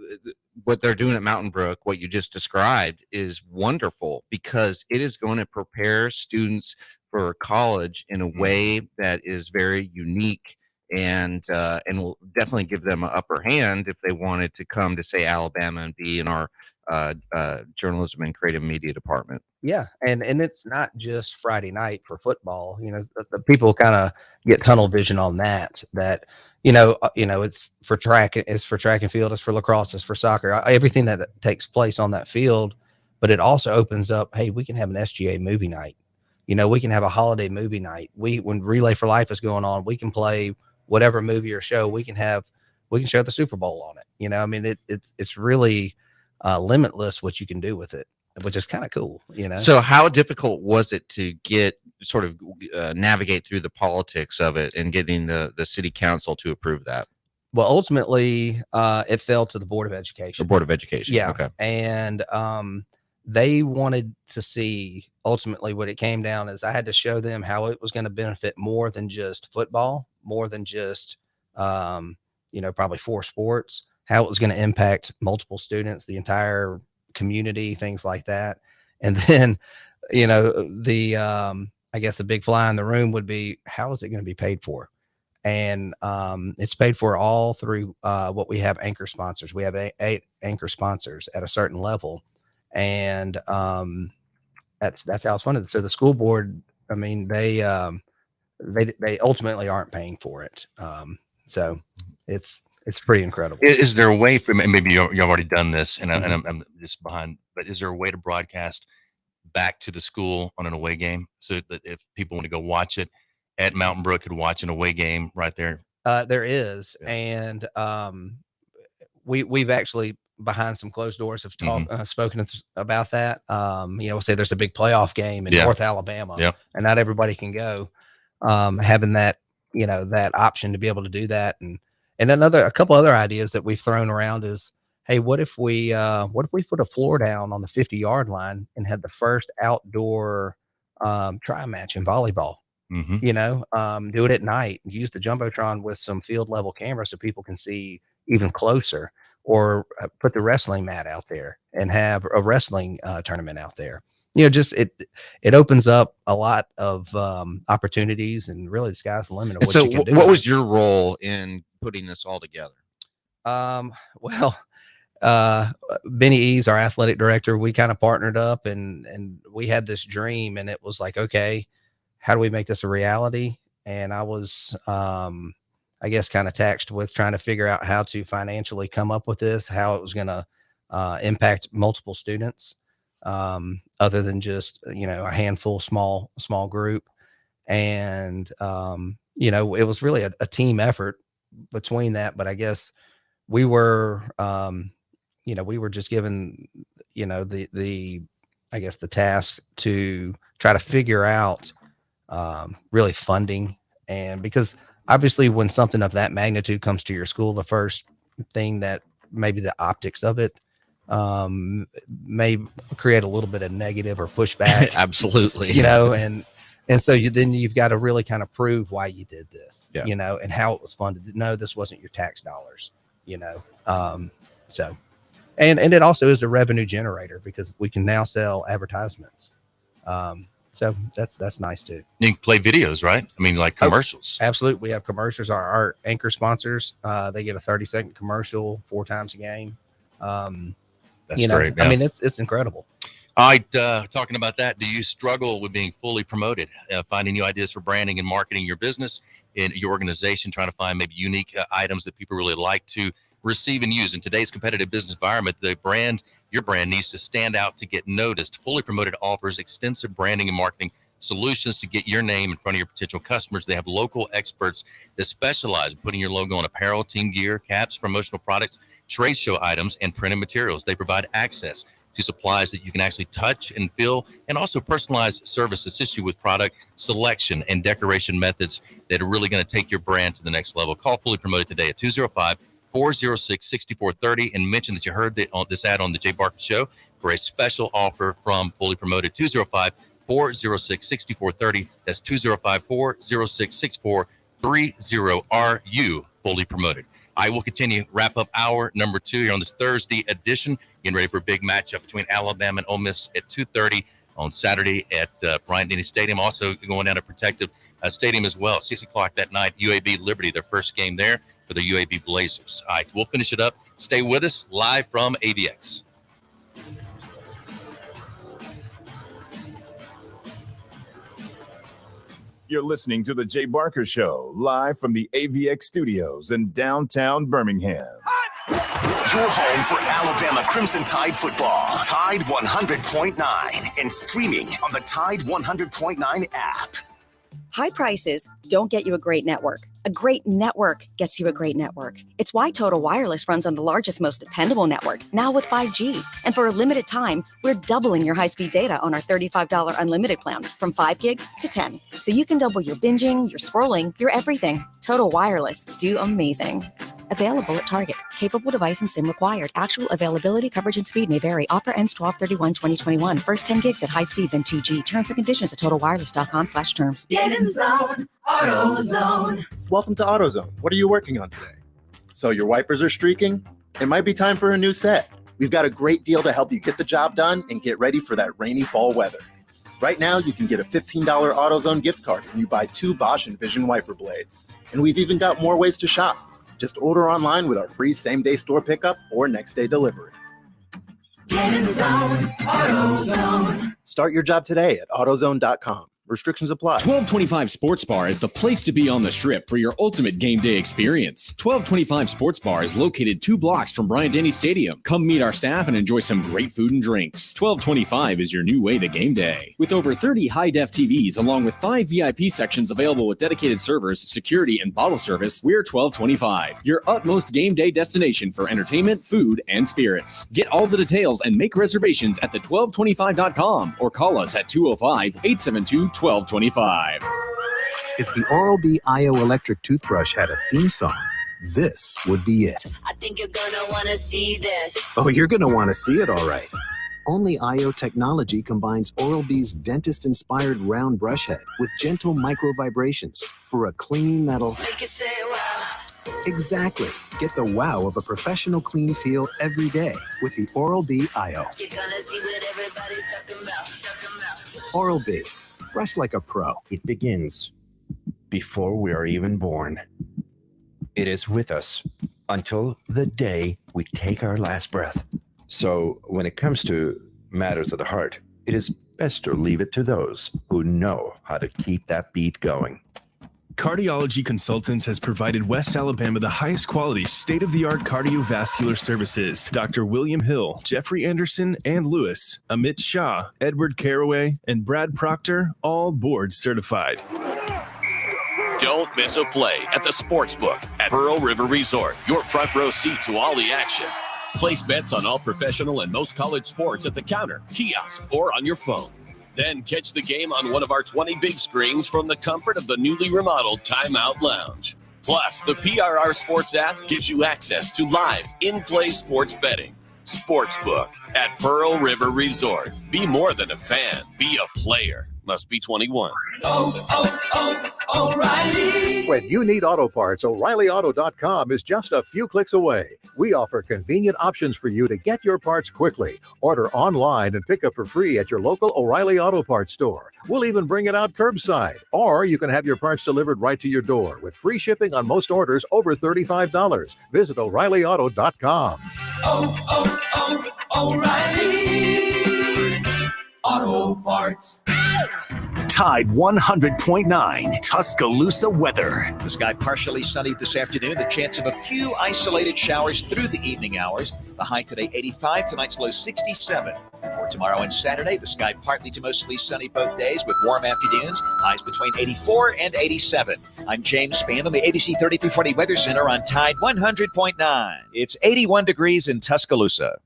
[SPEAKER 8] what they're doing at Mountain Brook, what you just described, is wonderful, because it is going to prepare students for college in a way that is very unique, and will definitely give them an upper hand if they wanted to come to, say, Alabama and be in our journalism and creative media department.
[SPEAKER 4] Yeah, and it's not just Friday night for football. The people kind of get tunnel vision on that. It's for track, it's for track and field, it's for lacrosse, it's for soccer, everything that takes place on that field. But it also opens up, hey, we can have an SGA movie night. We can have a holiday movie night. When Relay for Life is going on, we can play whatever movie or show. We can show the Super Bowl on it. It's really limitless what you can do with it, which is kind of cool.
[SPEAKER 8] So how difficult was it to get sort of navigate through the politics of it and getting the city council to approve that?
[SPEAKER 4] Well, ultimately, it fell to the Board of Education.
[SPEAKER 8] The Board of Education.
[SPEAKER 4] Yeah.
[SPEAKER 8] Okay.
[SPEAKER 4] And they wanted to see, ultimately what it came down is I had to show them how it was going to benefit more than just football, more than just, probably 4 sports, how it was going to impact multiple students, the entire community, things like that. And then, I guess the big fly in the room would be, how is it going to be paid for? And it's paid for all through what we have anchor sponsors. We have 8 anchor sponsors at a certain level. And that's how it's funded. So the school board, they ultimately aren't paying for it. So it's pretty incredible.
[SPEAKER 7] Is there a way for, maybe you've already done this, and I'm just behind, but is there a way to broadcast back to the school on an away game, so that if people want to go watch it at Mountain Brook, could watch an away game right there?
[SPEAKER 4] There is. And we've actually, behind some closed doors, have spoken about that. Say there's a big playoff game in North Alabama, and not everybody can go. Having that, that option to be able to do that, and a couple other ideas that we've thrown around is, hey, what if we put a floor down on the 50-yard line and had the first outdoor try match in volleyball? Do it at night, use the Jumbotron with some field level cameras so people can see even closer. put the wrestling mat out there and have a wrestling tournament out there. You know, just it opens up a lot of opportunities, and really the sky's the limit of
[SPEAKER 8] And
[SPEAKER 4] what
[SPEAKER 8] so
[SPEAKER 4] you can do.
[SPEAKER 8] what was your role in putting this all together?
[SPEAKER 4] Well, Benny Eves, our athletic director, we kind of partnered up and we had this dream, and it was like, okay, how do we make this a reality? And I was, I guess, kind of taxed with trying to figure out how to financially come up with this, how it was going to impact multiple students, other than just, you know, a handful, small group. And, you know, it was really a team effort between that. But I guess we were, you know, we were just given, you know, I guess the task to try to figure out really funding. And because obviously when something of that magnitude comes to your school, the first thing that maybe the optics of it may create a little bit of negative or pushback.
[SPEAKER 8] Absolutely.
[SPEAKER 4] You know, and so you've got to really kind of prove why you did this, you know, and how it was funded. No, this wasn't your tax dollars, you know. So, and it also is a revenue generator because we can now sell advertisements. So that's nice too.
[SPEAKER 7] You can play videos, right? I mean, like commercials.
[SPEAKER 4] Oh, absolutely. We have commercials. Our anchor sponsors, they get a 30-second commercial 4 times a game.
[SPEAKER 7] That's great. Yeah.
[SPEAKER 4] I mean, it's incredible.
[SPEAKER 7] All right. Talking about that, do you struggle with being fully promoted, finding new ideas for branding and marketing your business in your organization, trying to find maybe unique items that people really like to receive and use? In today's competitive business environment, your brand needs to stand out to get noticed. Fully Promoted offers extensive branding and marketing solutions to get your name in front of your potential customers. They have local experts that specialize in putting your logo on apparel, team gear, caps, promotional products, trade show items, and printed materials. They provide access to supplies that you can actually touch and feel, and also personalized service assist you with product selection and decoration methods that are really going to take your brand to the next level. Call Fully Promoted today at 205-406-6430 and mention that you heard this ad on the Jay Barker Show for a special offer from Fully Promoted. 205-406-6430. That's 205-406-6430. Are you fully promoted? I will continue, wrap up hour number 2 here on this Thursday edition. Getting ready for a big matchup between Alabama and Ole Miss at 2:30 on Saturday at Bryant-Denny Stadium. Also going down to Protective Stadium as well. 6 o'clock that night, UAB Liberty, their first game there for the UAB Blazers. All right, we'll finish it up. Stay with us live from AVX.
[SPEAKER 5] You're listening to the Jay Barker Show, live from the AVX studios in downtown Birmingham.
[SPEAKER 2] Your home for Alabama Crimson Tide football. Tide 100.9 and streaming on the Tide 100.9 app.
[SPEAKER 3] High prices don't get you a great network. A great network gets you a great network. It's why Total Wireless runs on the largest, most dependable network, now with 5G. And for a limited time, we're doubling your high-speed data on our $35 unlimited plan from 5 gigs to 10. So you can double your binging, your scrolling, your everything. Total Wireless. Do amazing. Available at Target. Capable device and SIM required. Actual availability, coverage, and speed may vary. Offer ends 12/31/2021. First 10 gigs at high speed, then 2G. Terms and conditions at totalwireless.com/terms.
[SPEAKER 12] Get in zone, AutoZone.
[SPEAKER 21] Welcome to AutoZone. What are you working on today? So your wipers are streaking? It might be time for a new set. We've got a great deal to help you get the job done and get ready for that rainy fall weather. Right now, you can get a $15 AutoZone gift card when you buy 2 Bosch Envision wiper blades. And we've even got more ways to shop. Just order online with our free same-day store pickup or next-day delivery.
[SPEAKER 12] Get in zone, AutoZone.
[SPEAKER 21] Start your job today at AutoZone.com. Restrictions apply.
[SPEAKER 13] 1225 Sports Bar is the place to be on the Strip for your ultimate game day experience. 1225 Sports Bar is located 2 blocks from Bryant-Denny Stadium. Come meet our staff and enjoy some great food and drinks. 1225 is your new way to game day. With over 30 high-def TVs along with 5 VIP sections available with dedicated servers, security, and bottle service, we're 1225, your utmost game day destination for entertainment, food, and spirits. Get all the details and make reservations at the1225.com or call us at 205-872-1225.
[SPEAKER 19] If the Oral-B IO electric toothbrush had a theme song, this would be it.
[SPEAKER 12] I think you're gonna wanna see this.
[SPEAKER 19] Oh, you're going to want to see it, all right. Only IO technology combines Oral-B's dentist-inspired round brush head with gentle micro vibrations for a clean that'll
[SPEAKER 12] Make it say wow.
[SPEAKER 19] Exactly. Get the wow of a professional clean feel every day with the Oral-B IO.
[SPEAKER 12] You're gonna see what everybody's talking about.
[SPEAKER 19] Oral-B. Brush like a pro.
[SPEAKER 10] It begins before we are even born. It is with us until the day we take our last breath. So when it comes to matters of the heart, it is best to leave it to those who know how to keep that beat going.
[SPEAKER 11] Cardiology Consultants has provided West Alabama the highest quality, state-of-the-art cardiovascular services. Dr. William Hill, Jeffrey Anderson and Lewis, Amit Shah, Edward Caraway, and Brad Proctor, all board certified.
[SPEAKER 14] Don't miss a play at the Sportsbook at Pearl River Resort. Your front row seat to all the action. Place bets on all professional and most college sports at the counter, kiosk, or on your phone. Then catch the game on one of our 20 big screens from the comfort of the newly remodeled Timeout Lounge. Plus, the PRR Sports app gives you access to live, in-play sports betting. Sportsbook at Pearl River Resort. Be more than a fan. Be a player. Must be 21.
[SPEAKER 20] O'Reilly. When you need auto parts, O'ReillyAuto.com is just a few clicks away. We offer convenient options for you to get your parts quickly. Order online and pick up for free at your local O'Reilly Auto Parts store. We'll even bring it out curbside. Or you can have your parts delivered right to your door with free shipping on most orders over $35. Visit O'ReillyAuto.com.
[SPEAKER 12] O'Reilly Auto Parts.
[SPEAKER 2] Tide 100.9 Tuscaloosa weather.
[SPEAKER 25] The sky partially sunny this afternoon. The chance of a few isolated showers through the evening hours. The high today 85, tonight's low 67. For tomorrow and Saturday, the sky partly to mostly sunny both days with warm afternoons. Highs between 84 and 87. I'm James Spann on the ABC 3340 Weather Center on Tide 100.9. It's 81 degrees in Tuscaloosa.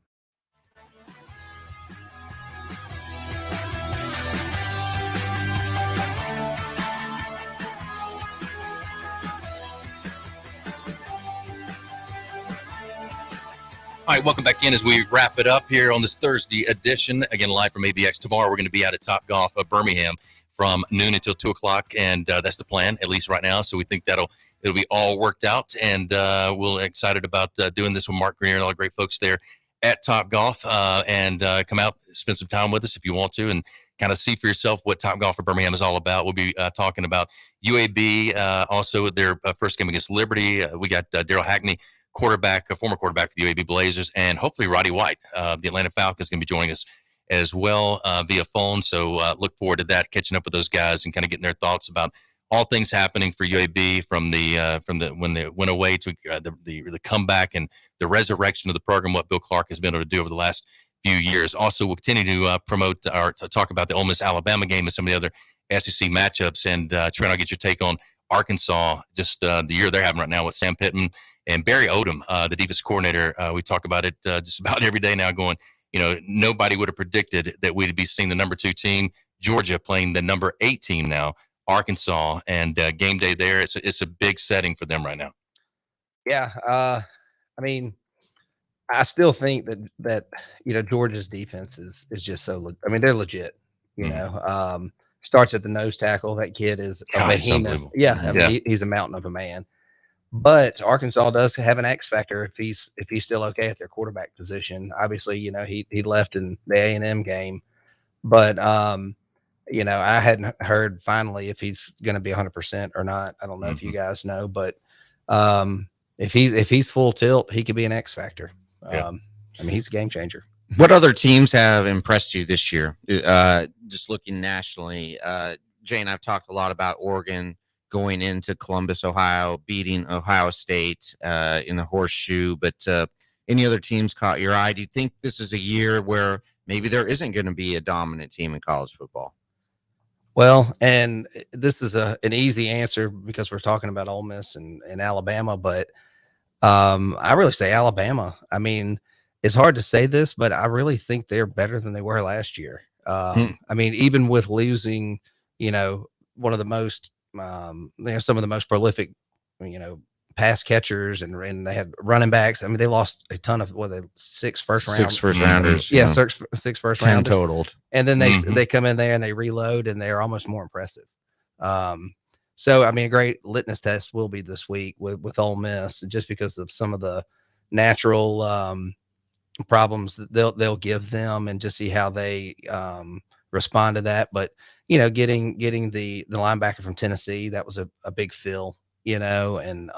[SPEAKER 7] All right, welcome back in as we wrap it up here on this Thursday edition. Again, live from ABX. Tomorrow we're going to be out at Topgolf of Birmingham from noon until 2 o'clock, and that's the plan, at least right now. So we think it'll be all worked out, and we're excited about doing this with Mark Greer and all the great folks there at Topgolf. And come out, spend some time with us if you want to, and kind of see for yourself what Topgolf of Birmingham is all about. We'll be talking about UAB, also their first game against Liberty. We got Daryl Hackney, former quarterback for the UAB Blazers, and hopefully Roddy White, the Atlanta Falcons, is going to be joining us as well via phone. So look forward to that, catching up with those guys and kind of getting their thoughts about all things happening for UAB from the when they went away to the comeback and the resurrection of the program, what Bill Clark has been able to do over the last few years. Also, we'll continue to promote or to talk about the Ole Miss Alabama game and some of the other SEC matchups, and try to get your take on Arkansas, just the year they're having right now with Sam Pittman and Barry Odom, the defense coordinator. We talk about it just about every day now, going, nobody would have predicted that we'd be seeing the number 2 team, Georgia, playing the number 8 team now, Arkansas, and game day there. It's a big setting for them right now.
[SPEAKER 4] Yeah. I mean, I still think that Georgia's defense is just so, they're legit, starts at the nose tackle. That kid is a behemoth. Yeah. He's a mountain of a man. But Arkansas does have an X factor if he's still okay at their quarterback position. Obviously, he left in the A&M game, but I hadn't heard finally if he's going to be 100% or not. I don't know if you guys know, but if he's full tilt, he could be an X factor. He's a game changer.
[SPEAKER 8] What other teams have impressed you this year? Just looking nationally, Jay and I've talked a lot about Oregon going into Columbus, Ohio, beating Ohio State in the horseshoe. But any other teams caught your eye? Do you think this is a year where maybe there isn't going to be a dominant team in college football?
[SPEAKER 4] Well, and this is an easy answer because we're talking about Ole Miss and Alabama, but I really say Alabama. I mean, it's hard to say this, but I really think they're better than they were last year. Even with losing, one of the most, some of the most prolific, pass catchers, and they had running backs. They lost a ton of six first rounders. Yeah, six first
[SPEAKER 8] 10
[SPEAKER 4] rounders
[SPEAKER 8] totaled.
[SPEAKER 4] And then they come in there and they reload, and they're almost more impressive. So, I mean, a great litmus test will be this week with Ole Miss, just because of some of the natural problems that they'll give them, and just see how they respond to that. But getting the linebacker from Tennessee, that was a big fill, and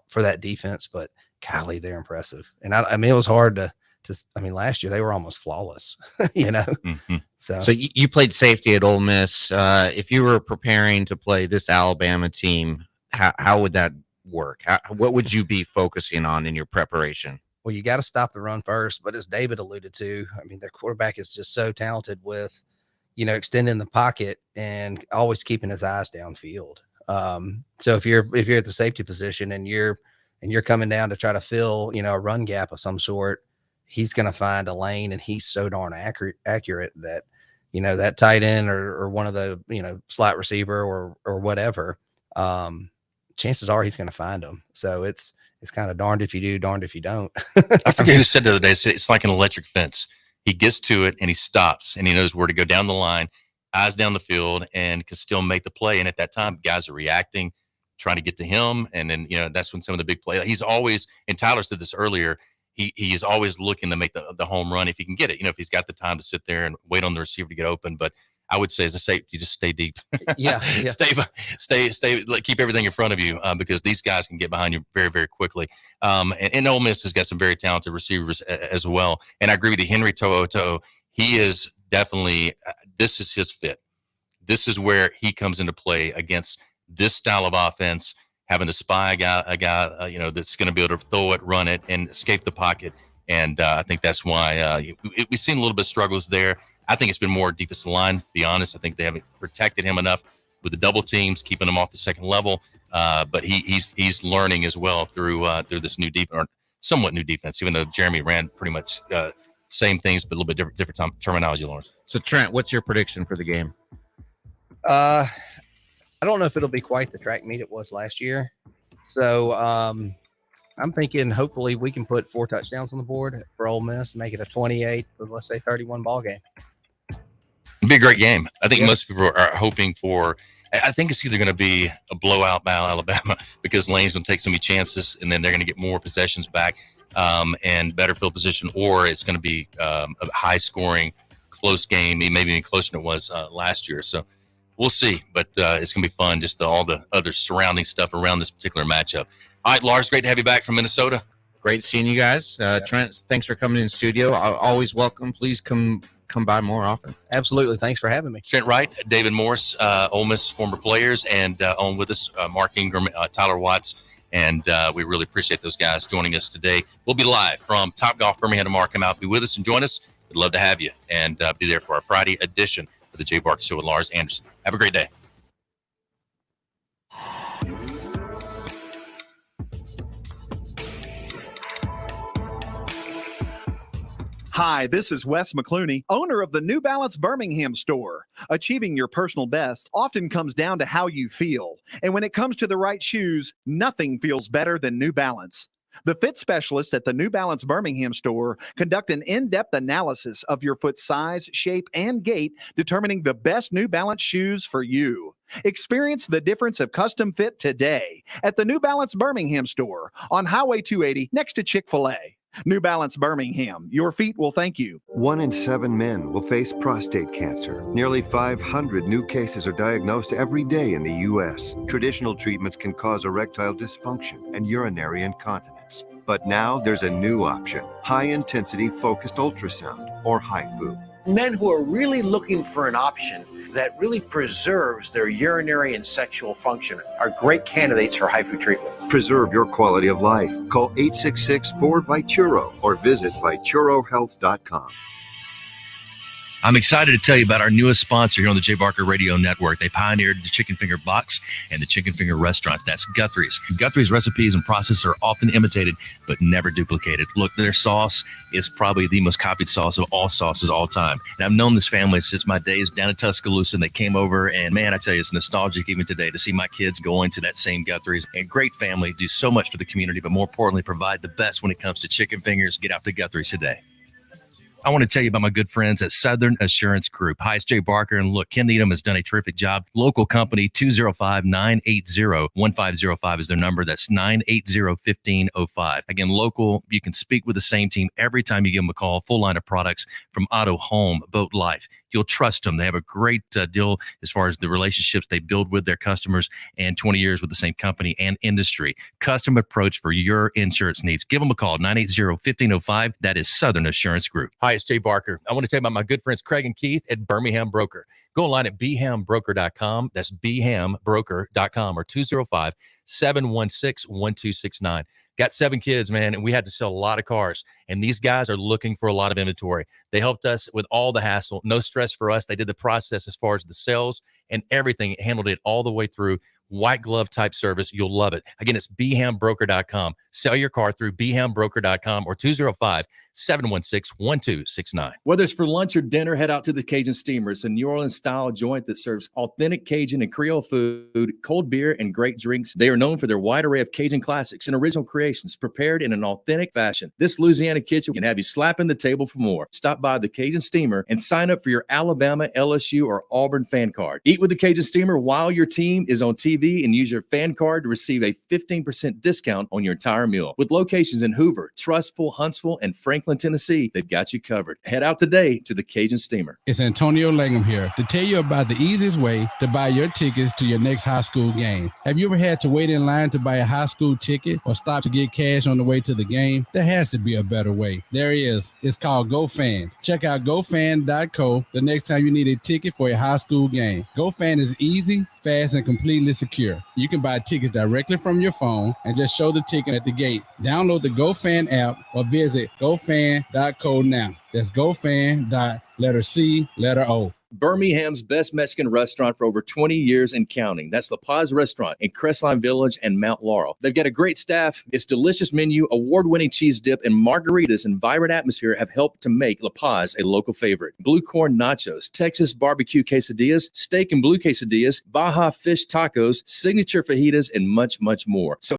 [SPEAKER 4] for that defense. But golly, they're impressive. And I mean, it was hard to I mean, last year they were almost flawless,
[SPEAKER 8] Mm-hmm.
[SPEAKER 4] So
[SPEAKER 8] you played safety at Ole Miss. If you were preparing to play this Alabama team, how would that work? What would you be focusing on in your preparation?
[SPEAKER 4] Well, you got to stop the run first. But as David alluded to, I mean, their quarterback is just so talented with, extending the pocket and always keeping his eyes downfield. So if you're at the safety position and you're coming down to try to fill, a run gap of some sort, he's going to find a lane, and he's so darn accurate that, that tight end or one of the, slot receiver or whatever, chances are he's going to find them. So it's kind of darned if you do, darned if you don't.
[SPEAKER 7] I forget who said the other day, it's like an electric fence. He gets to it and he stops, and he knows where to go down the line, eyes down the field, and can still make the play. And at that time, guys are reacting, trying to get to him. And then, that's when some of the big plays, he's always, and Tyler said this earlier, he is always looking to make the home run if he can get it. If he's got the time to sit there and wait on the receiver to get open. But I would say, as a safety, just stay deep.
[SPEAKER 4] Yeah.
[SPEAKER 7] Stay. Keep everything in front of you, because these guys can get behind you very, very quickly. And Ole Miss has got some very talented receivers as well. And I agree with you, Henry To'oTo'o. He is definitely. This is his fit. This is where he comes into play against this style of offense. Having to spy a guy, that's going to be able to throw it, run it, and escape the pocket. And I think that's why we've seen a little bit of struggles there. I think it's been more defensive line, to be honest. I think they haven't protected him enough with the double teams, keeping him off the second level. But he's learning as well through this new defense, or somewhat new defense, even though Jeremy ran pretty much same things, but a little bit different terminology, Lawrence.
[SPEAKER 8] So, Trent, what's your prediction for the game?
[SPEAKER 4] I don't know if it'll be quite the track meet it was last year. So I'm thinking hopefully we can put 4 touchdowns on the board for Ole Miss, make it a 28, or let's say 31 ball game.
[SPEAKER 7] It'd be a great game. I think most people are hoping for. I think it's either going to be a blowout by Alabama, because Lane's going to take so many chances, and then they're going to get more possessions back and better field position, or it's going to be a high-scoring, close game, maybe even closer than it was last year. So we'll see, but it's going to be fun, just all the other surrounding stuff around this particular matchup. All right, Lars, great to have you back from Minnesota.
[SPEAKER 8] Great seeing you guys. Trent, thanks for coming in studio. Always welcome. Please come by more often.
[SPEAKER 4] Absolutely. Thanks for having me.
[SPEAKER 7] Trent Wright, David Morris, Ole Miss former players, and on with us, Mark Ingram, Tyler Watts, and we really appreciate those guys joining us today. We'll be live from Topgolf Birmingham tomorrow. Come out, be with us, and join us. We'd love to have you, and be there for our Friday edition of the Jay Barker Show with Lars Anderson. Have a great day.
[SPEAKER 6] Hi, this is Wes McClooney, owner of the New Balance Birmingham store. Achieving your personal best often comes down to how you feel. And when it comes to the right shoes, nothing feels better than New Balance. The fit specialists at the New Balance Birmingham store conduct an in-depth analysis of your foot size, shape, and gait, determining the best New Balance shoes for you. Experience the difference of custom fit today at the New Balance Birmingham store on Highway 280 next to Chick-fil-A. New Balance Birmingham, your feet will thank you.
[SPEAKER 1] 1 in 7 men will face prostate cancer. Nearly 500 new cases are diagnosed every day in the U.S. Traditional treatments can cause erectile dysfunction and urinary incontinence. But now there's a new option: high-intensity focused ultrasound, or HIFU.
[SPEAKER 16] Men who are really looking for an option that really preserves their urinary and sexual function are great candidates for HIFU treatment.
[SPEAKER 1] Preserve your quality of life. Call 866-4-VITURO or visit VituroHealth.com.
[SPEAKER 17] I'm excited to tell you about our newest sponsor here on the Jay Barker Radio Network. They pioneered the chicken finger box and the chicken finger restaurant. That's Guthrie's. Guthrie's recipes and process are often imitated, but never duplicated. Look, their sauce is probably the most copied sauce of all sauces all time. And I've known this family since my days down in Tuscaloosa, and they came over, and man, I tell you, it's nostalgic even today to see my kids going to that same Guthrie's. And great family, do so much for the community, but more importantly, provide the best when it comes to chicken fingers. Get out to Guthrie's today. I want to tell you about my good friends at Southern Assurance Group. Hi, it's Jay Barker. And look, Ken Needham has done a terrific job. Local company, 205-980-1505 is their number. That's 980-1505. Again, local, you can speak with the same team every time you give them a call. Full line of products from auto, home, boat, life. You'll trust them. They have a great deal as far as the relationships they build with their customers and 20 years with the same company and industry. Custom approach for your insurance needs. Give them a call, 980-1505. That is Southern Assurance Group. Hi, it's Jay Barker. I want to tell you about my good friends Craig and Keith at Birmingham Broker. Go online at bhambroker.com. That's bhambroker.com or 205-716-1269. Got 7 kids, man, and we had to sell a lot of cars. And these guys are looking for a lot of inventory. They helped us with all the hassle. No stress for us. They did the process as far as the sales and everything. Handled it all the way through. White glove type service. You'll love it. Again, it's bhambroker.com. Sell your car through bhambroker.com or 205-716-1269.
[SPEAKER 9] Whether it's for lunch or dinner, head out to the Cajun Steamer. It's a New Orleans style joint that serves authentic Cajun and Creole food, cold beer, and great drinks. They are known for their wide array of Cajun classics and original creations prepared in an authentic fashion. This Louisiana kitchen can have you slapping the table for more. Stop by the Cajun Steamer and sign up for your Alabama, LSU, or Auburn fan card. Eat with the Cajun Steamer while your team is on TV and use your fan card to receive a 15% discount on your entire meal. With locations in Hoover, Trustful, Huntsville, and Franklin, Tennessee, they've got you covered. Head out today to the Cajun Steamer.
[SPEAKER 18] It's Antonio Langham here to tell you about the easiest way to buy your tickets to your next high school game. Have you ever had to wait in line to buy a high school ticket or stop to get cash on the way to the game? There has to be a better way. There is. It's called GoFan. Check out GoFan.co the next time you need a ticket for a high school game. GoFan is easy, fast, and completely secure. You can buy tickets directly from your phone and just show the ticket at the gate. Download the GoFan app or visit gofan.co now. That's gofan.C.O.
[SPEAKER 9] Birmingham's best Mexican restaurant for over 20 years and counting. That's La Paz Restaurant in Crestline Village and Mount Laurel. They've got a great staff. Its delicious menu, award-winning cheese dip, and margaritas and vibrant atmosphere have helped to make La Paz a local favorite. Blue corn nachos, Texas barbecue quesadillas, steak and blue quesadillas, Baja fish tacos, signature fajitas, and much, much more. So